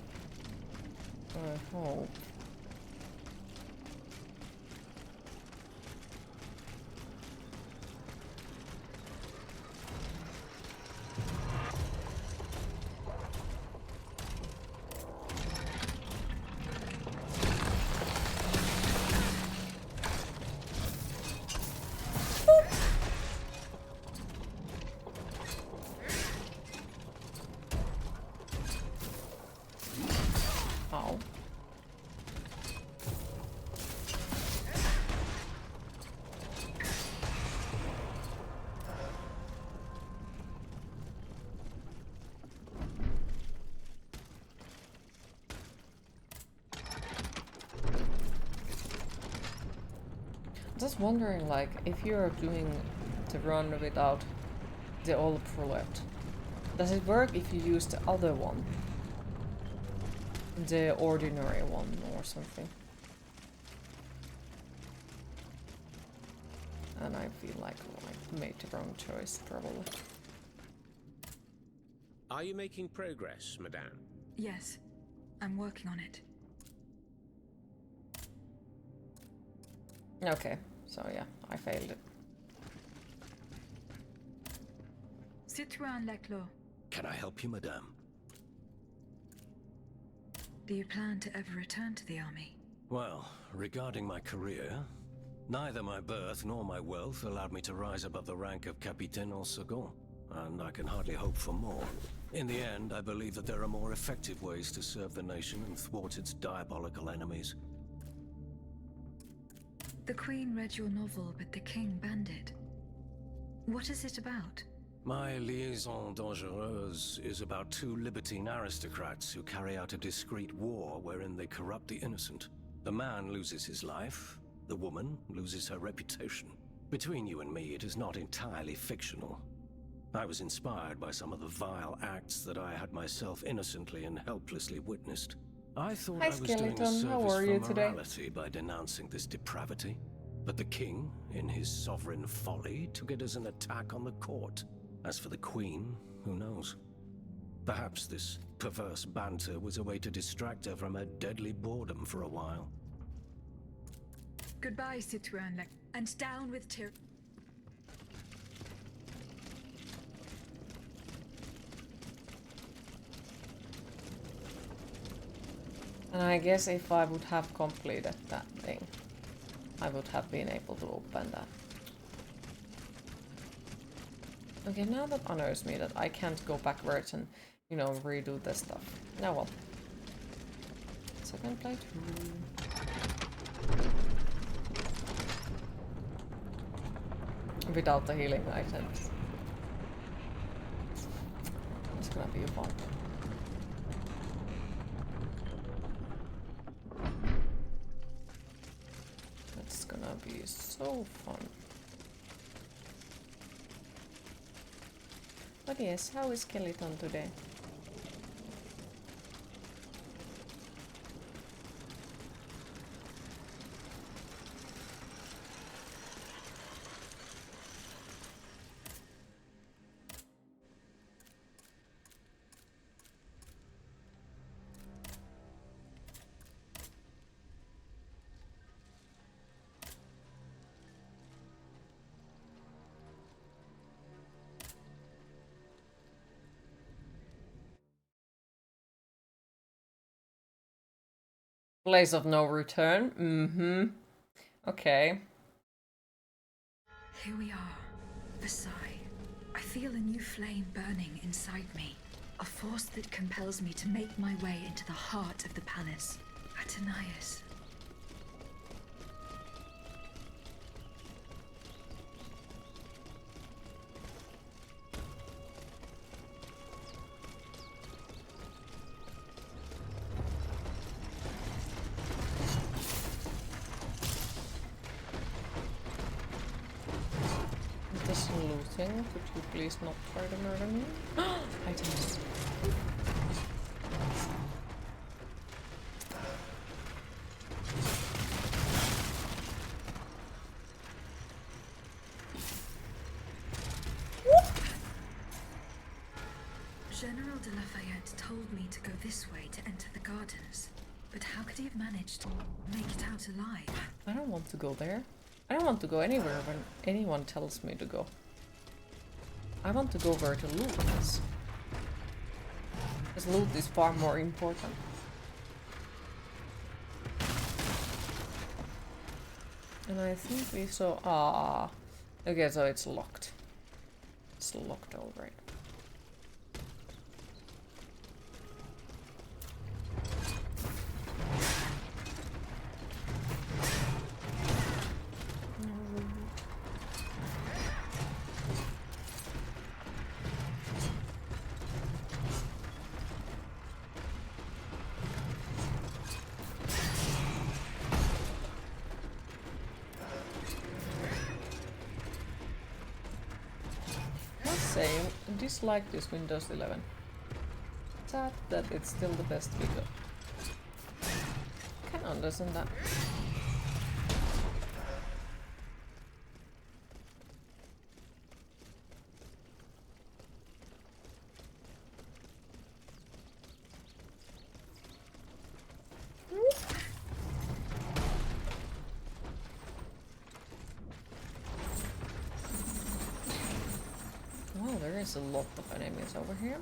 I hope. Ow. Just wondering, like, if you're doing the run without the old roulette, does it work if you use the other one? The ordinary one or something? And I feel like I made the wrong choice, probably. Are you making progress, Madame? Yes, I'm working on it. Okay, so yeah, I failed it. Citoyen Leclos, Can I help you, madame? do you plan to ever return to the army? Well, regarding my career, neither my birth nor my wealth allowed me to rise above the rank of Capitaine en Second, and I can hardly hope for more. In the end, I believe that there are more effective ways to serve the nation and thwart its diabolical enemies. The Queen read your novel, but the King banned it. What is it about? My Liaison Dangereuse is about two libertine aristocrats who carry out a discreet war wherein they corrupt the innocent. The man loses his life, the woman loses her reputation. Between you and me, it is not entirely fictional. I was inspired by some of the vile acts that I had myself innocently and helplessly witnessed. I thought I was doing a service for morality by denouncing this depravity. But the king, in his sovereign folly, took it as an attack on the court. As for the queen, who knows? Perhaps this perverse banter was a way to distract her from her deadly boredom for a while. Goodbye, Citoyen Lec, and down with Tyr. And I guess if I would have completed that thing, I would have been able to open that. Okay, now that annoys me that I can't go backwards and, you know, redo this stuff. Now well. Second playthrough. Without the healing items. It's gonna be fun. It's gonna be so fun. But yes, how is Skeleton today? Place of no return. Mm-hmm. Okay. Here we are, Versailles. I feel a new flame burning inside me. A force that compels me to make my way into the heart of the palace. Athenais. Could you please not try to murder me? Items. General de Lafayette told me to go this way to enter the gardens. But how could he have managed to make it out alive? I don't want to go there. I don't want to go anywhere when anyone tells me to go. I want to go where the loot is. Because loot is far more important. And I think we saw... Ah. Okay, so it's locked. It's locked, alright. Dislike this Windows 11. Sad that it's still the best we got. Can understand that. Wow, there is a lot of enemies over here.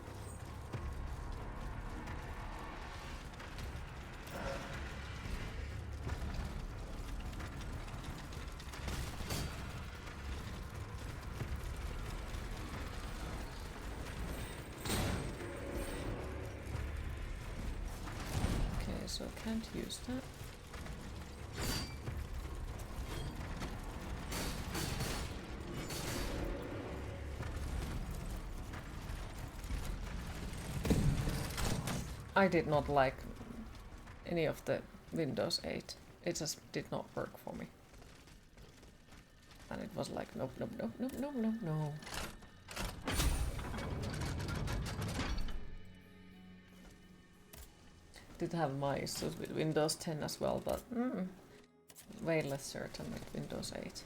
Okay, so I can't use that. I did not like any of the Windows 8. It just did not work for me. And it was like, nope, nope, nope, nope, nope, nope, no. Did have my issues with Windows 10 as well, but way less certain with Windows 8.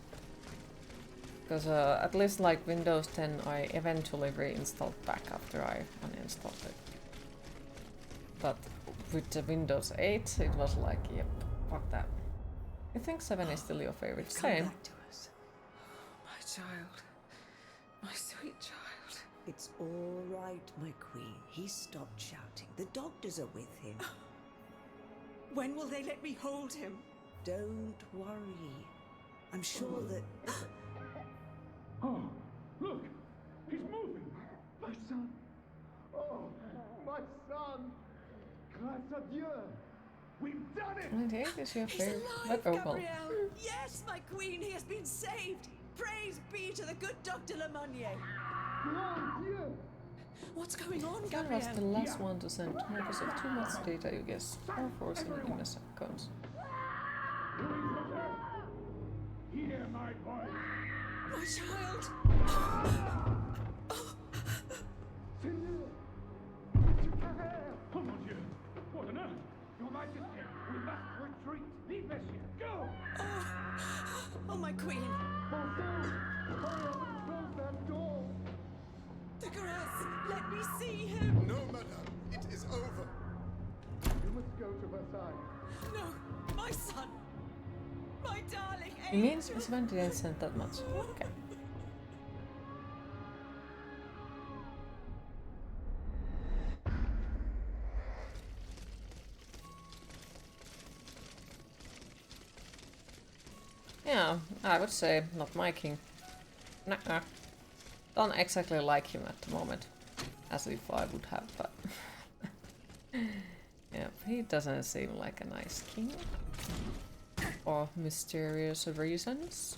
Because at least like Windows 10 I eventually reinstalled back after I uninstalled it. But with the Windows 8, it was like, yep, fuck that. I think 7 is still your favorite. Same. Back to us. My child. My sweet child. It's all right, my queen. He's stopped shouting. The doctors are with him. When will they let me hold him? Don't worry. I'm sure that... Oh, look! He's moving! My son! Oh, my son! Grâce à Dieu! We've done it! I think this is your He's favorite. alive, But oh well. Gabrielle! Yes, my queen, he has been saved! Praise be to the good Dr. Lemonnier! Grand Dieu! What's going on, That Gabrielle? was the last one to send. Because of too much data, you guess. Or forcing innocent accounts. Hear my voice! My child! Seigneur! Monsieur Carrère! Oh mon Dieu! What on earth? Your Majesty, we must retreat! Leave Monsieur! Go! Oh, my queen! Bonsoir! Hurry up and close that door! De Grasse, let me see him! No, madame, it is over. You must go to Versailles. No, my son! My darling It means Sven didn't send that much. Okay. Yeah, I would say not my king. Nuh-uh. Don't exactly like him at the moment. As if I would have, but... yeah, he doesn't seem like a nice king. For mysterious reasons.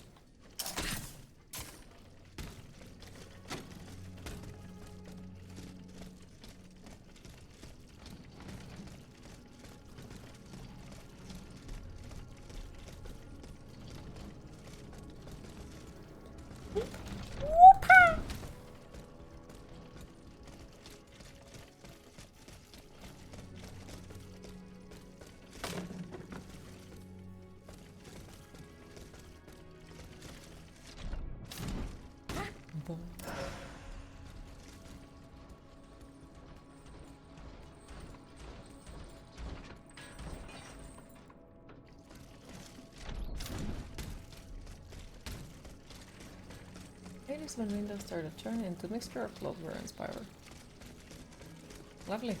It is when Windows started turning into mixture of Clover and Spyro. Lovely.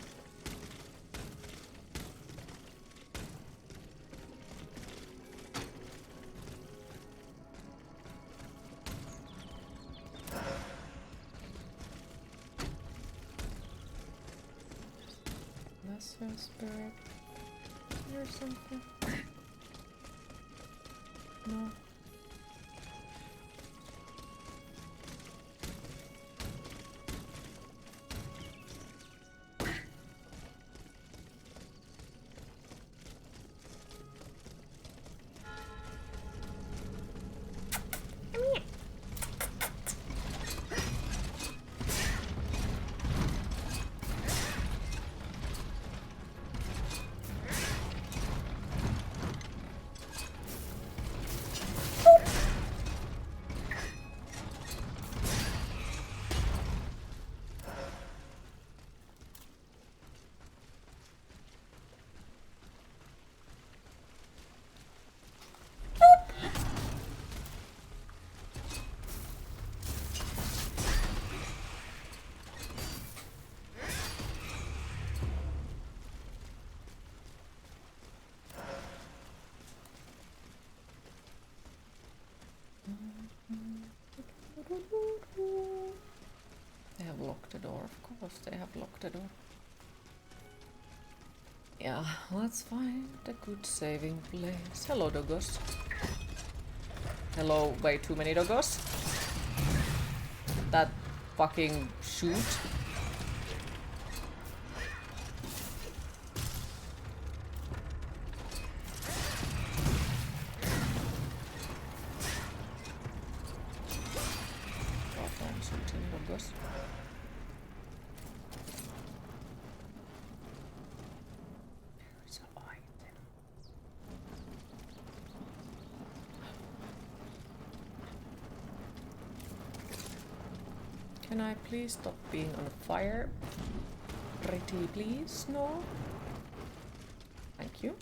Lesser spirit. Or something. No. of course they have locked the door. Yeah, let's find a good saving place. Hello, doggos. Hello, way too many doggos. That fucking shoot. Can I please stop being on fire? Pretty please, no? Thank you.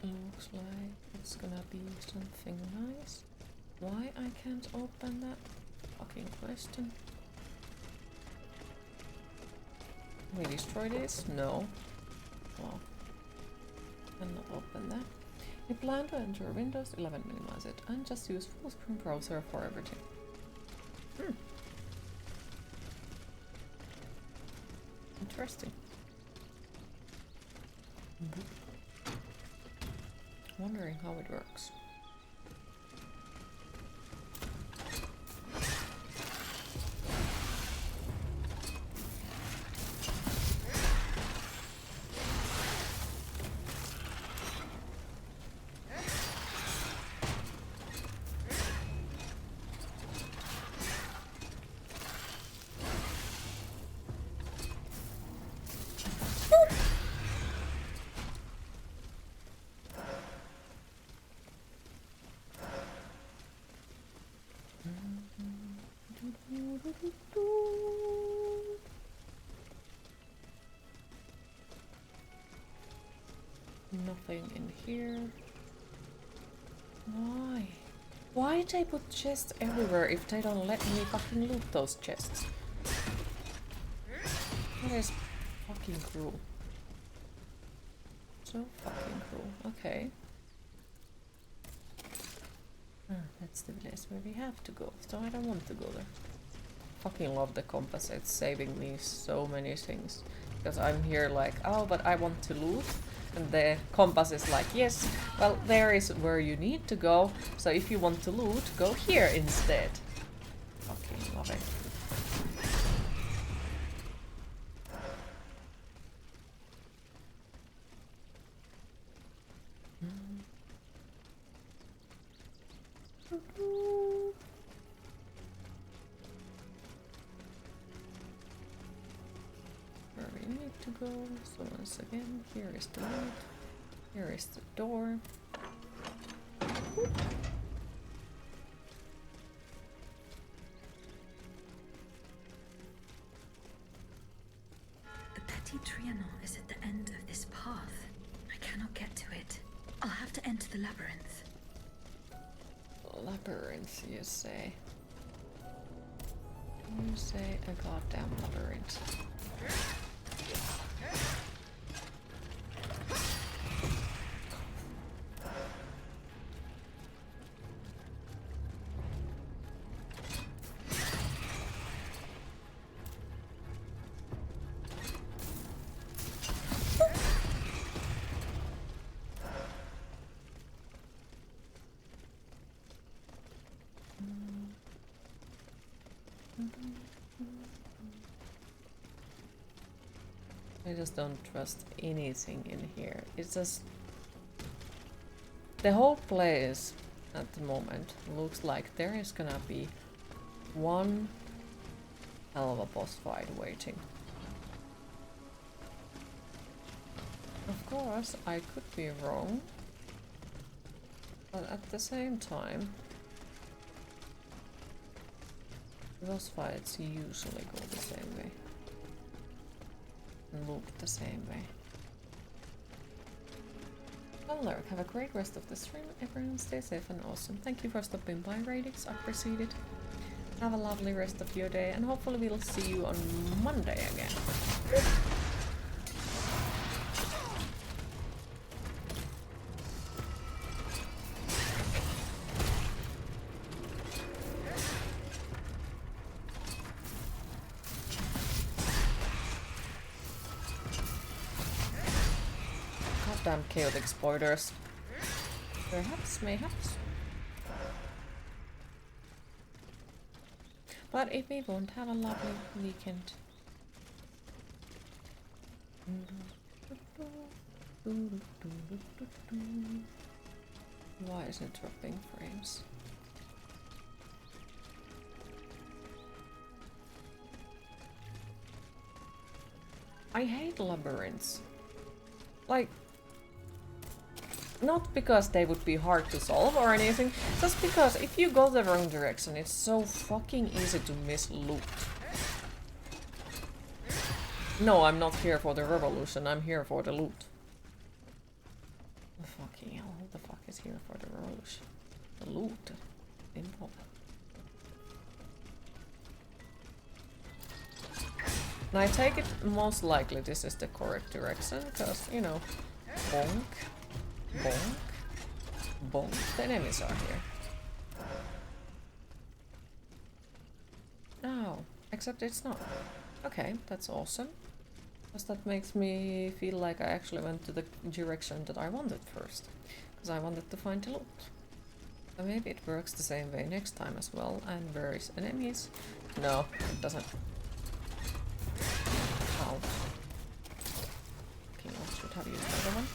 Looks like it's gonna be something nice. Why I can't open that? Fucking question. Can we destroy this? No. Well, cannot open that. You plan to enter Windows 11, minimize it, and just use full screen browser for everything. Interesting. Wondering how it works. Nothing in here. Why? Why they put chests everywhere if they don't let me fucking loot those chests? That is fucking cruel. So fucking cruel. Okay. That's the place where we have to go, so I don't want to go there. Fucking love the compass, it's saving me so many things. Because I'm here like, oh, but I want to loot. And the compass is like, yes, well, there is where you need to go. So if you want to loot, go here instead. Fucking love it. Where we need to go. So once again, here is the loot. Here is the door. The Petit Trianon is at the end of this path. I cannot get to it. I'll have to enter the labyrinth. Labyrinth, you say? You say a goddamn labyrinth. I just don't trust anything in here. It's just... the whole place at the moment looks like there is gonna be one hell of a boss fight waiting. Of course, I could be wrong. But at the same time, those fights usually go the same way. loop the same way. Well, Lurk, have a great rest of the stream. Everyone stay safe and awesome. Thank you for stopping by, Radix. I appreciate it. Have a lovely rest of your day, and hopefully we'll see you on Monday again. Goddamn chaotic spoilers. Perhaps, mayhaps. But if we won't, have a lovely weekend. Why is it dropping frames? I hate labyrinths. Like, not because they would be hard to solve or anything, just because if you go the wrong direction, it's so fucking easy to miss loot. No, I'm not here for the revolution, I'm here for the loot. Fucking hell, who the fuck is here for the revolution? The loot. Involved. And I take it most likely this is the correct direction, because, you know, bonk. Bonk. Bonk. The enemies are here. No, except it's not. Okay, that's awesome. Because that makes me feel like I actually went to the direction that I wanted first. Because I wanted to find the loot. So maybe it works the same way next time as well. And where is enemies? No, it doesn't. Ow. Okay, I should have used the other one.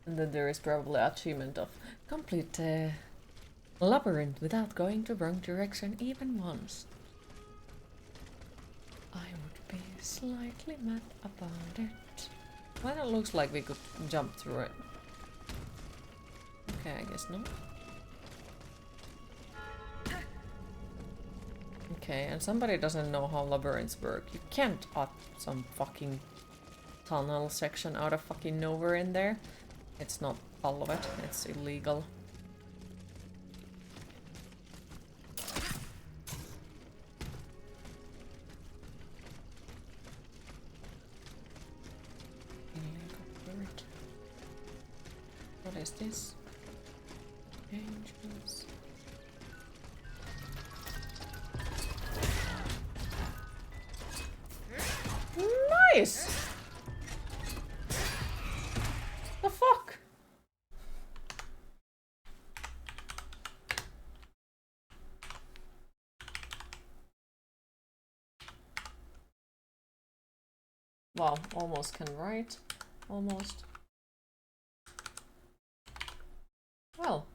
And then there is probably achievement of complete labyrinth without going the wrong direction even once. I would be slightly mad about it. Well, it looks like we could jump through it. Okay, I guess not. Okay, and somebody doesn't know how labyrinths work. You can't up some fucking tunnel section out of fucking nowhere in there. It's not all of it, it's illegal. What is this? Angels. Nice! The fuck? Wow, almost can write. Almost. Well.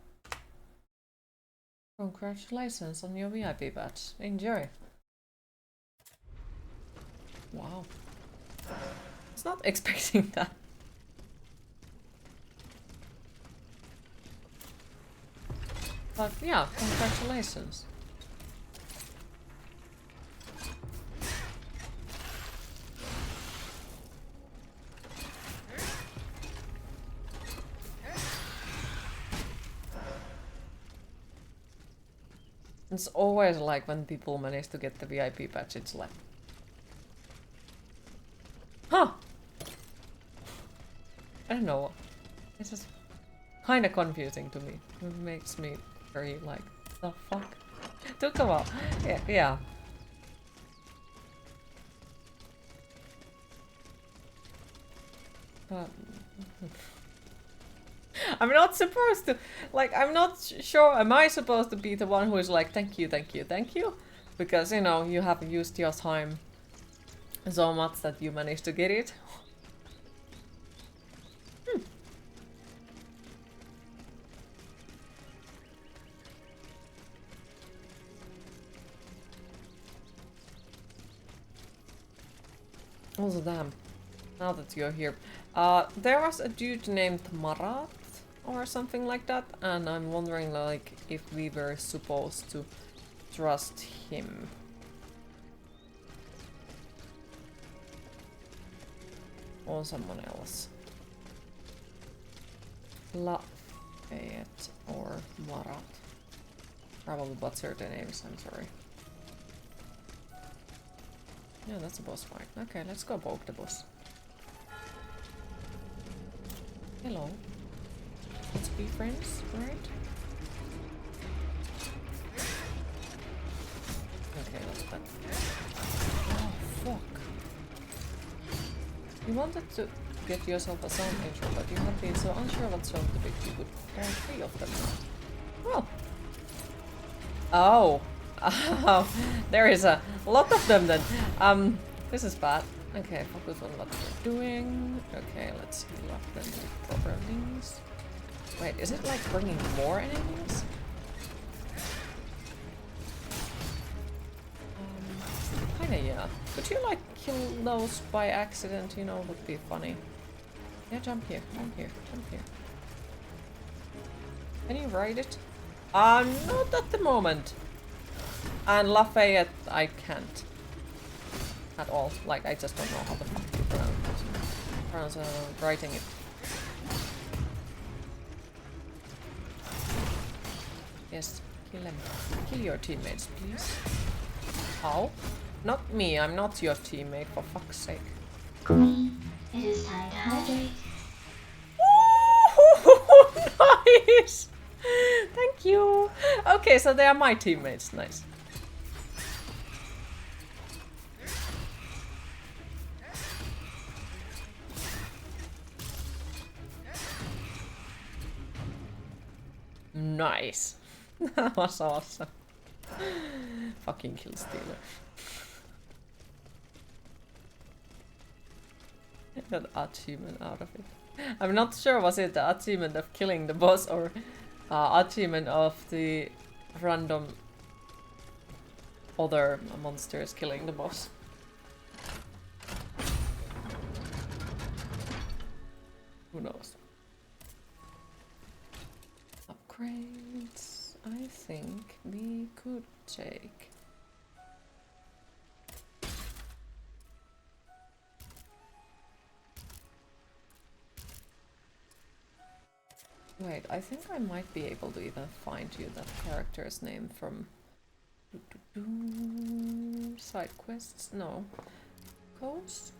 Congratulations on your VIP badge. Enjoy. Wow. I was not expecting that. But yeah, congratulations. It's always like when people manage to get the VIP badge, it's like... Huh! I don't know. It's just kinda confusing to me. It makes me very like, the fuck? Took a while. Yeah. But... I'm not supposed to, like, I'm not sure, am I supposed to be the one who is like, thank you, thank you, thank you? Because, you know, you have used your time so much that you managed to get it. Also, damn, now that you're here. There was a dude named Marat or something like that, and I'm wondering, like, if we were supposed to trust him. Or someone else. Lafayette or Marat. Probably butchered the names, I'm sorry. Yeah, that's a boss fight. Okay, let's go poke the boss. Hello. Let's be friends, right? Okay, that's bad. Oh, fuck. You wanted to get yourself a sound intro, but you have been so unsure what song to pick you could find 3 of them. Well. Oh. Oh, there is a lot of them then. This is bad. Okay, focus on what we're doing. Okay, let's heal up then with proper things. Wait, is it like bringing more enemies? Kinda, yeah. Could you like kill those by accident, you know, would be funny. Yeah, jump here, jump here, jump here. Can you ride it? Not at the moment. And Lafayette, I can't. At all. Like, I just don't know how the fuck to pronounce writing it. Yes, kill them. Kill your teammates, please. How? Not me, I'm not your teammate, for fuck's sake. Queen, it is time to hydrate. Nice! Thank you! Okay, so they are my teammates, nice. Nice. That was awesome. Fucking kill stealer. I got achievement out of it. I'm not sure was it the achievement of killing the boss or achievement of the random other monsters killing the boss. Who knows? Upgrades, I think we could take. Wait, I think I might be able to even find you that character's name from side quests? No. Coast?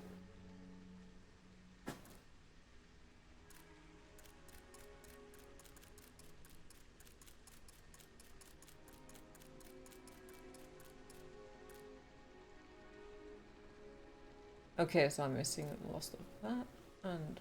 Okay, so I'm missing lost of that and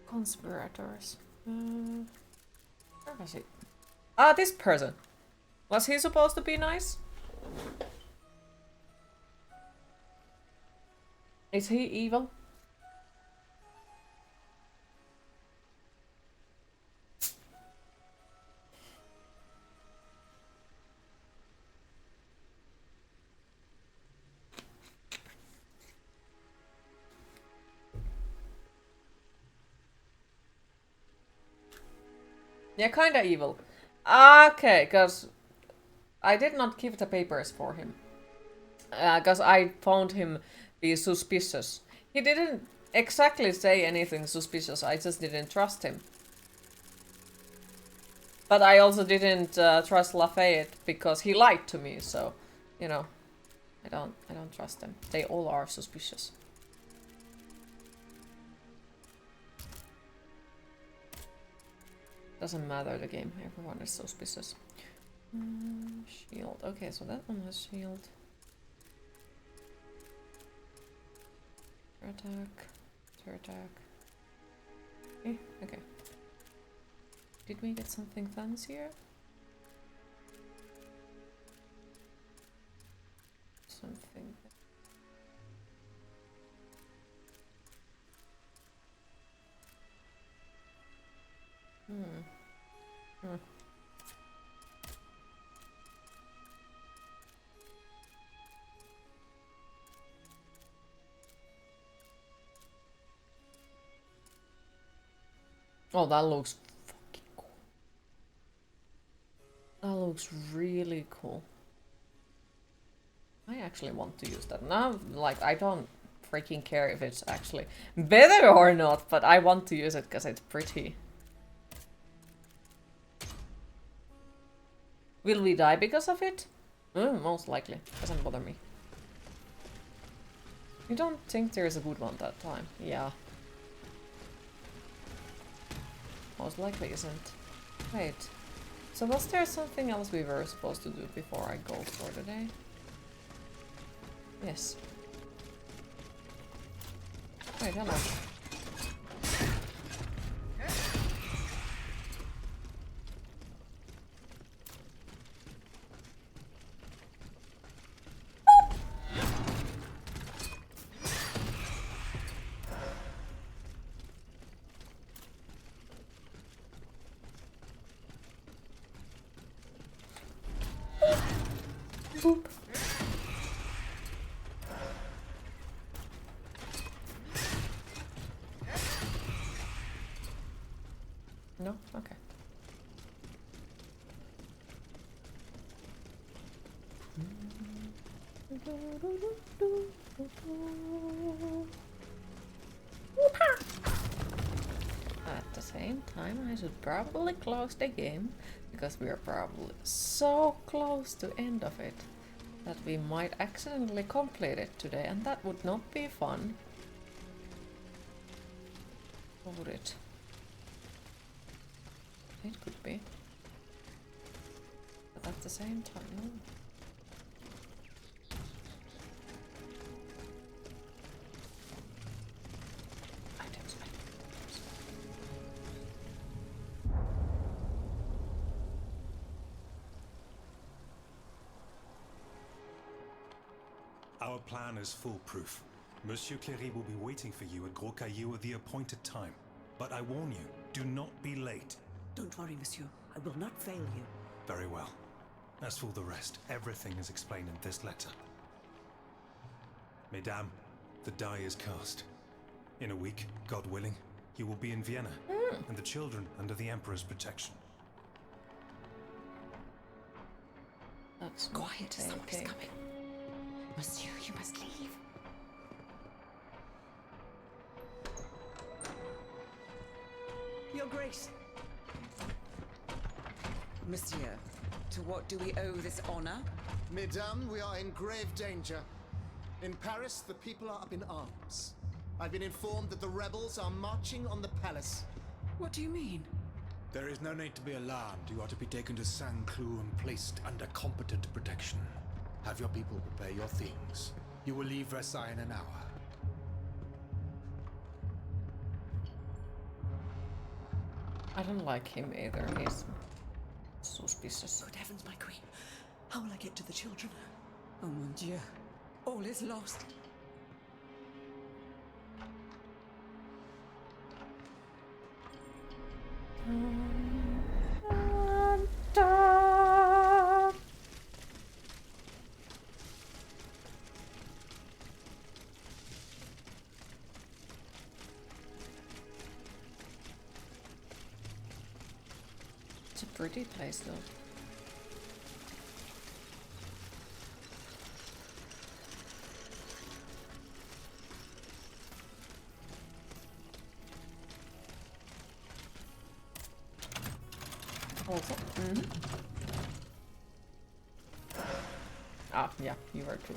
conspirators. Where was he? Ah, this person. Was he supposed to be nice? Is he evil? Yeah, kinda evil. Okay, cause I did not keep the papers for him. Cause I found him be suspicious. He didn't exactly say anything suspicious, I just didn't trust him. But I also didn't trust Lafayette because he lied to me, so, you know, I don't trust them. They all are suspicious. Doesn't matter the game, everyone is suspicious. Shield, okay, so that one has shield. Attack. Okay. Did we get something fancier? Something. Oh, that looks fucking cool. That looks really cool. I actually want to use that. Now, like, I don't freaking care if it's actually better or not, but I want to use it because it's pretty. Will we die because of it? Most likely. Doesn't bother me. You don't think there's a good one that time? Yeah. Most likely isn't. Wait. So was there something else we were supposed to do before I go for the day? Yes. Wait, hello. Boop. No? Okay. At the same time, I should probably close the game, because we are probably so close to end of it that we might accidentally complete it today, and that would not be fun. Or would it? It could be. But at the same time, no. Our plan is foolproof. Monsieur Cléry will be waiting for you at Gros Caillou at the appointed time. But I warn you, do not be late. Don't worry, monsieur. I will not fail you. Very well. As for the rest, everything is explained in this letter. Mesdames, the die is cast. In a week, God willing, you will be in Vienna, and the children under the Emperor's protection. That's quiet, someone is coming. Monsieur, you must leave. Your Grace. Monsieur, to what do we owe this honor? Mesdames, we are in grave danger. In Paris, the people are up in arms. I've been informed that the rebels are marching on the palace. What do you mean? There is no need to be alarmed. You are to be taken to Saint-Cloud and placed under competent protection. Have your people prepare your things. You will leave Versailles in an hour. I don't like him either. He's suspicious. Good heavens, my queen. How will I get to the children? Oh mon Dieu. All is lost. It's a pretty place though. Also, Ah, yeah, you are too.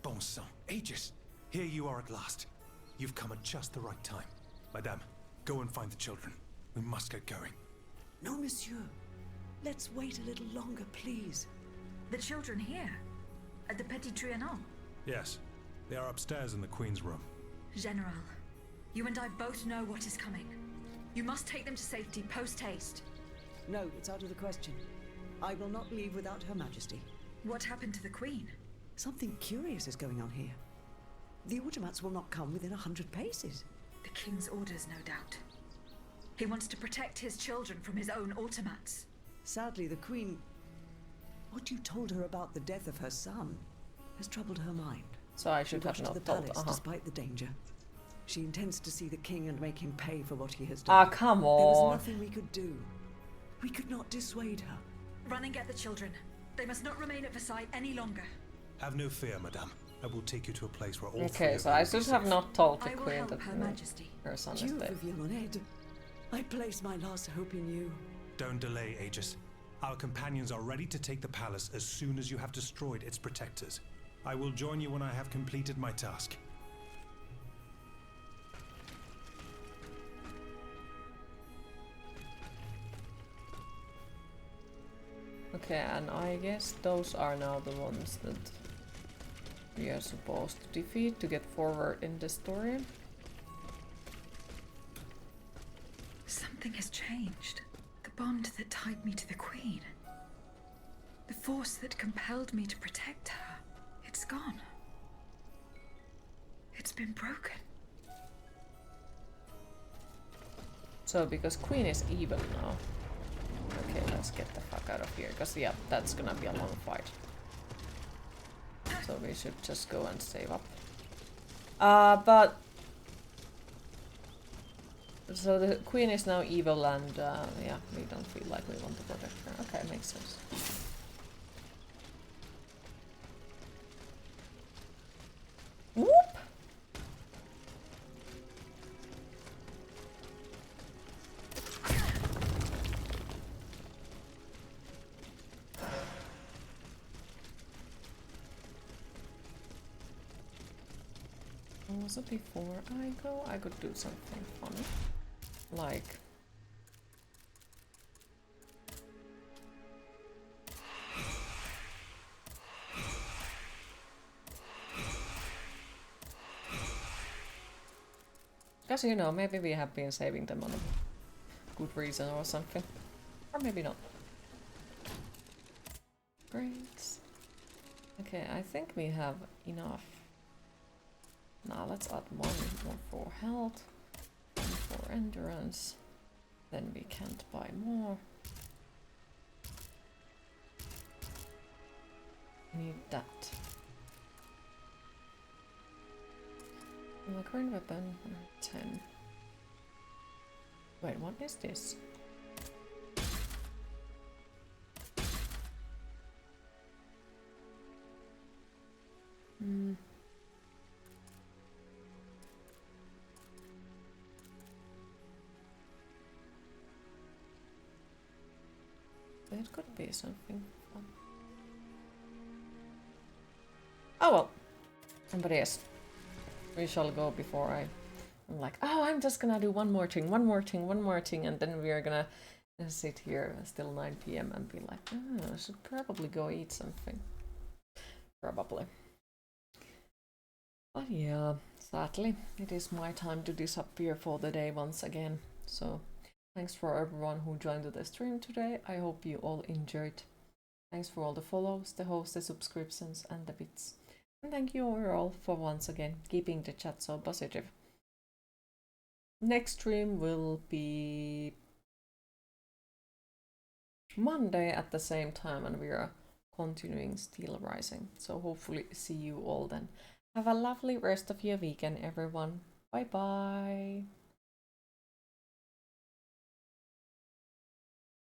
Bon sang, Aegis! Here you are at last. You've come at just the right time. Madame, go and find the children. We must get going. No, monsieur. Let's wait a little longer, please. The children here? At the Petit Trianon? Yes, they are upstairs in the Queen's room. General, you and I both know what is coming. You must take them to safety post-haste. No, it's out of the question. I will not leave without Her Majesty. What happened to the Queen? Something curious is going on here. The automats will not come within 100 paces. The King's orders, no doubt. He wants to protect his children from his own automats. Sadly, the Queen... What you told her about the death of her son has troubled her mind. So I should have She rushed not to the told. palace despite the danger. She intends to see the king and make him pay for what he has Ah, done. come There was on. nothing we could do. We could not dissuade her. Run and get the children. They must not remain at Versailles any longer. Have no fear, madame. I will take you to a place where all three Okay, of so you I will be should have safe. not told the I will Queen help that Her Majesty. her son is Dieu, dead. Vivian mon aide. I place my last hope in you. Don't delay, Aegis. Our companions are ready to take the palace as soon as you have destroyed its protectors. I will join you when I have completed my task. Okay, and I guess those are now the ones that we are supposed to defeat to get forward in the story. Something has changed. The bond that tied me to the Queen. The force that compelled me to protect her. It's gone. It's been broken. So, because Queen is evil now. Okay, let's get the fuck out of here, because yeah, that's gonna be a long fight. So we should just go and save up. But... So the Queen is now evil and yeah, we don't feel like we want to protect her. Okay, makes sense. Whoop! Also, before I go, I could do something funny. Like... Because, you know, maybe we have been saving them on a good reason or something. Or maybe not. Great. Okay, I think we have enough. Now let's add one more for health, one for endurance. Then we can't buy more. Need that. My current weapon, 10. Wait, what is this? Hmm. It could be something fun. Oh well. Somebody else. We shall go before I'm like, oh, I'm just gonna do one more thing, and then we are gonna sit here still 9 PM and be like, oh, I should probably go eat something. Probably. But yeah, sadly, it is my time to disappear for the day once again. So, thanks for everyone who joined the stream today. I hope you all enjoyed. Thanks for all the follows, the hosts, the subscriptions, and the bits. And thank you overall for once again keeping the chat so positive. Next stream will be Monday at the same time, and we are continuing Steel Rising. So hopefully see you all then. Have a lovely rest of your weekend, everyone. Bye bye.